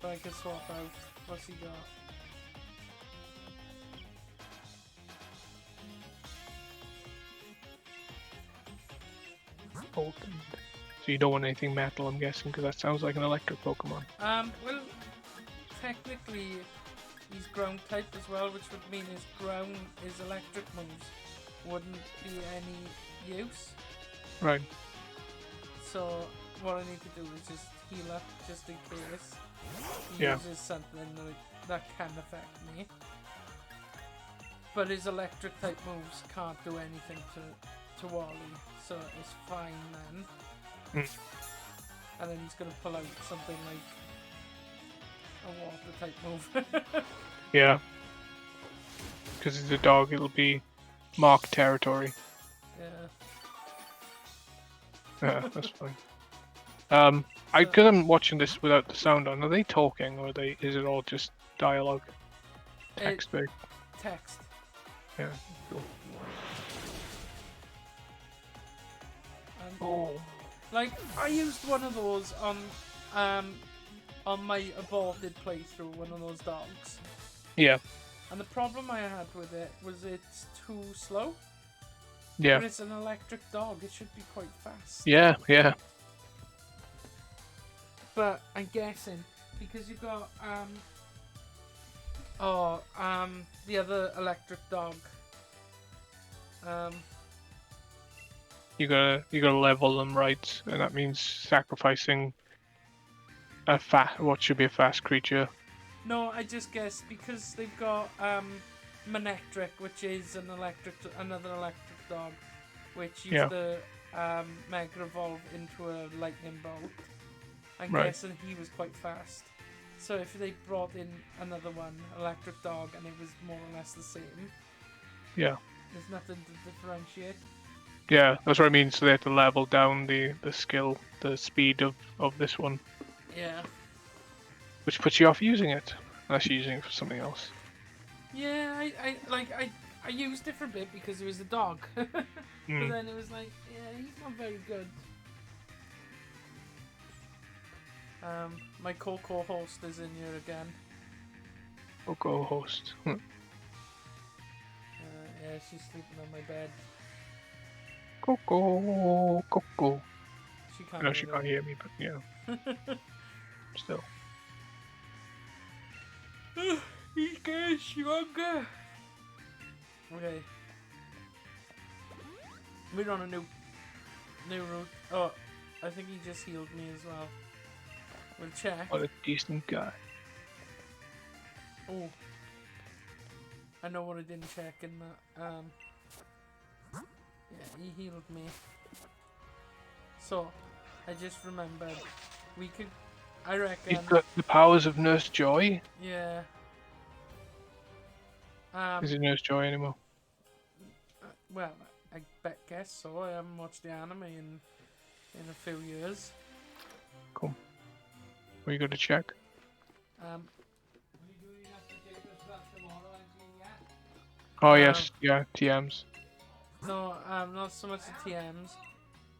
But I can swap out. What's he got? Potent. So you don't want anything metal, I'm guessing, because that sounds like an electric Pokemon. Well, technically, he's ground type as well, which would mean his electric moves wouldn't be any use. Right. So what I need to do is just heal up, just in case he Yeah. uses something that can affect me. But his electric type moves can't do anything to Wally, so it's fine then. And then he's gonna pull out something like a water type move. Yeah. Because it's a dog, it'll be marked territory. Yeah. Yeah, that's fine. Because I'm watching this without the sound on, are they talking or is it all just dialogue? Text based? Text. Yeah, cool. Oh. Like, I used one of those on my aborted playthrough, one of those dogs. Yeah. And the problem I had with it was it's too slow. Yeah. But it's an electric dog, it should be quite fast. Yeah, yeah. But I'm guessing, because you've got, the other electric dog. You gotta level them right, and that means sacrificing what should be a fast creature. No, I just guess because they've got Manectric, which is another electric dog, which used to Mega Evolve into a lightning bolt. I'm guessing he was quite fast. So if they brought in another one, electric dog, and it was more or less the same, there's nothing to differentiate. Yeah, that's what I mean. So they have to level down the skill, the speed of this one. Yeah. Which puts you off using it, unless you're using it for something else. Yeah, I used it for a bit because it was a dog. But then it was like, yeah, he's not very good. My co-host is in here again. Co-host. Yeah, she's sleeping on my bed. Coco. She can't. No, she can't hear me, but yeah. Still. He gets younger. Okay. We're on a new route. Oh, I think he just healed me as well. We'll check. What a decent guy. Oh. I know what I didn't check in that. Yeah, he healed me. So, I just remembered. We could... I reckon... He's got the powers of Nurse Joy? Yeah. Is it Nurse Joy anymore? Well, I guess so. I haven't watched the anime in a few years. Cool. What you got to check? Oh yes, yeah, TMs. No, not so much the TMs,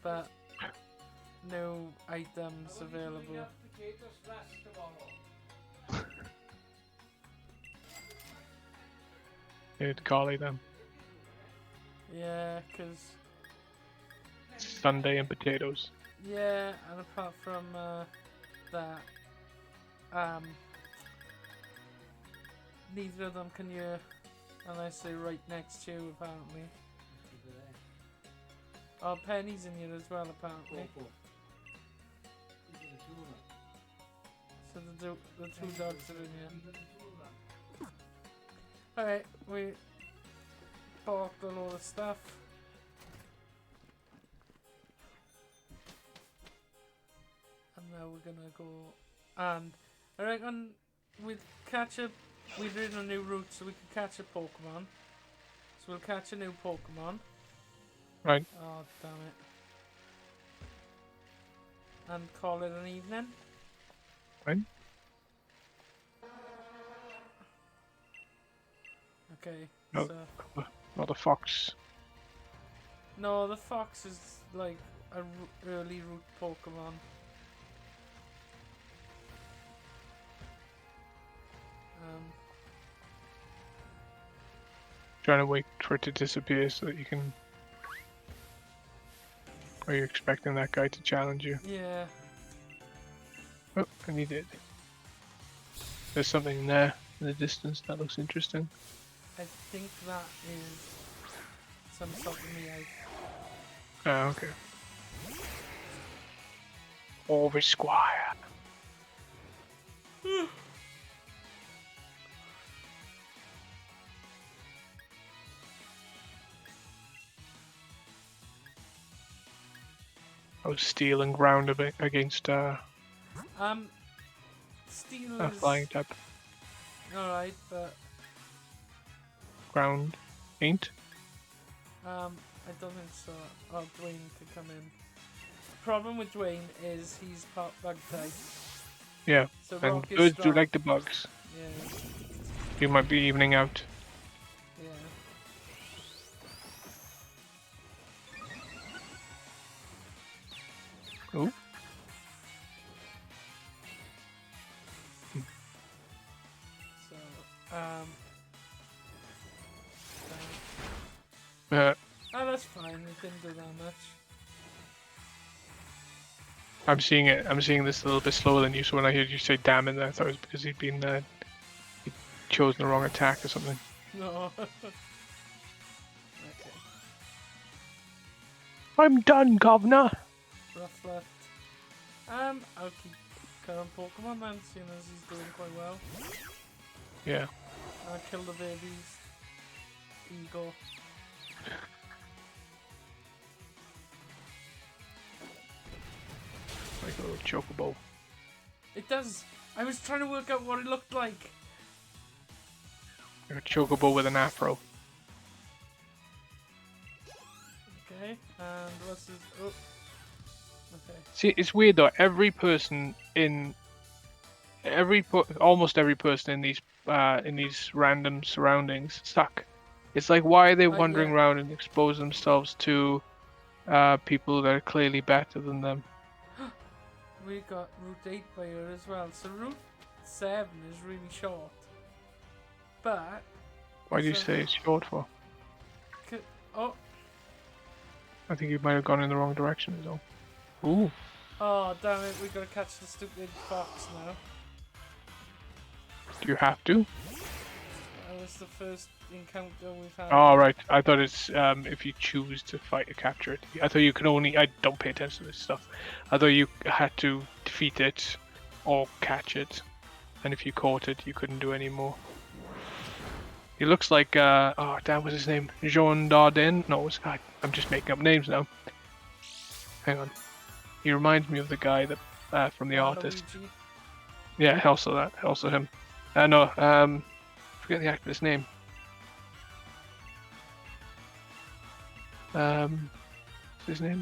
but new items available. It's Carly then. Yeah, because... Sunday and potatoes. Yeah, and apart from that, neither of them can you, unless they're right next to you, apparently. Oh, Penny's in here as well, apparently. So the two dogs are in here. Alright, we bought a lot of stuff. And now we're gonna go. And I reckon we'd catch a. We'd ridden a new route so we could catch a Pokemon. So we'll catch a new Pokemon. Right. Oh, damn it. And call it an evening. Right. Okay, No, so... not a fox. No, the fox is like a early route Pokemon. Trying to wait for it to disappear so that you can... Are you expecting that guy to challenge you? Yeah. Oh, and he did. There's something there in the distance that looks interesting. I think that is some sort of meow. Oh, okay. Orvis Squire. I was steel and ground a bit against Steel a is flying type. alright, but Ground ain't. I don't think so. Oh, Dwayne could come in. Problem with Dwayne is he's part bug type. Yeah, So and Rock is birds do strong. like the bugs. Yeah. You might be evening out. Yeah. Ooh. So, Uh, oh, that's fine. It didn't do that much. I'm seeing it. I'm seeing this a little bit slower than you. So when I heard you say "damn" in there, I thought it was because he'd chosen the wrong attack or something. No. Okay. I'm done, governor. Rough left. I'll keep current Pokemon then, seeing as he's doing quite well. Yeah. I'll kill the babies. Eagle. Like a little chocobo. It does. I was trying to work out what it looked like. Like a chocobo with an afro. Okay, and what's his... Oh. Okay. See, it's weird though. Every person in almost every person in these random surroundings suck. It's like, why are they wandering Yeah. around and expose themselves to people that are clearly better than them? We got Route 8 by here as well. So Route 7 is really short. But... Why do you say it's short for? Oh. I think you might have gone in the wrong direction as well. Ooh. Oh, damn it. We gotta catch the stupid fox now. Do you have to? That was the first encounter we've had. Oh, right. I thought it's if you choose to fight or capture it. I thought you could only... I don't pay attention to this stuff. I thought you had to defeat it or catch it. And if you caught it, you couldn't do any more. He looks like... oh, damn, what's his name? Jean Dardenne? No, I'm just making up names now. Hang on. He reminds me of the guy that from The Artist. Luigi. Yeah, also him. No, forget the actor's name. What's his name?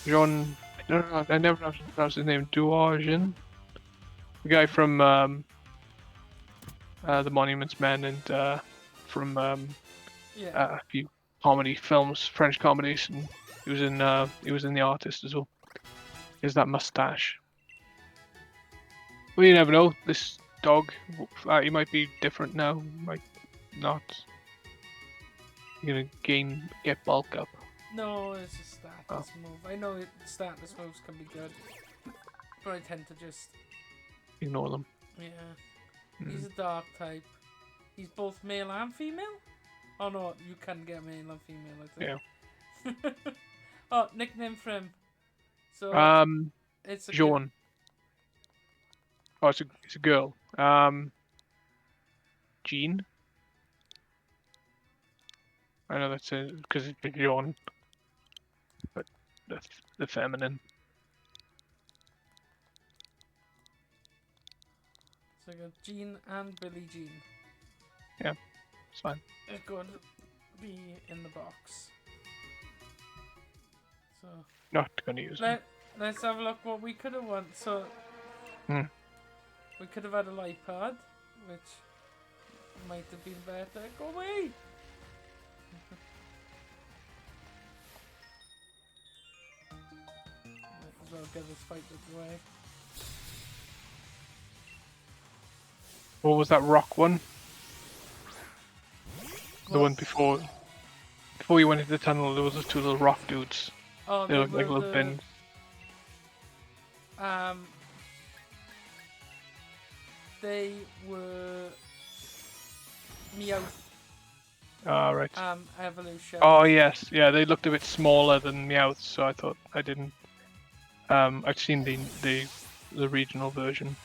Jean... No, I never pronounced his name. Duargen? The guy from The Monuments Men and from Yeah. a few comedy films, French comedies, and he was in The Artist as well. He has that mustache. Well, you never know. This dog, he might be different now. Might not. You're gonna get bulk up. No, it's a status move. I know status moves can be good, but I tend to just Ignore them. yeah. He's a dark type. He's both male and female, Oh no, you can get male and female, I think. Yeah. Oh, nickname for him. So it's a Jean. Oh, it's a girl. Jean. I know that's because it's Jean, but the feminine. So I got Jean and Billie Jean. Yeah, it's fine. It could be in the box. So Not gonna use it. let's have a look what we could have won. So we could have had a iPad, which might have been better. Go away! Might as well get this fight out of the way. What was that rock one? The one before you went into the tunnel, there was those two little rock dudes. Oh, They look like little bins. They were Meowth. Ah, right. Evolution. Oh yes, yeah. They looked a bit smaller than Meowth, so I thought I didn't. I've seen the regional version.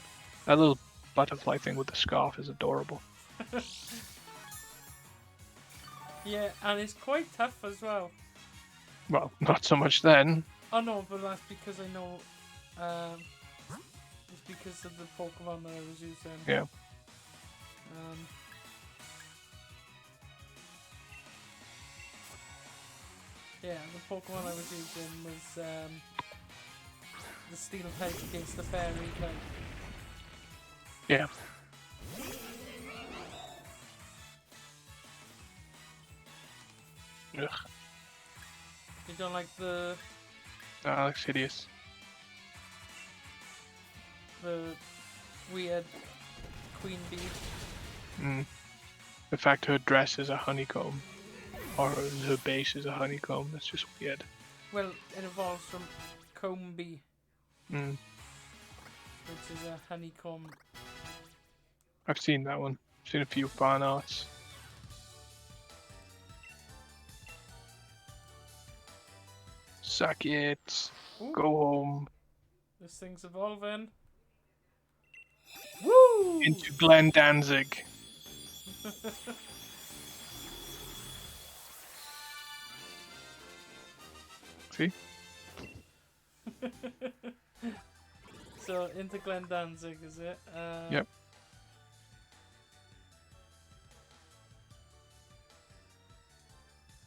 That little butterfly thing with the scarf is adorable. Yeah, and it's quite tough as well. Well, not so much then. Oh no, but that's because I know. It's because of the Pokemon that I was using. Yeah. Yeah, the Pokemon I was using was the Steel type against the Fairy type. Yeah. Ugh. You don't like the That looks hideous. weird queen bee? The fact her dress is a honeycomb, or her base is a honeycomb, that's just weird. Well, it evolves from comb bee, which is a honeycomb. I've seen that one. I've seen a few fan arts. Suck it. Ooh. Go home. This thing's evolving. Woo! Into Glen Danzig. See? So, into Glen Danzig, is it? Yep.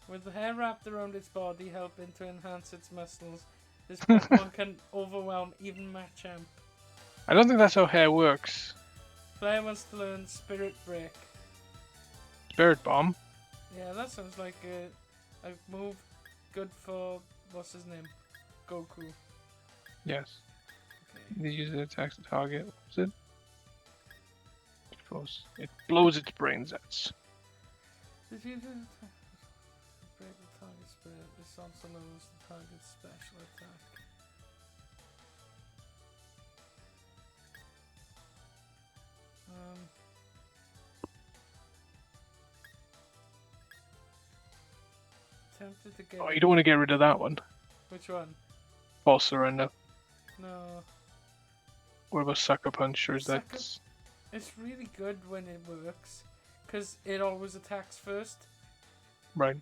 With the hair wrapped around its body, helping to enhance its muscles, this Pokemon can overwhelm even Machamp. I don't think that's how hair works. Player wants to learn Spirit Break. Spirit Bomb? Yeah, that sounds like a move good for, what's his name? Goku. Yes. Okay. They use it attacks the target. What was it? It blows its brains out. Did you break the target spirit? This also lowers the target's special attack. Tempted to get. Oh, you don't want to get rid of that one. Which one? False Surrender. No. What about Sucker Punch? Or is that... It's really good when it works, because it always attacks first. Right.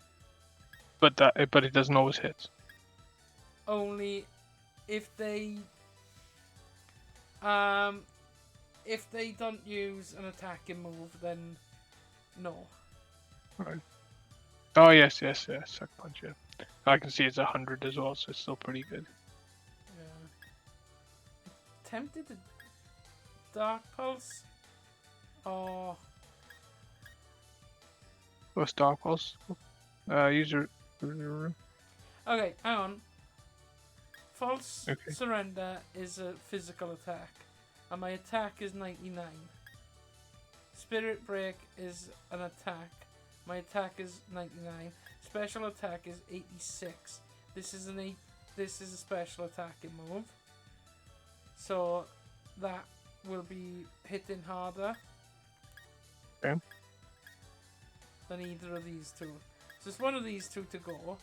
But it doesn't always hit. Only if they don't use an attacking move, then no. Right. Oh yes, Sucker Punch. Yeah. I can see it's 100 as well, so it's still pretty good. Yeah. Tempted to Dark Pulse. Oh. What's Dark Pulse? User. Okay, hang on. False Surrender is a physical attack, and my attack is 99. Spirit Break is an attack. My attack is 99. Special attack is 86. This is a special attacking move. So that will be hitting harder. Okay. than either of these two. So it's one of these two to go.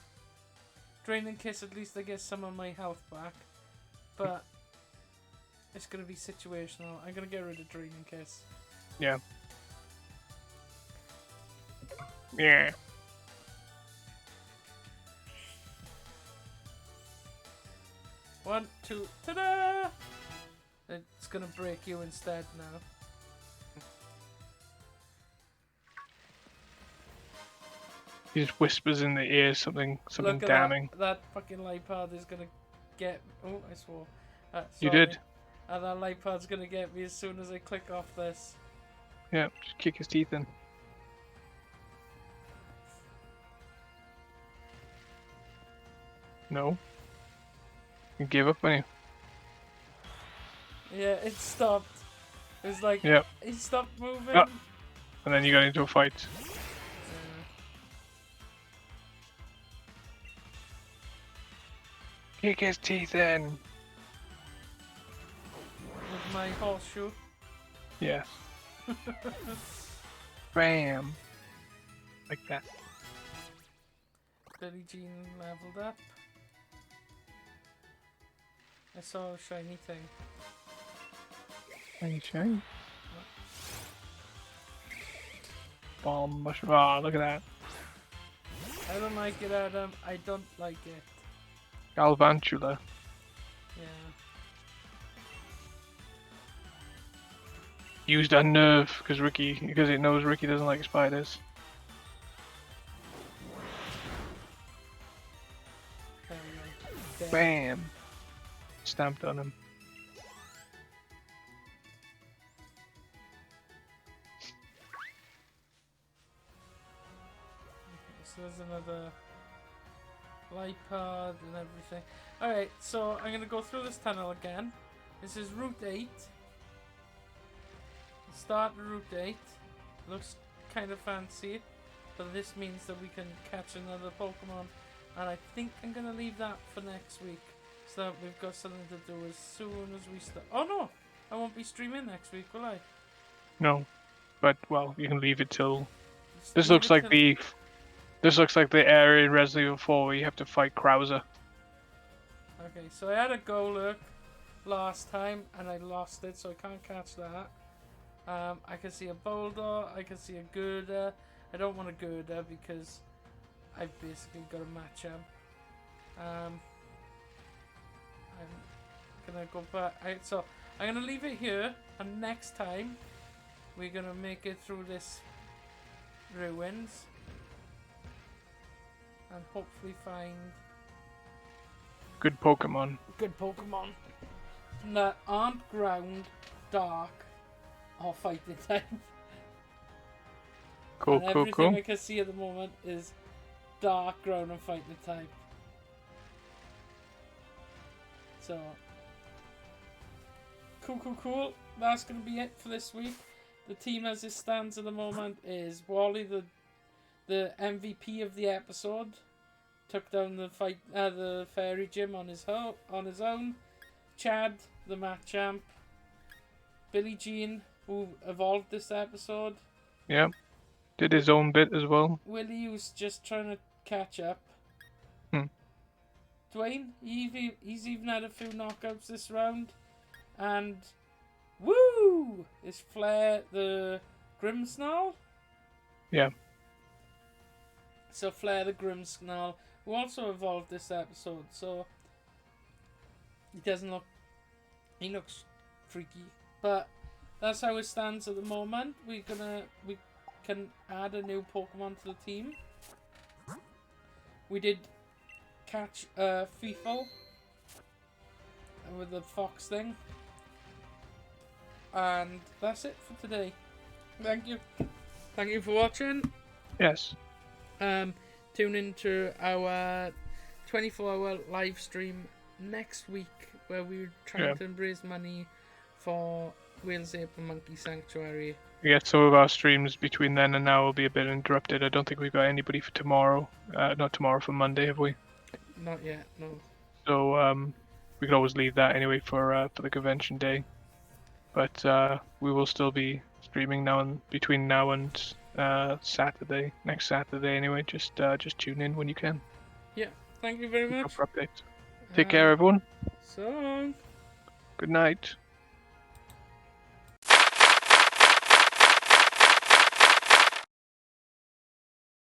Draining Kiss, at least I get some of my health back. But it's going to be situational. I'm going to get rid of Draining Kiss. Yeah. Yeah. One, two, ta-da! It's going to break you instead now. He just whispers in the ear something Look at damning. That fucking light pad is going to get... Oh, I swore. You did. And that light pad's going to get me as soon as I click off this. Yeah, just kick his teeth in. No. You gave up on you. Yeah, it stopped. It was like... Yep. It stopped moving. Ah. And then you got into a fight. Kick his teeth in. With my horseshoe. Yes. Bam. Like that. Billie Jean leveled up. I saw a shiny thing. Shiny. Bomb mushroom. Ah, look at that. I don't like it, Adam. I don't like it. Galvantula. Yeah. Used on nerve because it knows Ricky doesn't like spiders. There we go. Dead. Bam. Stamped on him. So there's another light pad and everything. Alright, so I'm gonna go through this tunnel again. This is Route 8. Start Route 8. Looks kind of fancy, but this means that we can catch another Pokemon. And I think I'm gonna leave that for next week, so that we've got something to do as soon as we start. Oh no! I won't be streaming next week, will I? No. But, well, you can leave it till... Just This leave looks it like till- the... This looks like the area in Resident Evil 4 where you have to fight Krauser. Okay, so I had a Golurk last time and I lost it, so I can't catch that. I can see a Boulder, I can see a Girder. I don't want a Girder because I've basically got a matchup. I'm gonna go back. So I'm gonna leave it here, and next time we're gonna make it through this ruins and hopefully find Good Pokemon. good Pokemon that aren't ground, dark, or fighting type. Cool, And cool, everything cool. I can see at the moment is dark, ground, and fighting type. So, cool. That's going to be it for this week. The team as it stands at the moment is Wally, the MVP of the episode. Took down the fairy gym on his own. Chad, the Machamp. Billie Jean, who evolved this episode. Yeah. Did his own bit as well. Willie, who's just trying to catch up. Dwayne, he's even had a few knockouts this round. And, woo! Is Flair the Grimmsnarl? Yeah. So Flair the Grimmsnarl, who also evolved this episode. So, he looks freaky. But that's how it stands at the moment. We can add a new Pokemon to the team. We did catch Feefle with the fox thing. And that's it for today. Thank you. Thank you for watching. Yes. Tune into our 24-hour live stream next week where we're trying to raise money for Wales Ape and Monkey Sanctuary. Yeah, some of our streams between then and now will be a bit interrupted. I don't think we've got anybody for tomorrow. Not tomorrow, for Monday, have we? Not yet, no. So we could always leave that anyway for the convention day. But we will still be streaming between now and Saturday, next Saturday anyway. Just tune in when you can. Yeah, thank you very much. For updates. Take care, everyone. So. Good night.